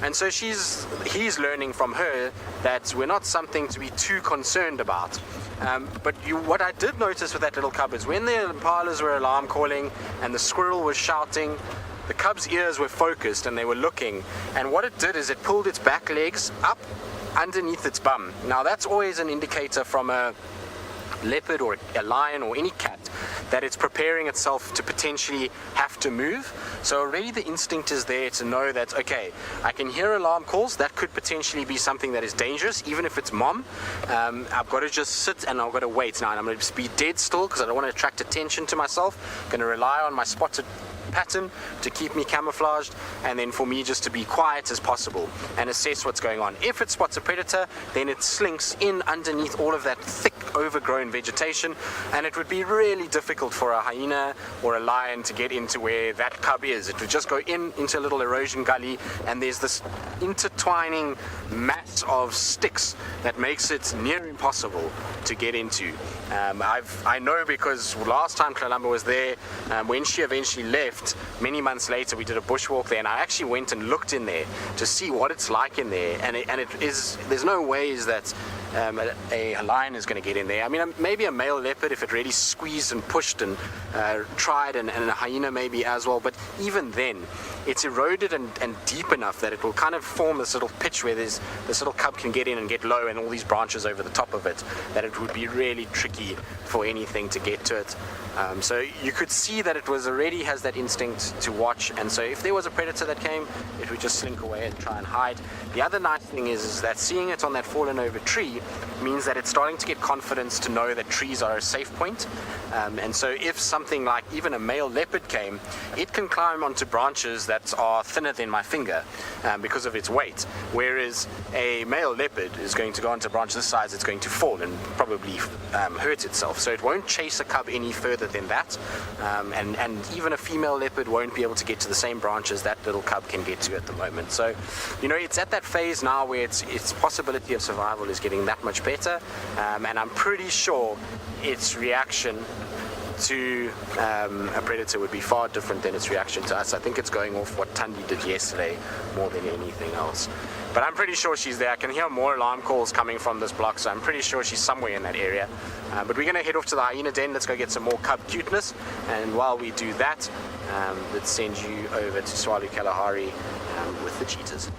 And so he's learning from her that we're not something to be too concerned about. But what I did notice with that little cub is when the impalas were alarm calling and the squirrel was shouting, the cub's ears were focused and they were looking, and what it did is it pulled its back legs up underneath its bum. Now that's always an indicator from a leopard or a lion or any cat that it's preparing itself to potentially have to move. So already the instinct is there to know that, okay, I can hear alarm calls, that could potentially be something that is dangerous, even if it's mom. I've got to just sit and I've got to wait now, and I'm going to just be dead still because I don't want to attract attention to myself. I'm going to rely on my spotted pattern to keep me camouflaged, and then for me just to be quiet as possible and assess what's going on. If it spots a predator, then it slinks in underneath all of that thick overgrown vegetation, and it would be really difficult for a hyena or a lion to get into where that cub is. It would just go into a little erosion gully, and there's this intertwining mass of sticks that makes it near impossible to get into. I know because last time Kalamba was there, when she eventually left, many months later, we did a bushwalk there, and I actually went and looked in there to see what it's like in there, and it is, there's no ways that a lion is going to get in there. I mean, maybe a male leopard if it really squeezed and pushed and tried, and a hyena maybe as well, but even then it's eroded and deep enough that it will kind of form this little pitch where this little cub can get in and get low, and all these branches over the top of it, that it would be really tricky for anything to get to it. So you could see that it was already has that instinct to watch, and so if there was a predator that came, it would just slink away and try and hide. The other nice thing is that seeing it on that fallen over tree means that it's starting to get confidence to know that trees are a safe point, and so if something like even a male leopard came, it can climb onto branches that are thinner than my finger because of its weight, whereas a male leopard is going to go onto a branch this size, it's going to fall and probably hurt itself, so it won't chase a cub any further than that, and even a female leopard won't be able to get to the same branches that little cub can get to at the moment. So it's at that phase now where its possibility of survival is getting that much better, and I'm pretty sure its reaction to a predator would be far different than its reaction to us. I think it's going off what Tundi did yesterday more than anything else. But I'm pretty sure she's there. I can hear more alarm calls coming from this block, so I'm pretty sure she's somewhere in that area. But we're going to head off to the hyena den. Let's go get some more cub cuteness. And while we do that, let's send you over to Tswalu Kalahari with the cheetahs.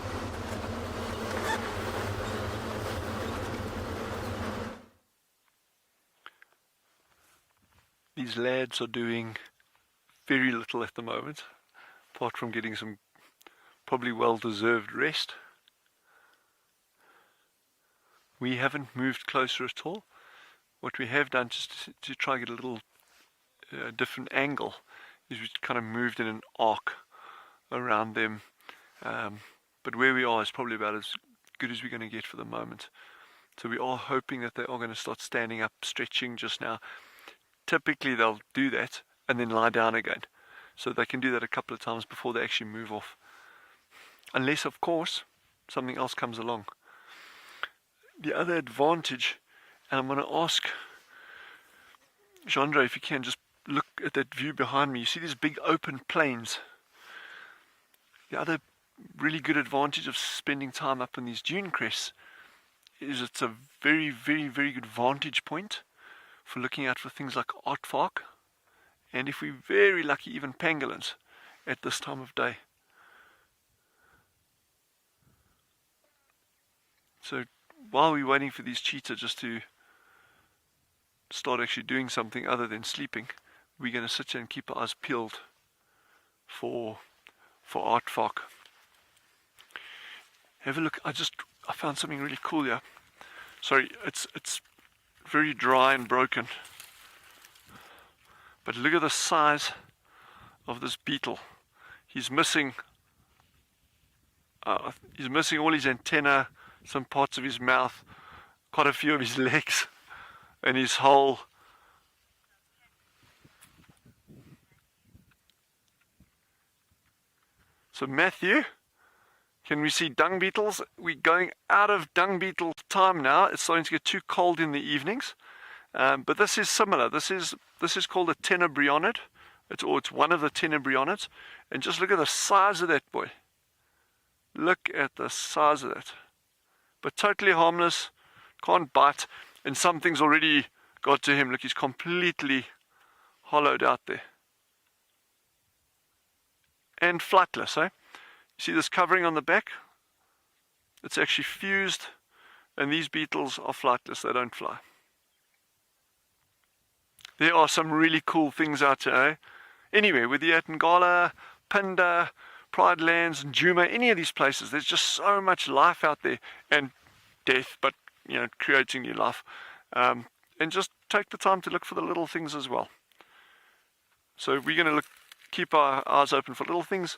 These lads are doing very little at the moment, apart from getting some probably well-deserved rest. We haven't moved closer at all. What we have done, just to try and get a little different angle, is we kind of moved in an arc around them. But where we are is probably about as good as we're going to get for the moment. So we are hoping that they are going to start standing up, stretching just now. Typically they'll do that and then lie down again. So they can do that a couple of times before they actually move off. Unless, of course, something else comes along. The other advantage And I'm going to ask Jean-Andre if you can just look at that view behind me. You see these big open plains. The other really good advantage of spending time up in these dune crests is it's a very, very, very good vantage point for looking out for things like aardvark, and if we're very lucky, even pangolins at this time of day. So while we're waiting for these cheetah just to start actually doing something other than sleeping, we're going to sit here and keep our eyes peeled for aardvark. Have a look. I found something really cool here. Sorry, it's very dry and broken. But look at the size of this beetle. He's missing all his antenna, some parts of his mouth, quite a few of his legs, and his whole. So Matthew, can we see dung beetles? We're going out of dung beetle time now. It's starting to get too cold in the evenings. But this is similar. This is called a tenebrionnid. It's one of the tenebrionids. And just look at the size of that boy. Look at the size of that. But totally harmless, can't bite, and something's already got to him. Look, he's completely hollowed out there. And flightless, eh? See this covering on the back? It's actually fused, and these beetles are flightless, they don't fly. There are some really cool things out there, eh? Anyway, with the Ngala, Phinda, Pride Lands, and Djuma, any of these places, there's just so much life out there, and death, but creating new life. And just take the time to look for the little things as well. So we're going to keep our eyes open for little things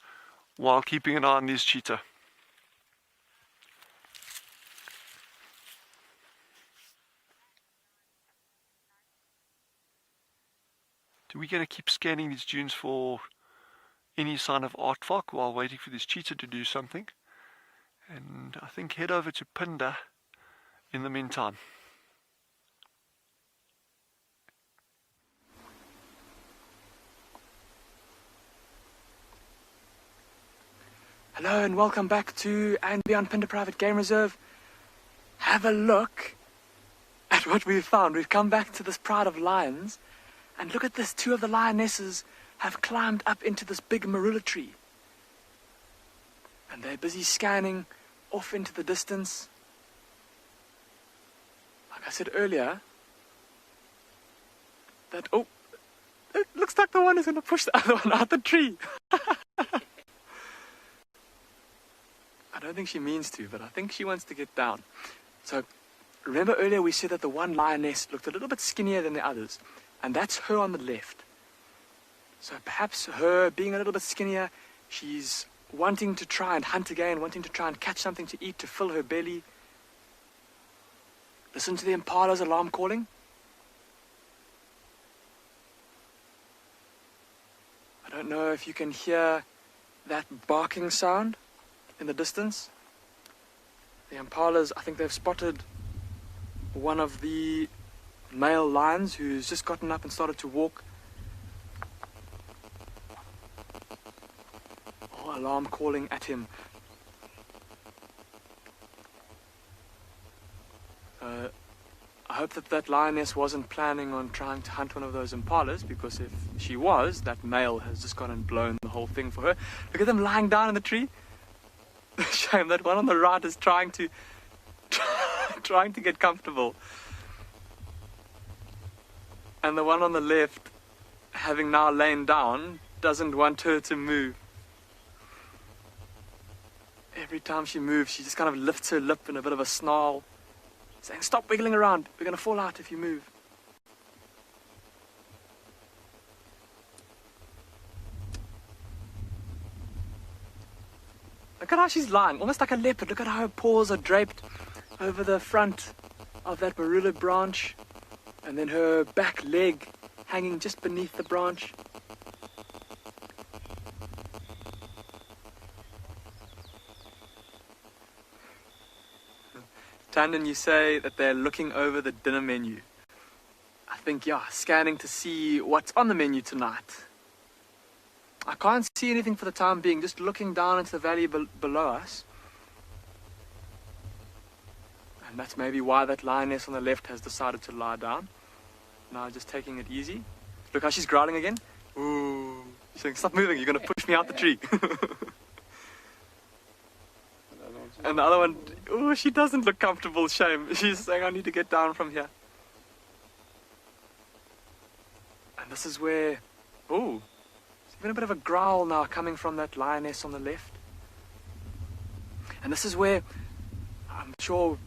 while keeping an eye on these cheetah. So we're going to keep scanning these dunes for any sign of aardvark while waiting for this cheetah to do something. And I think head over to Phinda in the meantime. Hello and welcome back to And Beyond Phinda Private Game Reserve. Have a look at what we've found. We've come back to this pride of lions, and look at this. Two of the lionesses have climbed up into this big marula tree, and they're busy scanning off into the distance. Like I said earlier, it looks like the one is going to push the other one out the tree. I don't think she means to, but I think she wants to get down. So, remember earlier we said that the one lioness looked a little bit skinnier than the others, and that's her on the left. So perhaps her being a little bit skinnier, she's wanting to try and hunt again, wanting to try and catch something to eat to fill her belly. Listen to the Impala's alarm calling. I don't know if you can hear that barking sound in the distance. The Impalas, I think they've spotted one of the male lions who's just gotten up and started to walk. Oh, alarm calling at him. I hope that lioness wasn't planning on trying to hunt one of those Impalas, because if she was, that male has just gone and blown the whole thing for her. Look at them lying down in the tree. Shame that one on the right is trying to get comfortable, and the one on the left, having now lain down, doesn't want her to move. Every time she moves, she just kind of lifts her lip in a bit of a snarl, saying, "Stop wiggling around, we're going to fall out if you move." Look at how she's lying, almost like a leopard. Look at how her paws are draped over the front of that marula branch, and then her back leg hanging just beneath the branch. Tandon, you say that they're looking over the dinner menu. I think, yeah, scanning to see what's on the menu tonight. I can't see anything for the time being, just looking down into the valley below us. And that's maybe why that lioness on the left has decided to lie down. Now just taking it easy. Look how she's growling again. Ooh. She's saying, stop moving, you're going to push me out the tree. And the other one, ooh, she doesn't look comfortable, shame. She's saying, I need to get down from here. And this is where, ooh, there's even a bit of a growl now coming from that lioness on the left. And this is where, I'm sure,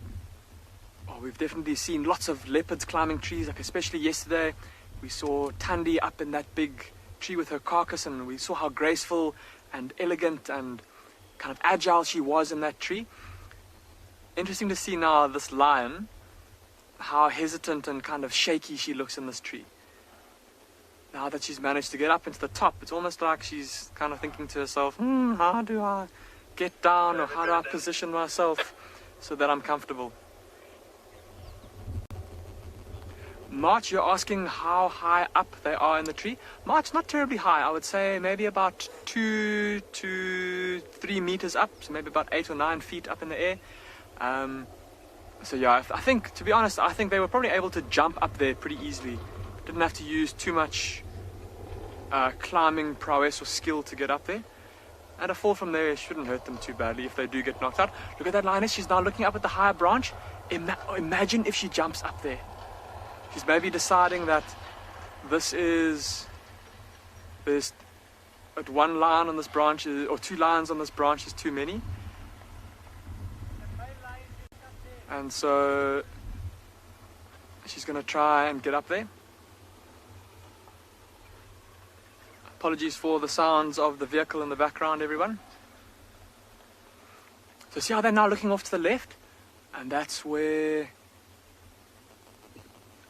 we've definitely seen lots of leopards climbing trees, like especially yesterday. We saw Thandi up in that big tree with her carcass, and we saw how graceful and elegant and kind of agile she was in that tree. Interesting to see now this lion, how hesitant and kind of shaky she looks in this tree. Now that she's managed to get up into the top, it's almost like she's kind of thinking to herself, how do I get down, or how do I position myself so that I'm comfortable? March, you're asking how high up they are in the tree. March, not terribly high. I would say maybe about 2 to 3 meters up, so maybe about 8 or 9 feet up in the air. So yeah, I think, to be honest, I think they were probably able to jump up there pretty easily. Didn't have to use too much climbing prowess or skill to get up there. And a fall from there shouldn't hurt them too badly if they do get knocked out. Look at that lioness, she's now looking up at the higher branch. Imagine if she jumps up there. She's maybe deciding that there's one lion on this branch, or 2 lions on this branch is too many. And so she's going to try and get up there. Apologies for the sounds of the vehicle in the background, everyone. So see how they're now looking off to the left? And that's where,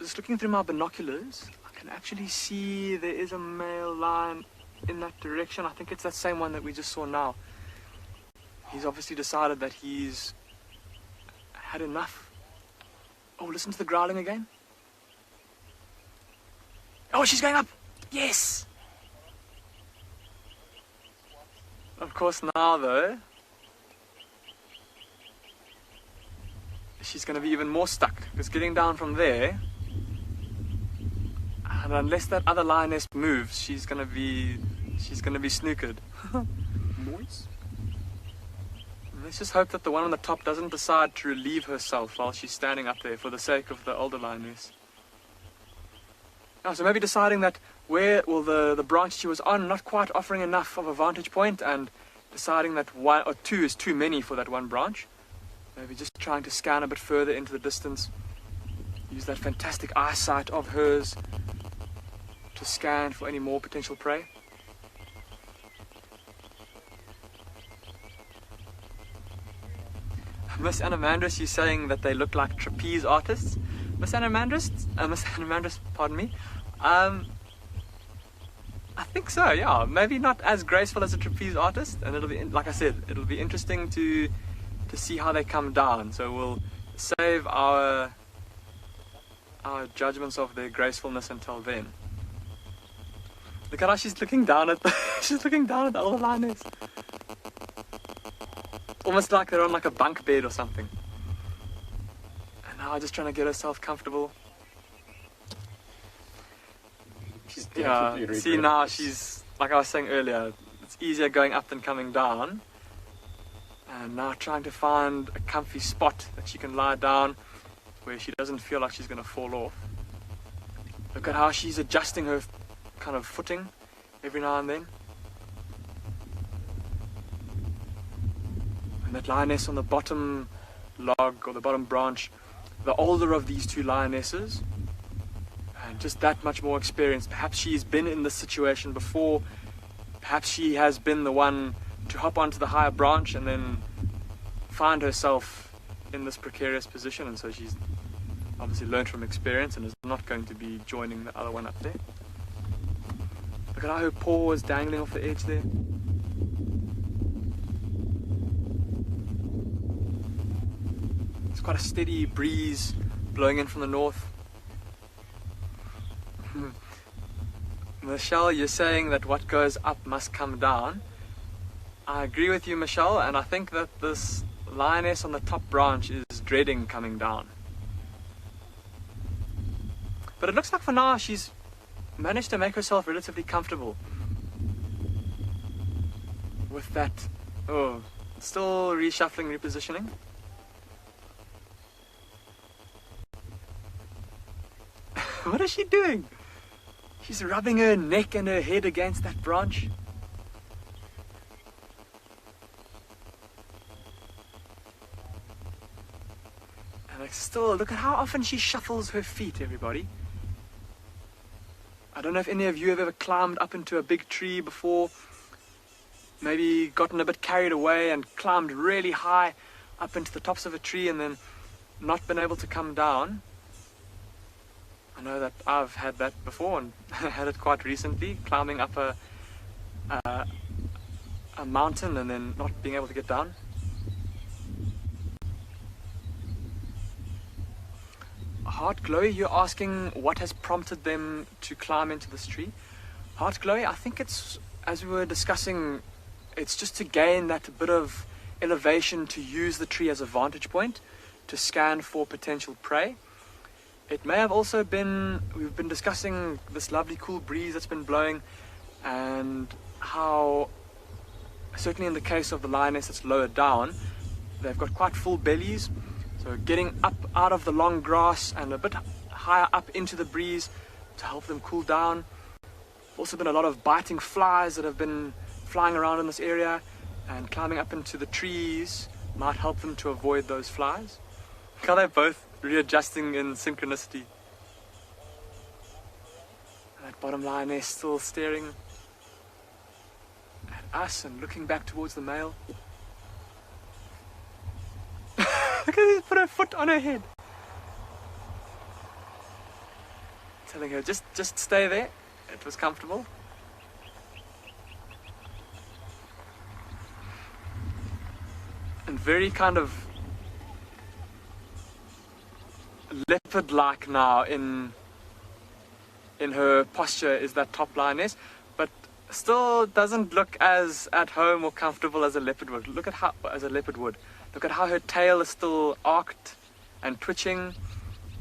just looking through my binoculars, I can actually see there is a male lion in that direction. I think it's that same one that we just saw now. He's obviously decided that he's had enough. Oh, listen to the growling again. Oh, she's going up. Yes. Of course now, though, she's going to be even more stuck, because getting down from there, and unless that other lioness moves, she's going to be snookered. Noise? Let's just hope that the one on the top doesn't decide to relieve herself while she's standing up there for the sake of the older lioness. Oh, so maybe deciding that the branch she was on not quite offering enough of a vantage point, and deciding that 1 or 2 is too many for that one branch. Maybe just trying to scan a bit further into the distance. Use that fantastic eyesight of hers to scan for any more potential prey. Miss Anamandris, you're saying that they look like trapeze artists. Miss Anamandris, pardon me. I think so, yeah. Maybe not as graceful as a trapeze artist, and it'll be, like I said, it'll be interesting to see how they come down. So we'll save our judgments of their gracefulness until then. Look at how she's looking down at the older lioness. Almost like they're on like a bunk bed or something. And now just trying to get herself comfortable. Yeah, see now she's, like I was saying earlier, it's easier going up than coming down. And now trying to find a comfy spot that she can lie down where she doesn't feel like she's going to fall off. Look at how she's adjusting her kind of footing every now and then. And that lioness on the bottom log, or the bottom branch, the older of these 2 lionesses, and just that much more experience. Perhaps she's been in this situation before. Perhaps she has been the one to hop onto the higher branch and then find herself in this precarious position, and so she's obviously learned from experience and is not going to be joining the other one up there. Look at how her paw is dangling off the edge there. It's quite a steady breeze blowing in from the north. Michelle, you're saying that what goes up must come down. I agree with you, Michelle, and I think that this lioness on the top branch is dreading coming down. But it looks like for now she's managed to make herself relatively comfortable with that. Oh, still reshuffling, repositioning. What is she doing? She's rubbing her neck and her head against that branch. And still, look at how often she shuffles her feet, everybody. I don't know if any of you have ever climbed up into a big tree before, maybe gotten a bit carried away and climbed really high up into the tops of a tree and then not been able to come down. I know that I've had that before and had it quite recently, climbing up a mountain and then not being able to get down. Heart Glowy, you're asking what has prompted them to climb into this tree. Heart Glowy, I think it's, as we were discussing, it's just to gain that bit of elevation, to use the tree as a vantage point, to scan for potential prey. It may have also been, we've been discussing this lovely cool breeze that's been blowing and how, certainly in the case of the lioness that's lower down, they've got quite full bellies. So getting up out of the long grass and a bit higher up into the breeze to help them cool down. Also been a lot of biting flies that have been flying around in this area, and climbing up into the trees might help them to avoid those flies. Look how they're both readjusting in synchronicity. That bottom lioness still staring at us and looking back towards the male. Look at her put her foot on her head. Telling her, just stay there. It was comfortable. And very kind of leopard-like now in her posture is that top lioness, but still doesn't look as at home or comfortable as a leopard would. Look at how, as a leopard would. Look at how her tail is still arched and twitching,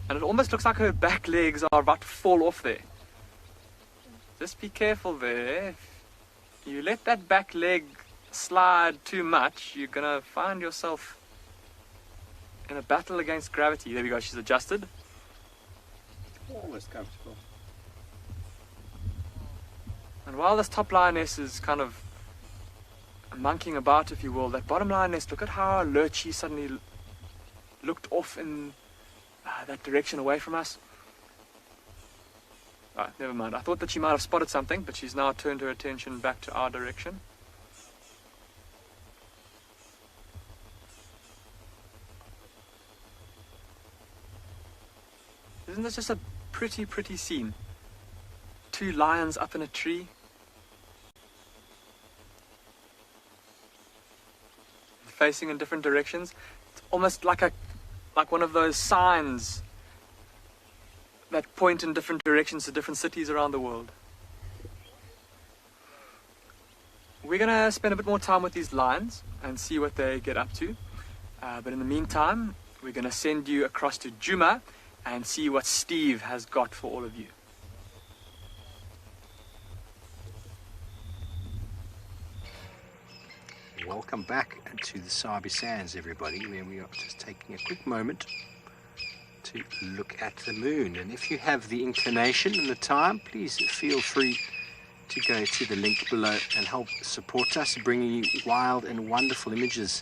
and it almost looks like her back legs are about to fall off there. Just be careful there. If you let that back leg slide too much, you're gonna find yourself in a battle against gravity. There we go, she's adjusted. Almost comfortable. And while this top lioness is kind of monkeying about, if you will, that bottom lioness, look at how alert she suddenly looked off in that direction away from us. Ah, never mind. I thought that she might have spotted something, but she's now turned her attention back to our direction. Isn't this just a pretty scene? Two lions up in a tree. Facing in different directions. It's almost like one of those signs that point in different directions to different cities around the world. We're gonna spend a bit more time with these lions and see what they get up to. But in the meantime, we're gonna send you across to Djuma and see what Steve has got for all of you. Welcome back to the Sabi Sands, everybody, where we are just taking a quick moment to look at the moon. And if you have the inclination and the time, please feel free to go to the link below and help support us, bringing you wild and wonderful images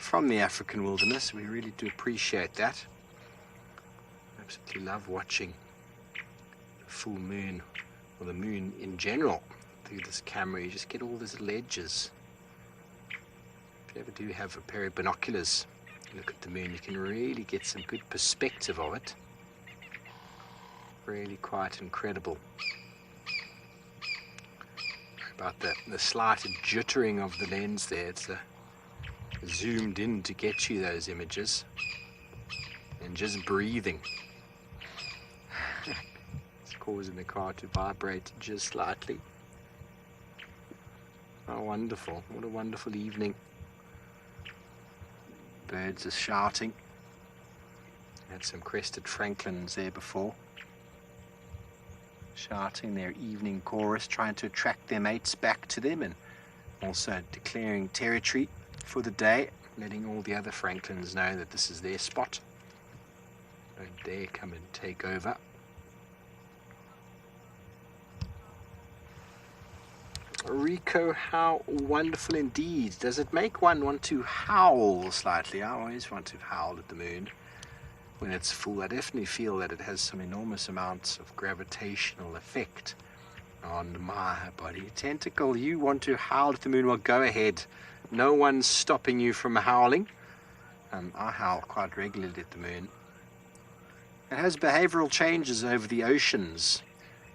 from the African wilderness. We really do appreciate that. Absolutely love watching the full moon, or the moon in general, through this camera. You just get all these little edges. If you ever do have a pair of binoculars, look at the moon, you can really get some good perspective of it. Really quite incredible. About the slight jittering of the lens there, it's zoomed in to get you those images. and just breathing. It's causing the car to vibrate just slightly. Oh, wonderful. What a wonderful evening. Birds are shouting. Had some crested francolins there before. Shouting their evening chorus, trying to attract their mates back to them, and also declaring territory for the day, letting all the other francolins know that this is their spot. Don't dare come and take over. Rico, how wonderful indeed. Does it make one want to howl slightly? I always want to howl at the moon when it's full. I definitely feel that it has some enormous amounts of gravitational effect on my body. Tentacle, you want to howl at the moon? Well, go ahead. No one's stopping you from howling. I howl quite regularly at the moon. It has behavioral changes over the oceans,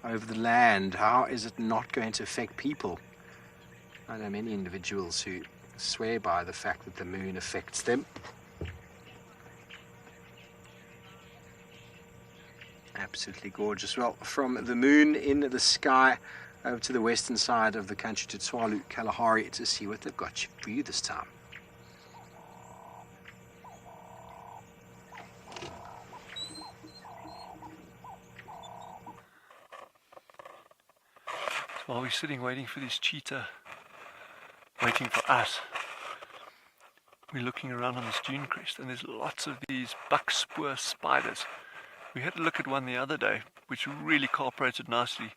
over the land. How is it not going to affect people? I know many individuals who swear by the fact that the moon affects them. Absolutely gorgeous. Well, from the moon in the sky over to the western side of the country to Tswalu Kalahari to see what they've got for you this time. While we're sitting waiting for this cheetah, waiting for us, we're looking around on this dune crest, and there's lots of these buckspoor spiders. We had a look at one the other day, which really cooperated nicely.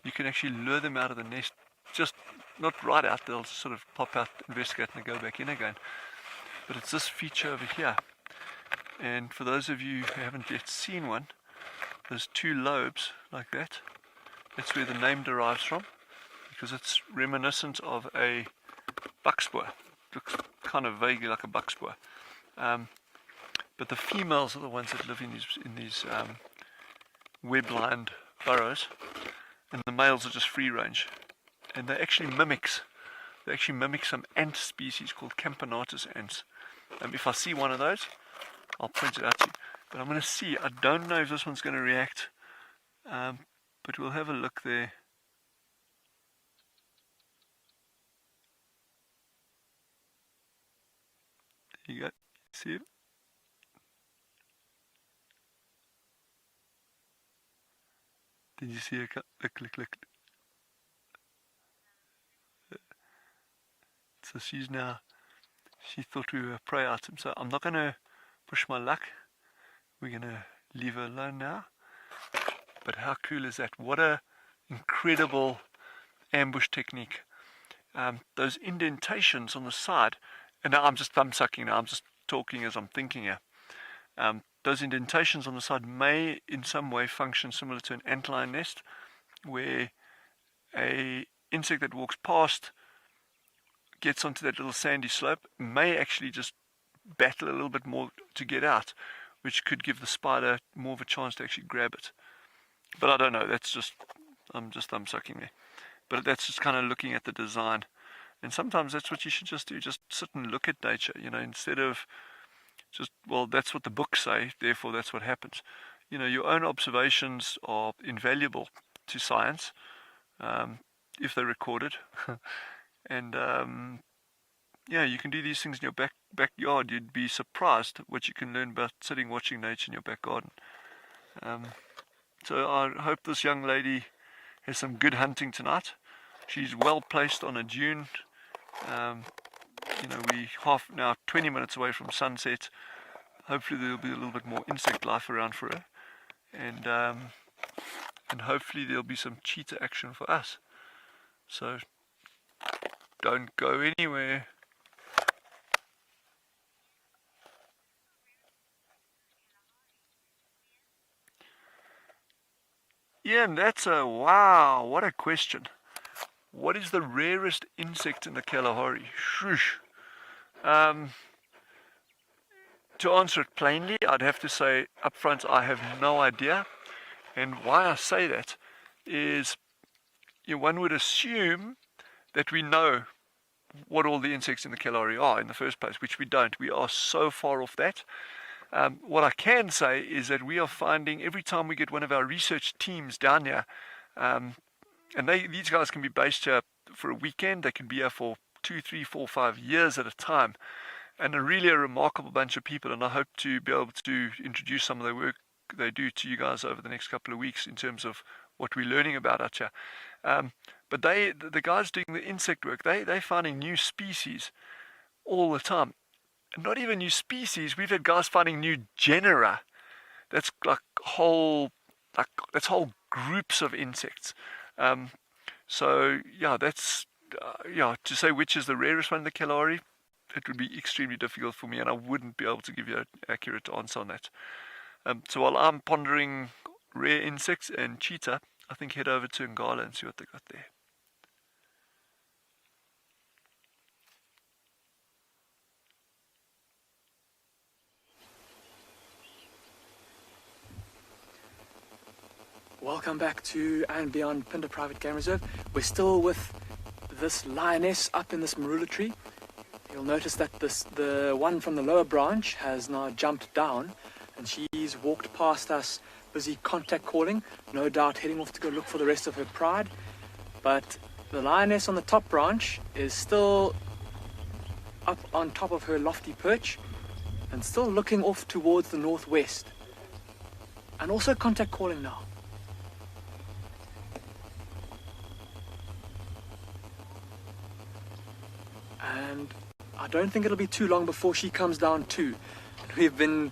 You can actually lure them out of the nest, just not right out, they'll sort of pop out, investigate, and go back in again. But it's this feature over here. And for those of you who haven't yet seen one, there's two lobes like that. That's where the name derives from, because it's reminiscent of a buckspur. Looks kind of vaguely like a buckspur. But the females are the ones that live in these web-lined burrows, and the males are just free range. And they actually mimic some ant species called Camponatus ants. If I see one of those, I'll point it out to you. But I'm going to see. I don't know if this one's going to react, but we'll have a look there. There you go. See it? Did you see it? Look. So she thought we were a prey item. So I'm not going to push my luck. We're going to leave her alone now. But how cool is that? What a incredible ambush technique. Those indentations on the side, and now I'm just thumb sucking now, I'm just talking as I'm thinking here. Those indentations on the side may in some way function similar to an antlion nest, where a insect that walks past gets onto that little sandy slope, may actually just battle a little bit more to get out, which could give the spider more of a chance to actually grab it. But I don't know, I'm just thumb sucking there. But that's just kind of looking at the design. And sometimes that's what you should just do, just sit and look at nature, instead of just, well, that's what the books say, therefore that's what happens. Your own observations are invaluable to science, if they're recorded. And you can do these things in your backyard. You'd be surprised what you can learn about sitting watching nature in your back garden. So I hope this young lady has some good hunting tonight. She's well placed on a dune. We're now 20 minutes away from sunset. Hopefully there'll be a little bit more insect life around for her, and hopefully there'll be some cheetah action for us. So don't go anywhere. Yeah, and that's wow, what a question. What is the rarest insect in the Kalahari? Shush. To answer it plainly, I'd have to say up front, I have no idea. And why I say that is, one would assume that we know what all the insects in the Kalahari are in the first place, which we don't. We are so far off that. What I can say is that we are finding every time we get one of our research teams down here, and these guys can be based here for a weekend, they can be here for 2, 3, 4, 5 years at a time, and really a remarkable bunch of people, and I hope to be able to introduce some of the work they do to you guys over the next couple of weeks in terms of what we're learning about out here. But the guys doing the insect work, they're finding new species all the time. And not even new species, we've had guys finding new genera. That's like whole groups of insects. So yeah, that's to say which is the rarest one in the Kalahari, it would be extremely difficult for me, and I wouldn't be able to give you an accurate answer on that. So while I'm pondering rare insects and cheetah, I think head over to Impala and see what they got there. Welcome back to and beyond Pinda Private Game Reserve. We're still with this lioness up in this marula tree. You'll notice that the one from the lower branch has now jumped down, and she's walked past us, busy contact calling, no doubt heading off to go look for the rest of her pride. But the lioness on the top branch is still up on top of her lofty perch and still looking off towards the northwest, and also contact calling now. And I don't think it'll be too long before she comes down too. We've been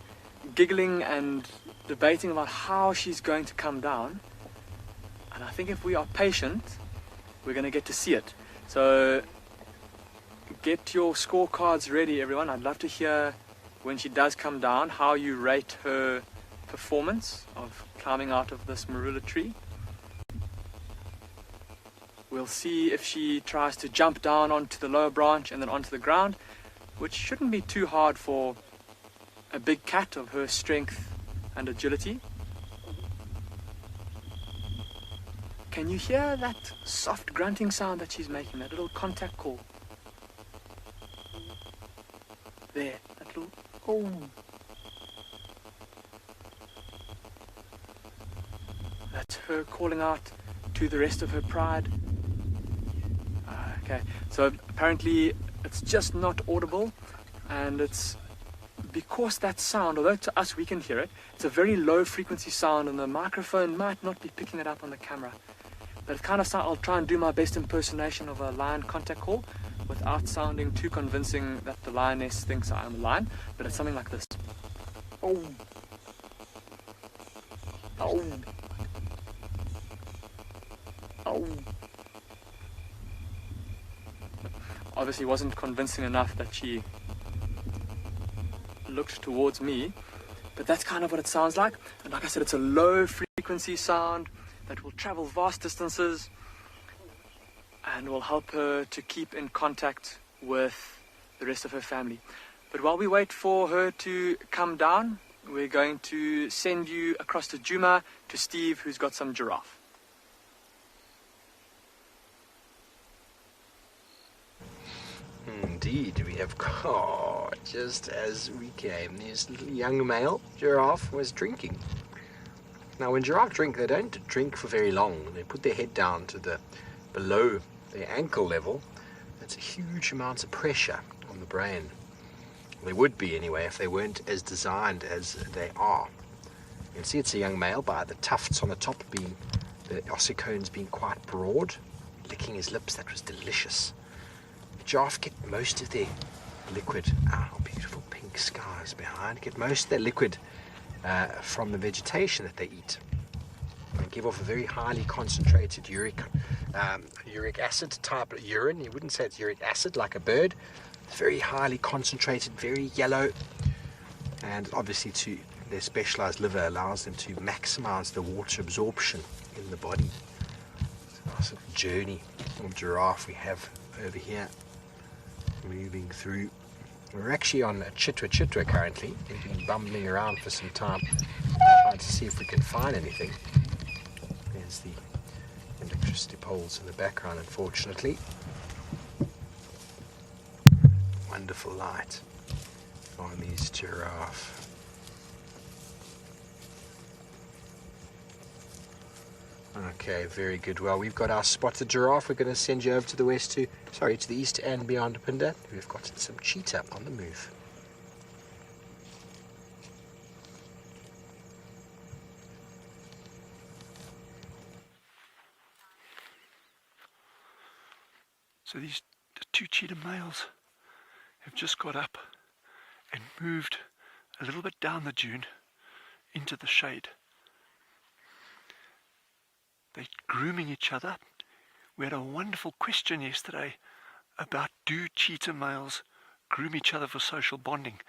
giggling and debating about how she's going to come down, and I think if we are patient, we're going to get to see it. So get your scorecards ready, everyone. I'd love to hear, when she does come down, how you rate her performance of climbing out of this marula tree. We'll see if she tries to jump down onto the lower branch and then onto the ground, which shouldn't be too hard for a big cat of her strength and agility. Can you hear that soft grunting sound that she's making, that little contact call? There, that little oh. That's her calling out to the rest of her pride. Okay, so apparently it's just not audible, and it's because that sound, although to us we can hear it, it's a very low frequency sound, and the microphone might not be picking it up on the camera. But it kind of sounds, I'll try and do my best impersonation of a lion contact call without sounding too convincing that the lioness thinks I am a lion, but it's something like this. Oh. Oh. Oh. Obviously wasn't convincing enough that she looked towards me, but that's kind of what it sounds like. And like I said, it's a low frequency sound that will travel vast distances and will help her to keep in contact with the rest of her family. But while we wait for her to come down, we're going to send you across to Juma to Steve, who's got some giraffe. Indeed, we have got, just as we came, this little young male giraffe was drinking. Now, when giraffe drink, they don't drink for very long. They put their head down to below their ankle level. That's huge amounts of pressure on the brain. They would be anyway if they weren't as designed as they are. You can see it's a young male by the tufts on the top being, the ossicones being quite broad. Licking his lips, that was delicious. Giraffe get most of their liquid, beautiful pink skies behind, get most of their liquid from the vegetation that they eat. They give off a very highly concentrated uric acid type of urine. You wouldn't say it's uric acid like a bird. It's very highly concentrated, very yellow, and obviously their specialized liver allows them to maximize the water absorption in the body. It's a nice little journey of giraffe we have over here. Moving through. We're actually on a Cheetah currently. We've been bumbling around for some time, trying to see if we can find anything. There's the electricity poles in the background, unfortunately. Wonderful light on these giraffe. Okay, very good. Well, we've got our spotted giraffe. We're going to send you over to the to the east and beyond Pinda. We've got some cheetah on the move. So the two cheetah males have just got up and moved a little bit down the dune into the shade. They're grooming each other. We had a wonderful question yesterday about, do cheetah males groom each other for social bonding?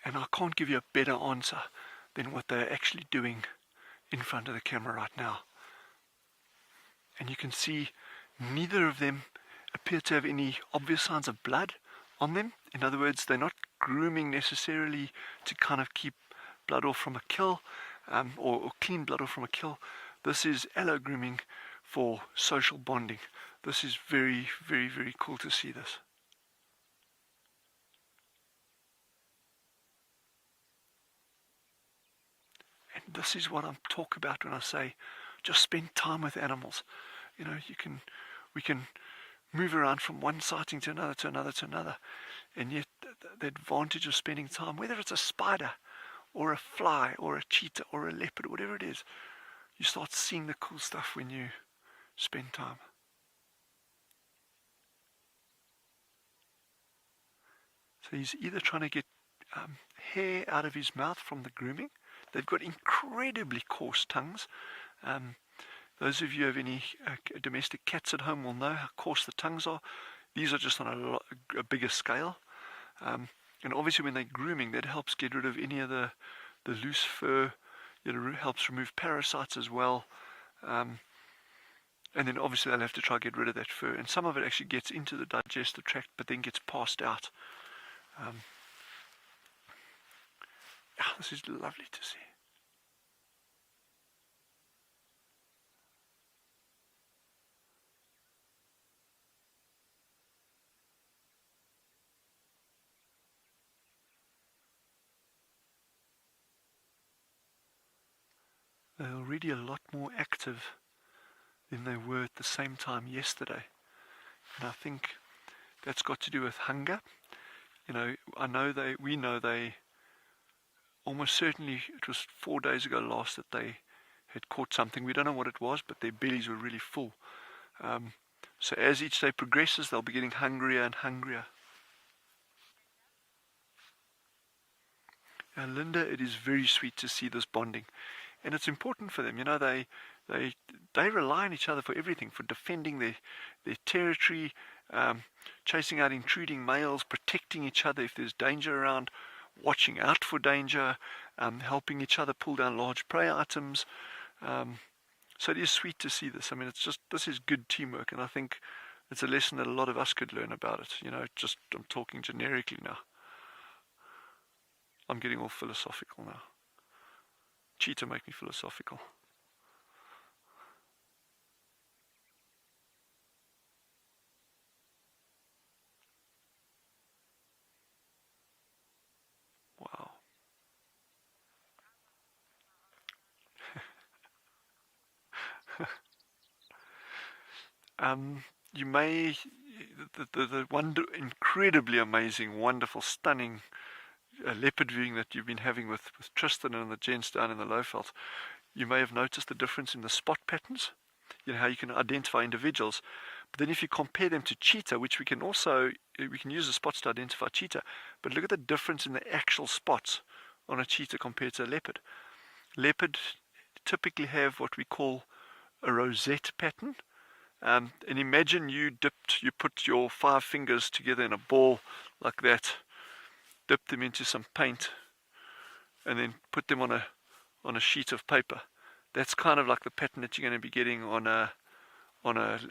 And I can't give you a better answer than what they're actually doing in front of the camera right now. And you can see neither of them appear to have any obvious signs of blood on them. In other words, they're not grooming necessarily to kind of keep blood off from a kill, or clean blood off from a kill. This is allo grooming for social bonding. This is very, very, very cool to see this. And this is what I'm talking about when I say just spend time with animals. You know, we can move around from one sighting to another, to another, to another. And yet the advantage of spending time, whether it's a spider or a fly or a cheetah or a leopard, whatever it is, you start seeing the cool stuff when you spend time. So he's either trying to get hair out of his mouth from the grooming. They've got incredibly coarse tongues. Those of you who have any domestic cats at home will know how coarse the tongues are. These are just on a bigger scale. And obviously when they're grooming, that helps get rid of any of the loose fur. It helps remove parasites as well. And then obviously they'll have to try to get rid of that fur. And some of it actually gets into the digestive tract, but then gets passed out. This is lovely to see. They're already a lot more active than they were at the same time yesterday. And I think that's got to do with hunger. You know, we know they, almost certainly it was 4 days ago last that they had caught something. We don't know what it was, but their bellies were really full. So as each day progresses, they'll be getting hungrier and hungrier. And Linda, it is very sweet to see this bonding. And it's important for them, you know, they rely on each other for everything, for defending their territory, chasing out intruding males, protecting each other if there's danger around, watching out for danger, helping each other pull down large prey items. So it is sweet to see this. I mean, this is good teamwork, and I think it's a lesson that a lot of us could learn about it. You know, I'm talking generically now. I'm getting all philosophical now. Cheetah make me philosophical. Wow. You may, the incredibly amazing, wonderful, stunning leopard viewing that you've been having with Tristan and the gents down in the Lowveld, you may have noticed the difference in the spot patterns. You know how you can identify individuals, but then if you compare them to cheetah, which we can use the spots to identify cheetah, but look at the difference in the actual spots on a cheetah compared to a leopard. Leopard typically have what we call a rosette pattern. And imagine you put your 5 fingers together in a ball like that, dip them into some paint, and then put them on a sheet of paper. That's kind of like the pattern that you're going to be getting on a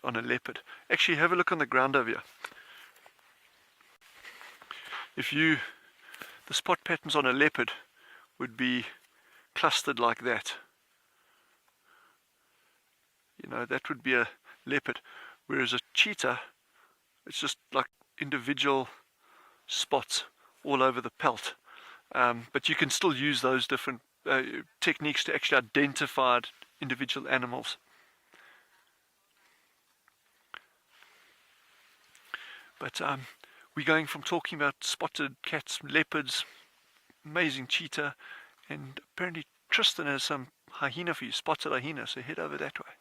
leopard. Actually, have a look on the ground over here. The spot patterns on a leopard would be clustered like that. You know, that would be a leopard, whereas a cheetah, it's just like individual spots all over the pelt. But you can still use those different techniques to actually identify individual animals. But we're going from talking about spotted cats, leopards, amazing cheetah, and apparently Tristan has some hyena for you, spotted hyena, so head over that way.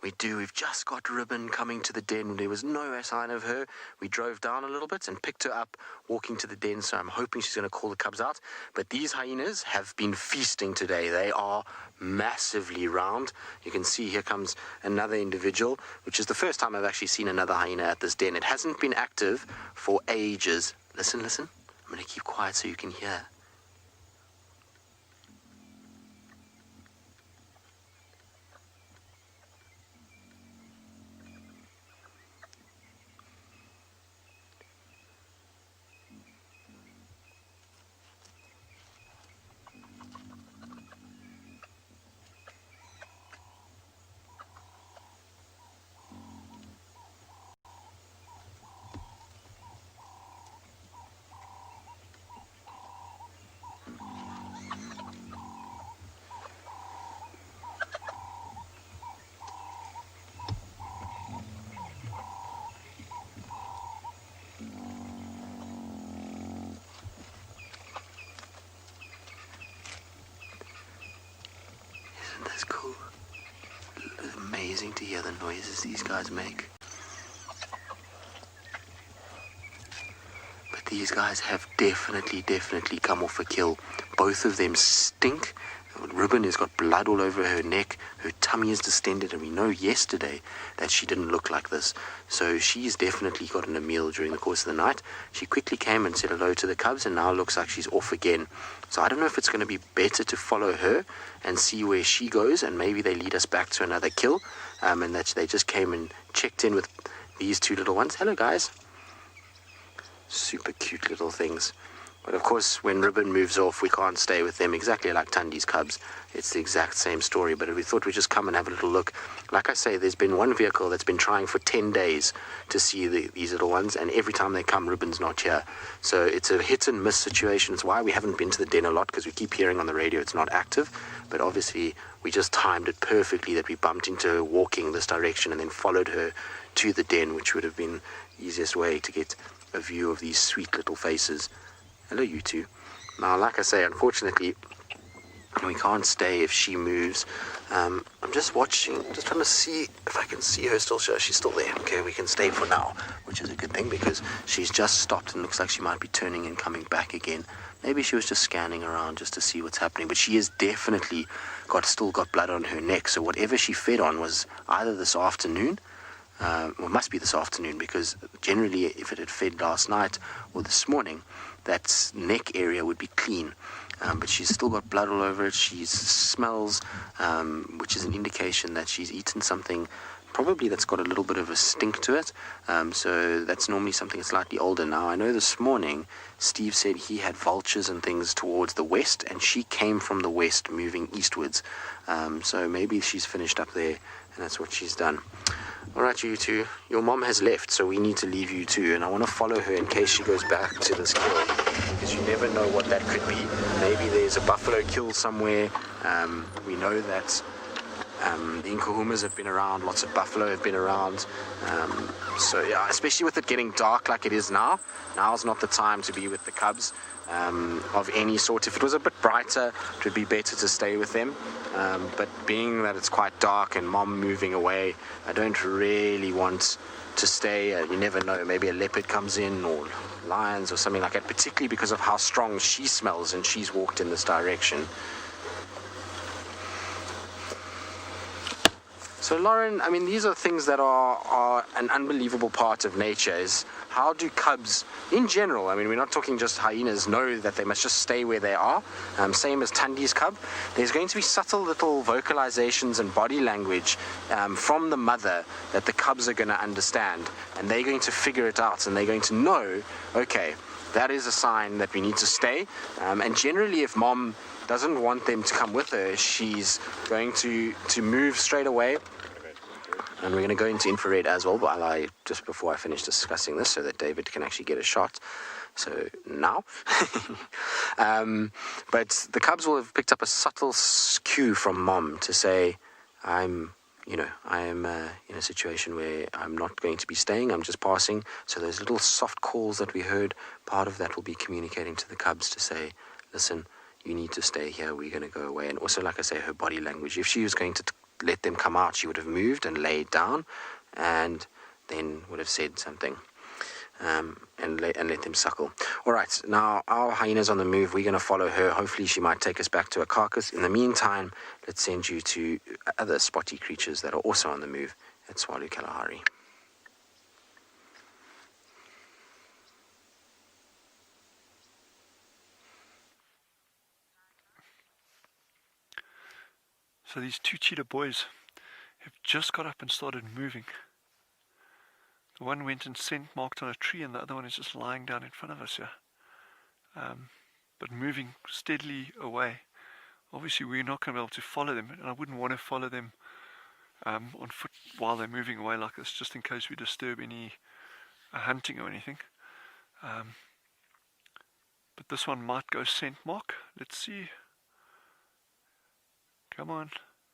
We do. We've just got Ribbon coming to the den. There was no sign of her. We drove down a little bit and picked her up walking to the den, so I'm hoping she's going to call the cubs out. But these hyenas have been feasting today. They are massively round. You can see here comes another individual, which is the first time I've actually seen another hyena at this den. It hasn't been active for ages. Listen, listen. I'm going to keep quiet so you can hear. That's cool. It's amazing to hear the noises these guys make. But these guys have definitely come off a kill. Both of them stink. Ribbon has got blood all over her neck. Her tummy is distended, and we know yesterday that she didn't look like this. So she's definitely gotten a meal during the course of the night. She quickly came and said hello to the cubs, and now looks like she's off again. So I don't know if it's going to be better to follow her and see where she goes, and maybe they lead us back to another kill, and that they just came and checked in with these two little ones. Hello, guys. Super cute little things. But of course, when Ribbon moves off, we can't stay with them, exactly like Tundi's cubs. It's the exact same story, but we thought we'd just come and have a little look. Like I say, there's been one vehicle that's been trying for 10 days to see these little ones, and every time they come, Ribbon's not here. So it's a hit and miss situation. It's why we haven't been to the den a lot, because we keep hearing on the radio it's not active. But obviously, we just timed it perfectly that we bumped into her walking this direction and then followed her to the den, which would have been the easiest way to get a view of these sweet little faces. Hello, you two. Now, like I say, unfortunately, we can't stay if she moves. I'm just watching, just trying to see if I can see her still. She's still there. Okay, we can stay for now, which is a good thing because she's just stopped and looks like she might be turning and coming back again. Maybe she was just scanning around just to see what's happening, but she is definitely still got blood on her neck. So whatever she fed on was either this afternoon, well, must be this afternoon, because generally if it had fed last night or this morning, that neck area would be clean. But she's still got blood all over it. She smells, which is an indication that she's eaten something probably that's got a little bit of a stink to it. So that's normally something slightly older. Now, I know this morning Steve said he had vultures and things towards the west, and she came from the west moving eastwards. So maybe she's finished up there, and that's what she's done. All right, you two, your mom has left, so we need to leave you too, and I want to follow her in case she goes back to this kill, because you never know what that could be. Maybe there's a buffalo kill somewhere. We know that the Nkuhumas have been around, lots of buffalo have been around. So yeah, especially with it getting dark like it is now, now's not the time to be with the cubs of any sort. If it was a bit brighter, it would be better to stay with them. But being that it's quite dark and mom moving away, I don't really want to stay. You never know, maybe a leopard comes in or lions or something like that, particularly because of how strong she smells and she's walked in this direction. So Lauren, I mean, these are things that are an unbelievable part of nature. Is how do cubs, in general, I mean, we're not talking just hyenas, know that they must just stay where they are. Same as Tundi's cub. There's going to be subtle little vocalizations and body language from the mother that the cubs are going to understand. And they're going to figure it out, and they're going to know, okay, that is a sign that we need to stay. And generally, if mom doesn't want them to come with her, she's going to move straight away. And we're going to go into infrared as well, but just before I finish discussing this so that David can actually get a shot. So now. But the cubs will have picked up a subtle cue from mom to say, I'm you know, I am in a situation where I'm not going to be staying, I'm just passing. So those little soft calls that we heard, part of that will be communicating to the cubs to say, listen, you need to stay here, we're going to go away. And also, like I say, her body language, if she was going to let them come out, she would have moved and laid down and then would have said something. And let them suckle. All right, now our hyena's on the move. We're going to follow her. Hopefully she might take us back to a carcass. In the meantime, let's send you to other spotty creatures that are also on the move at Tswalu Kalahari. So these two cheetah boys have just got up and started moving. The one went and scent marked on a tree, and the other one is just lying down in front of us here. But moving steadily away. Obviously, we're not going to be able to follow them, and I wouldn't want to follow them on foot while they're moving away like this, just in case we disturb any hunting or anything. But this one might go scent mark. Let's see. Come on,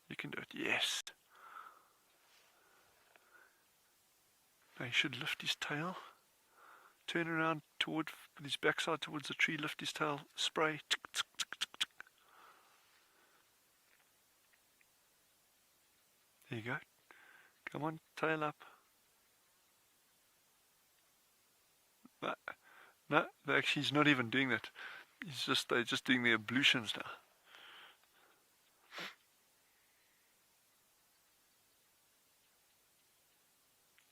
you can do it. Yes. Now he should lift his tail, turn around with his backside towards the tree, lift his tail, spray. Tick, tick, tick, tick, tick. There you go. Come on, tail up. No, actually he's not even doing that. They're just doing the ablutions now.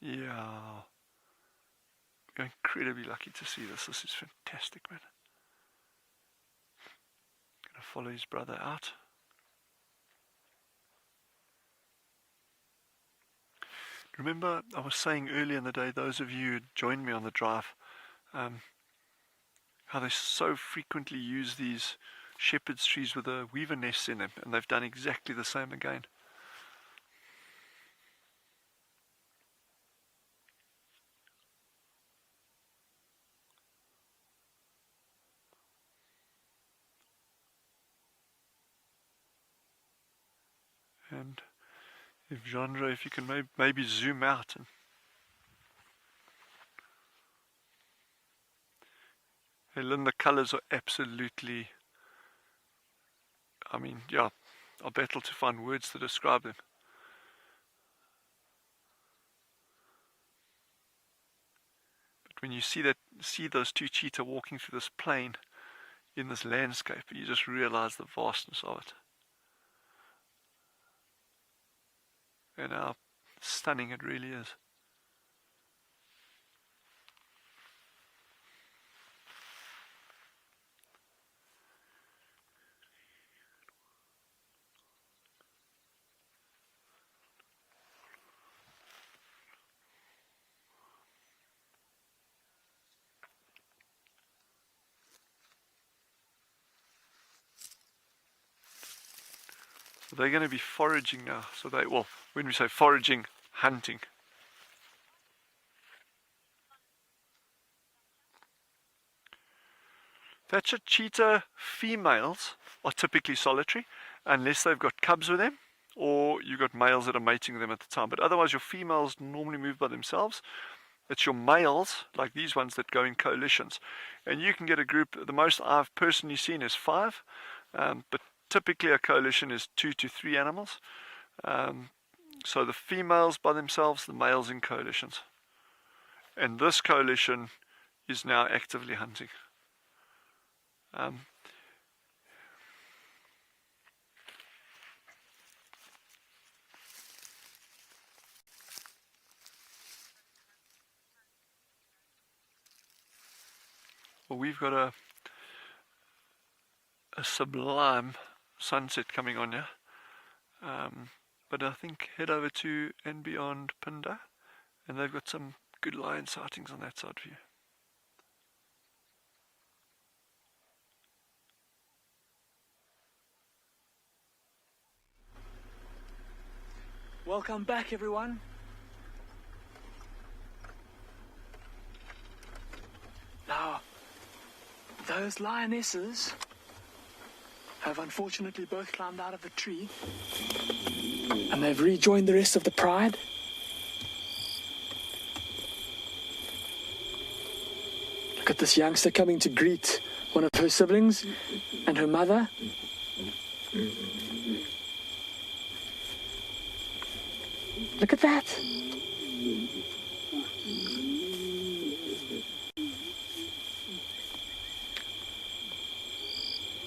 Yeah, we're incredibly lucky to see this. This is fantastic, man. Gonna follow his brother out. Remember, I was saying earlier in the day, those of you who joined me on the drive, how they so frequently use these shepherd's trees with the weaver nests in them, and they've done exactly the same again. And if you can maybe zoom out. And Lynn, the colours are absolutely, I mean, yeah, I'll battle to find words to describe them. But when you see those two cheetah walking through this plain in this landscape, you just realise the vastness of it. And how stunning it really is. So they're going to be foraging now. So when we say foraging, hunting. Thatcher cheetah females are typically solitary, unless they've got cubs with them, or you've got males that are mating them at the time. But otherwise, your females normally move by themselves. It's your males, like these ones, that go in coalitions. And you can get a group, the most I've personally seen is 5, but typically a coalition is 2 to 3 animals. So the females by themselves, the males in coalitions. And this coalition is now actively hunting. Well, we've got a sublime sunset coming on here. But I think head over to and beyond Pinda, and they've got some good lion sightings on that side for you. Welcome back, everyone. Now, those lionesses have unfortunately both climbed out of the tree, and they've rejoined the rest of the pride. Look at this youngster coming to greet one of her siblings and her mother. Look at that.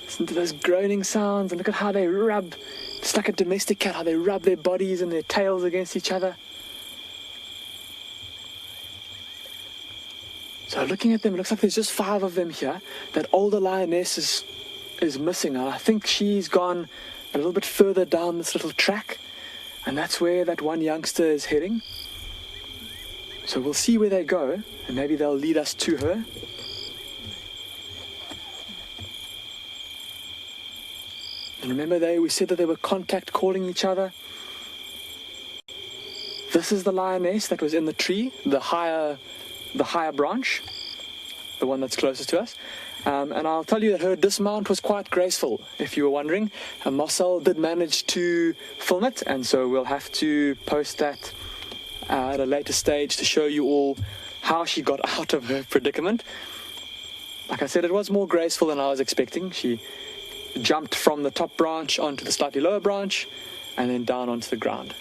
Listen to those groaning sounds, and look at how they rub, just like a domestic cat, how they rub their bodies and their tails against each other. So looking at them, it looks like there's just 5 of them here. That older lioness is missing, and I think she's gone a little bit further down this little track, and that's where that one youngster is heading. So we'll see where they go, and maybe they'll lead us to her. And remember, we said that they were contact calling each other. This is the lioness that was in the tree, the higher branch, the one that's closest to us. And I'll tell you that her dismount was quite graceful, if you were wondering. Marcel did manage to film it, and so we'll have to post that at a later stage to show you all how she got out of her predicament. Like I said, it was more graceful than I was expecting. She jumped from the top branch onto the slightly lower branch and then down onto the ground.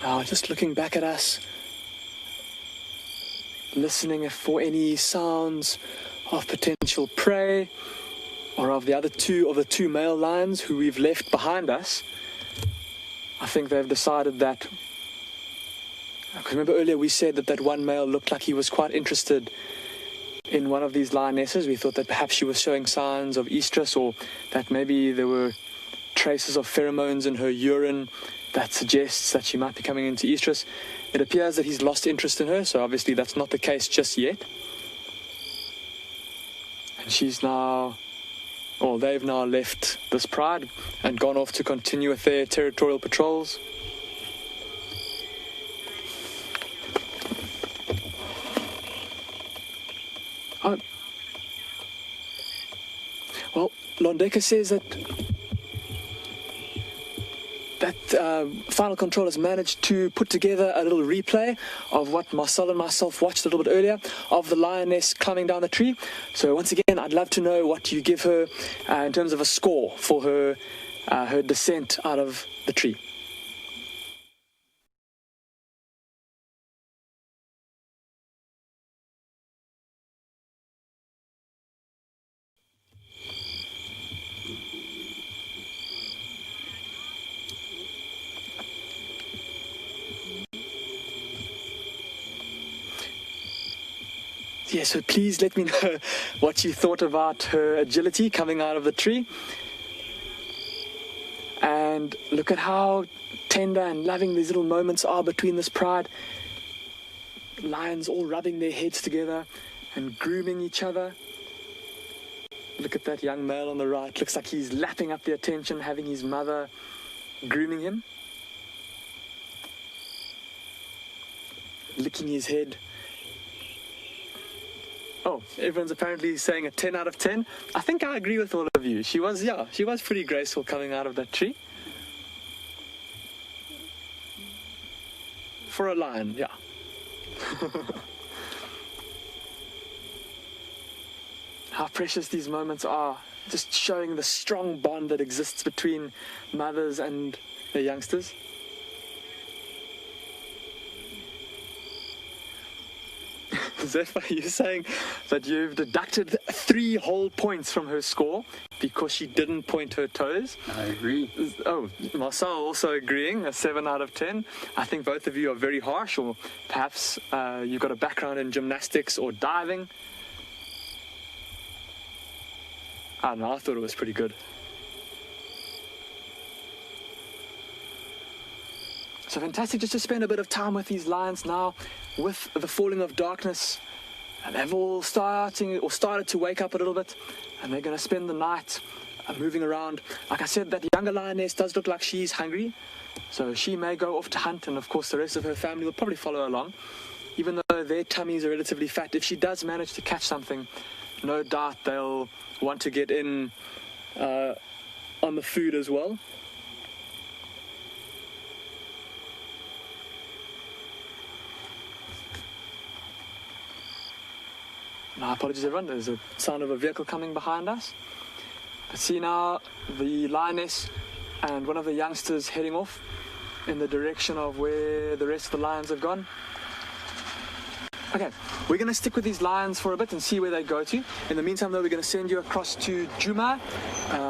Now just looking back at us, listening for any sounds of potential prey, or of the two male lions who we've left behind us. I think they've decided that, because remember earlier we said that one male looked like he was quite interested in one of these lionesses. We thought that perhaps she was showing signs of estrus, or that maybe there were traces of pheromones in her urine that suggests that she might be coming into estrus. It appears that he's lost interest in her, so obviously that's not the case just yet. And they've now left this pride and gone off to continue with their territorial patrols. Oh. Well, Londeka says that Final Control has managed to put together a little replay of what Marcel and myself watched a little bit earlier of the lioness climbing down the tree. So once again, I'd love to know what you give her in terms of a score for her descent out of the tree. Yeah, so please let me know what you thought about her agility coming out of the tree. And look at how tender and loving these little moments are between this pride. Lions all rubbing their heads together and grooming each other. Look at that young male on the right. Looks like he's lapping up the attention, having his mother grooming him. Licking his head. Oh, everyone's apparently saying a 10 out of 10. I think I agree with all of you. She was pretty graceful coming out of that tree. For a lion, yeah. How precious these moments are. Just showing the strong bond that exists between mothers and their youngsters. Zephyr, you're saying that you've deducted 3 whole points from her score because she didn't point her toes. I agree. Oh, Marcel also agreeing, a 7 out of 10. I think both of you are very harsh, or perhaps you've got a background in gymnastics or diving. I don't know, I thought it was pretty good. So fantastic just to spend a bit of time with these lions now. With the falling of darkness, and they've all started to wake up a little bit, and they're going to spend the night moving around. Like I said, that younger lioness does look like she's hungry, so she may go off to hunt, and of course the rest of her family will probably follow along. Even though their tummies are relatively fat, if she does manage to catch something, no doubt they'll want to get in on the food as well. Now, apologies everyone, there's a sound of a vehicle coming behind us. But see now the lioness and one of the youngsters heading off in the direction of where the rest of the lions have gone. Okay, we're going to stick with these lions for a bit and see where they go to. In the meantime though, we're going to send you across to Juma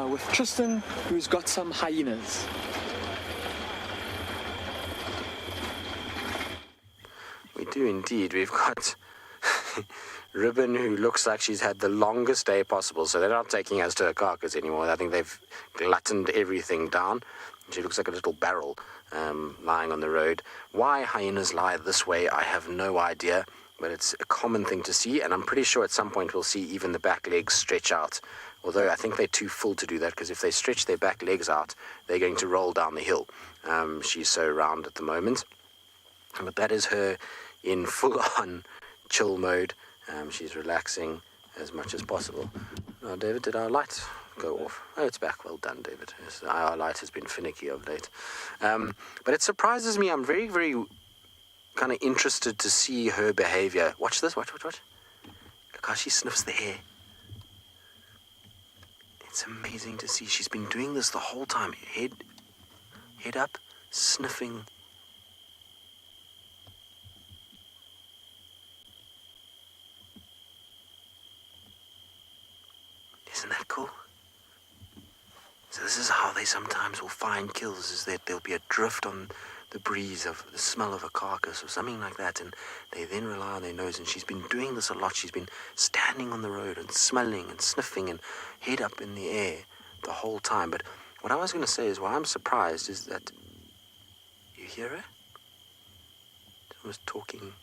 with Tristan, who's got some hyenas. We do indeed. We've got Ribbon, who looks like she's had the longest day possible, so they're not taking us to her carcass anymore. I think they've gluttoned everything down. She looks like a little barrel lying on the road. Why hyenas lie this way, I have no idea, but it's a common thing to see, and I'm pretty sure at some point we'll see even the back legs stretch out. Although I think they're too full to do that, because if they stretch their back legs out, they're going to roll down the hill. She's so round at the moment. But that is her in full-on chill mode. She's relaxing as much as possible. Oh, David, did our light go off? Oh, it's back. Well done, David. Yes, our light has been finicky of late. But it surprises me. I'm very, very kind of interested to see her behavior. Watch this. Watch. Look how she sniffs the air. It's amazing to see. She's been doing this the whole time. Head up, sniffing. Isn't that cool? So this is how they sometimes will find kills, is that there'll be a drift on the breeze of the smell of a carcass or something like that, and they then rely on their nose. And she's been doing this a lot. She's been standing on the road and smelling and sniffing and head up in the air the whole time. But what I was going to say is, why I'm surprised is that you hear her? She was talking.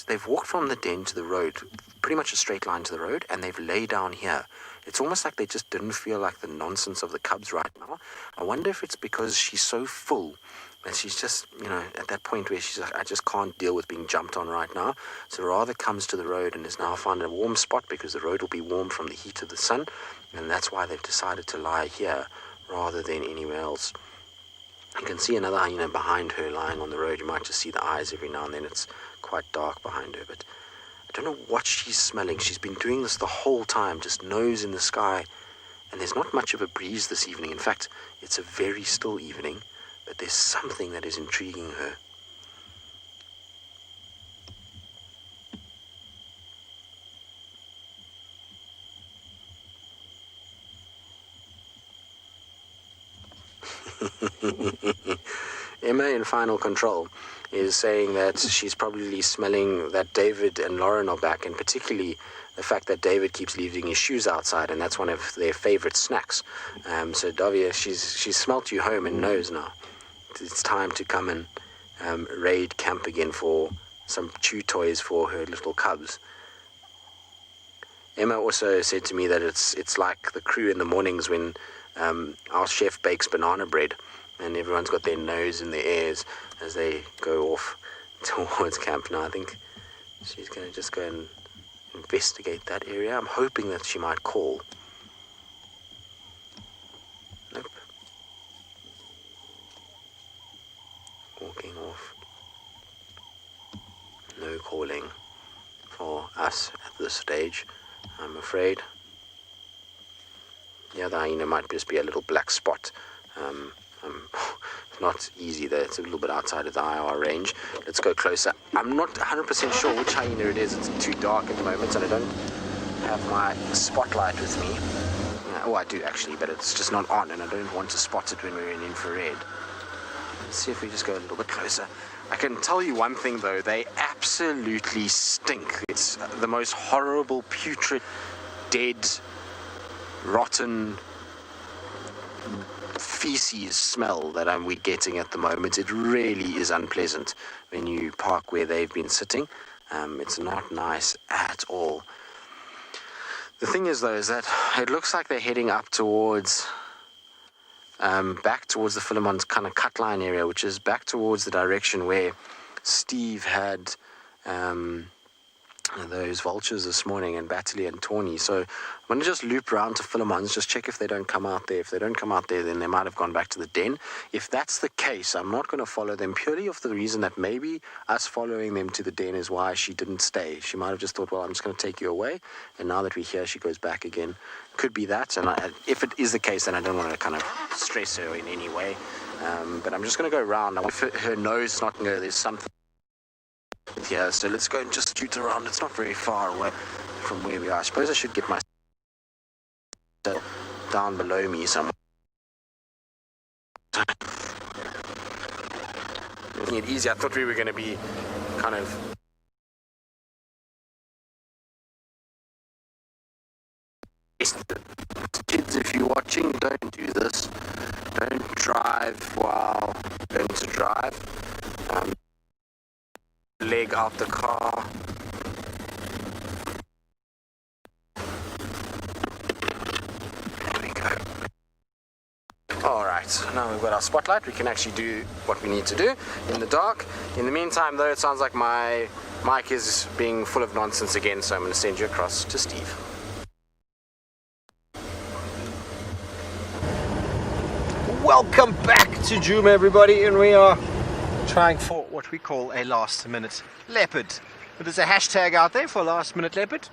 They've walked from the den to the road, pretty much a straight line to the road, and they've laid down here. It's almost like they just didn't feel like the nonsense of the cubs right now. I wonder if it's because she's so full that she's just, at that point where she's like, I just can't deal with being jumped on right now. So rather comes to the road and has now found a warm spot, because the road will be warm from the heat of the sun, and that's why they've decided to lie here rather than anywhere else. You can see another hyena behind her lying on the road. You might just see the eyes every now and then. It's quite dark behind her, but I don't know what she's smelling. She's been doing this the whole time, just nose in the sky, and there's not much of a breeze this evening. In fact, it's a very still evening, but there's something that is intriguing her. Emma in final control is saying that she's probably smelling that David and Lauren are back, and particularly the fact that David keeps leaving his shoes outside, and that's one of their favorite snacks. So Davia, she's smelt you home and knows now. It's time to come and raid camp again for some chew toys for her little cubs. Emma also said to me that it's like the crew in the mornings when our chef bakes banana bread, and everyone's got their nose in their ears as they go off towards camp. Now I think she's going to just go and investigate that area. I'm hoping that she might call. Nope. Walking off. No calling for us at this stage, I'm afraid. The other hyena might just be a little black spot. Not easy there. It's a little bit outside of the IR range. Let's go closer. I'm not 100% sure which hyena it is. It's too dark at the moment, and I don't have my spotlight with me. Oh, I do actually, but it's just not on, and I don't want to spot it when we're in infrared. Let's see if we just go a little bit closer. I can tell you one thing though, they absolutely stink. It's the most horrible, putrid, dead, rotten feces smell that we're getting at the moment. It really is unpleasant when you park where they've been sitting. It's not nice at all. The thing is, though, is that it looks like they're heading up towards, back towards the Philemon's kind of cut line area, which is back towards the direction where Steve had those vultures this morning, and Bateleur and Tawny. So I'm going to just loop around to Philemon's, just check if they don't come out there. If they don't come out there, then they might have gone back to the den. If that's the case, I'm not going to follow them, purely of the reason that maybe us following them to the den is why she didn't stay. She might have just thought, well, I'm just going to take you away, and now that we're here, she goes back again. Could be that, and if it is the case, then I don't want to kind of stress her in any way. But I'm just going to go around. I want her nose not to go, there's something. Yeah, so let's go and just shoot around. It's not very far away from where we are. I suppose I should get my down below me somewhere. Making it easy. I thought we were going to be kind of kids, if you're watching, don't do this. Don't drive while going to drive. Leg out the car. There we go. Alright, now we've got our spotlight. We can actually do what we need to do in the dark. In the meantime, though, it sounds like my mic is being full of nonsense again, so I'm going to send you across to Steve. Welcome back to Djuma, everybody, and we are trying for what we call a last-minute leopard. But there's a hashtag out there for last-minute leopard,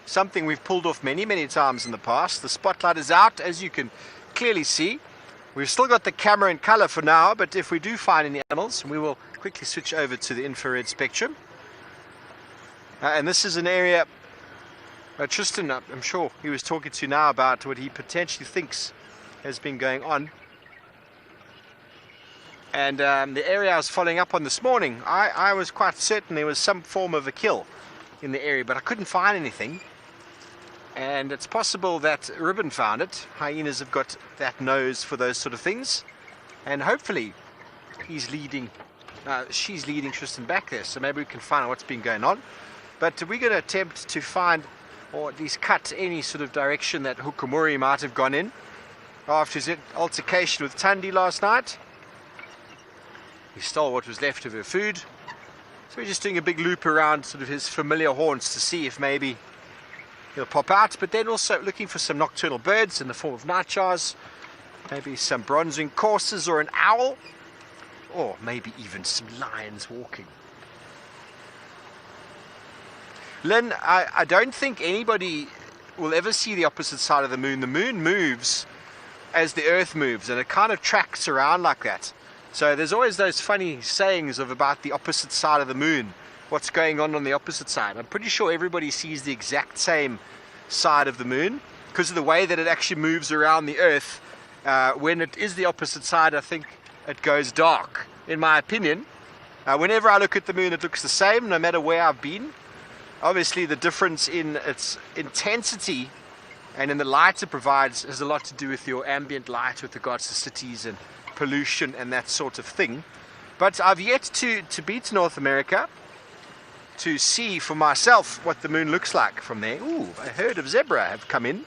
something we've pulled off many, many times in the past. The spotlight is out, as you can clearly see. We've still got the camera in color for now, but if we do find any animals, we will quickly switch over to the infrared spectrum. And this is an area Tristan, I'm sure he was talking to you now about what he potentially thinks has been going on. And the area I was following up on this morning, I was quite certain there was some form of a kill in the area, but I couldn't find anything. And it's possible that Ribbon found it. Hyenas have got that nose for those sort of things. And hopefully she's leading Tristan back there, so maybe we can find out what's been going on. But we're going to attempt to find, or at least cut any sort of direction that Hukumuri might have gone in after his altercation with Thandi last night. He stole what was left of her food. So we're just doing a big loop around sort of his familiar haunts to see if maybe he'll pop out. But then also looking for some nocturnal birds in the form of nightjars, maybe some bronze-winged coursers or an owl, or maybe even some lions walking. Lynn, I don't think anybody will ever see the opposite side of the moon. The moon moves as the earth moves, and it kind of tracks around like that. So there's always those funny sayings about the opposite side of the moon, what's going on the opposite side. I'm pretty sure everybody sees the exact same side of the moon because of the way that it actually moves around the earth. When it is the opposite side, I think it goes dark, in my opinion. Whenever I look at the moon, it looks the same, no matter where I've been. Obviously, the difference in its intensity and in the light it provides has a lot to do with your ambient light with regards to cities and pollution and that sort of thing. But I've yet to be to North America to see for myself what the moon looks like from there. Ooh, a herd of zebra have come in.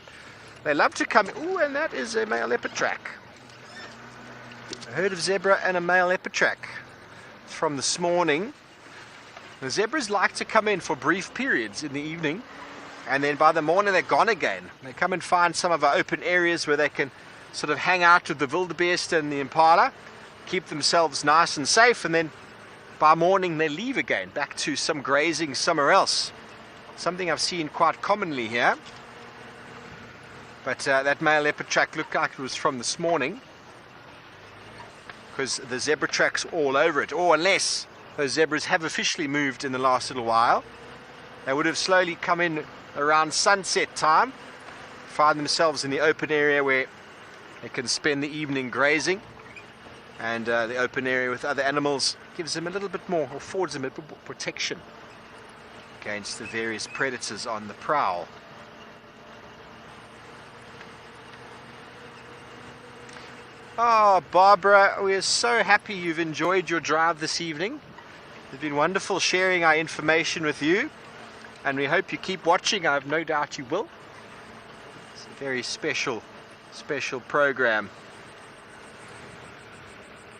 They love to come in. Ooh, and that is a male leopard track. A herd of zebra and a male leopard track from this morning. The zebras like to come in for brief periods in the evening, and then by the morning they're gone again. They come and find some of our open areas where they can sort of hang out with the wildebeest and the impala, keep themselves nice and safe, and then by morning they leave again, back to some grazing somewhere else. Something I've seen quite commonly here. But that male leopard track looked like it was from this morning, because the zebra track's all over it, or unless those zebras have officially moved in the last little while. They would have slowly come in around sunset time, find themselves in the open area where they can spend the evening grazing, and the open area with other animals gives them a little bit more, or affords them a bit more protection against the various predators on the prowl. Oh, Barbara, we are so happy you've enjoyed your drive this evening. It's been wonderful sharing our information with you, and we hope you keep watching. I have no doubt you will. It's a very special program.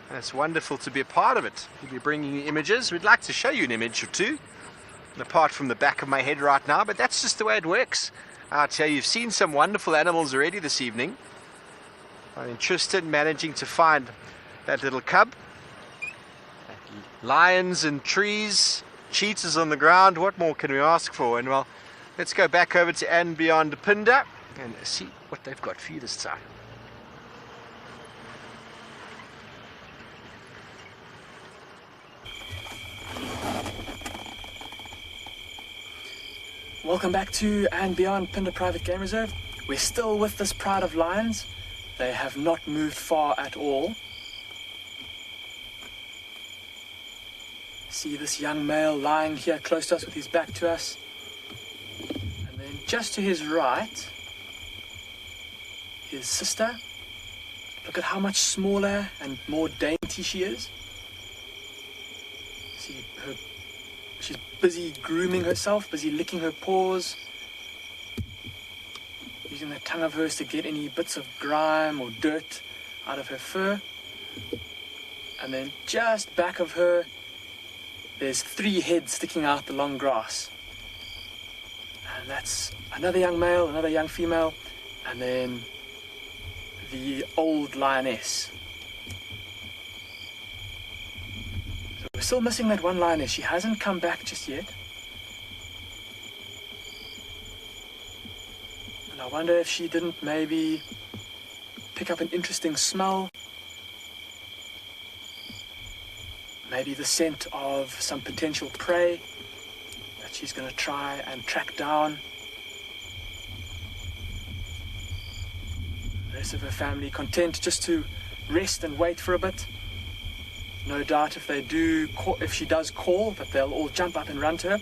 And it's wonderful to be a part of it. We'll be bringing you images. We'd like to show you an image or two, apart from the back of my head right now, but that's just the way it works. Out here, you've seen some wonderful animals already this evening. I'm interested in managing to find that little cub. Lions and trees, cheetahs on the ground. What more can we ask for? And well, let's go back over to and beyond Pinda and see what they've got for you this time. Welcome back to and beyond Pinda Private Game Reserve. We're still with this pride of lions. They have not moved far at all. See this young male lying here close to us with his back to us. And then just to his right, his sister. Look at how much smaller and more dainty she is. See her. She's busy grooming herself, busy licking her paws, using that tongue of hers to get any bits of grime or dirt out of her fur. And then just back of her, there's 3 heads sticking out the long grass. And that's another young male, another young female, and then the old lioness. We're still missing that one lioness. She hasn't come back just yet. And I wonder if she didn't maybe pick up an interesting smell. Maybe the scent of some potential prey that she's going to try and track down. The rest of her family content just to rest and wait for a bit. No doubt if she does call, that they'll all jump up and run to her.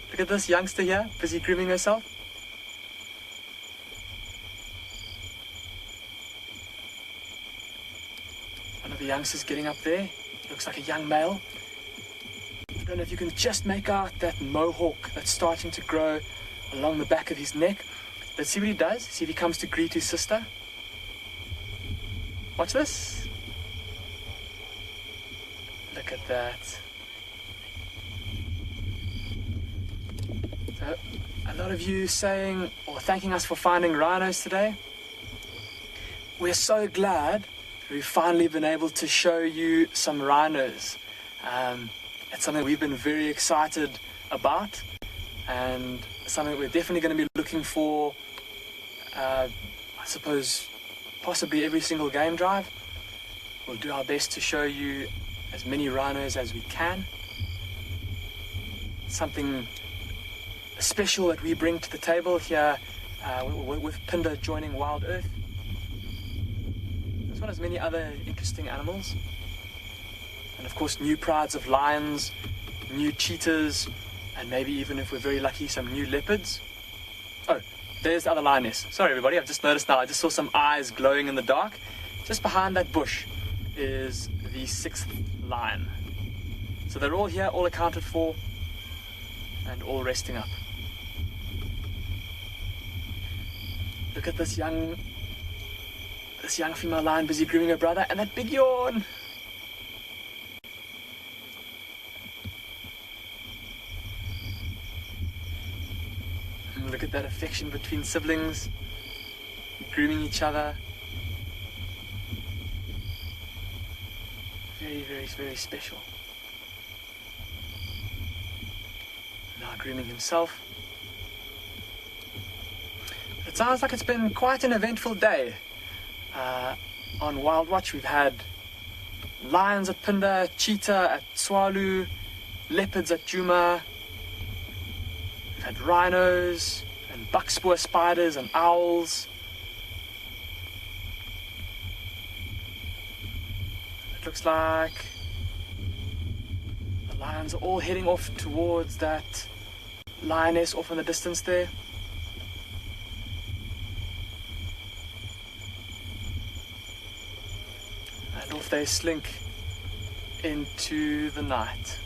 Look at this youngster here, busy grooming herself. One of the youngsters getting up there. Looks like a young male. I don't know if you can just make out that mohawk that's starting to grow along the back of his neck. Let's see what he does. See if he comes to greet his sister. Watch this. Look at that. So, a lot of you saying or thanking us for finding rhinos today. We're so glad we've finally been able to show you some rhinos. It's something we've been very excited about, and something we're definitely going to be looking for, I suppose, possibly every single game drive. We'll do our best to show you as many rhinos as we can. Something special that we bring to the table here with Pinda joining Wild Earth. As well as many other interesting animals. And of course new prides of lions, new cheetahs, and maybe even if we're very lucky, some new leopards. Oh, there's the other lioness. Sorry everybody, I've just noticed now, I just saw some eyes glowing in the dark. Just behind that bush is the 6th lion. So they're all here, all accounted for, and all resting up. Look at this young female lion busy grooming her brother, and that big yawn. And look at that affection between siblings, grooming each other. Very, very, very special. Now grooming himself. It sounds like it's been quite an eventful day. On Wild Watch we've had lions at Pinda, cheetah at Tswalu, leopards at Djuma. We've had rhinos and buckspoor spiders and owls. It looks like the lions are all heading off towards that lioness off in the distance there. And off they slink into the night.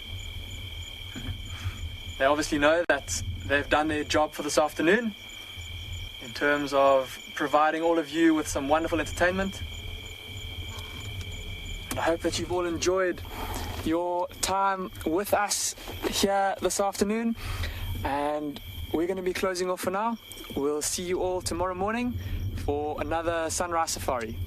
They obviously know that they've done their job for this afternoon. In terms of providing all of you with some wonderful entertainment. And I hope that you've all enjoyed your time with us here this afternoon. And we're going to be closing off for now. We'll see you all tomorrow morning for another sunrise safari.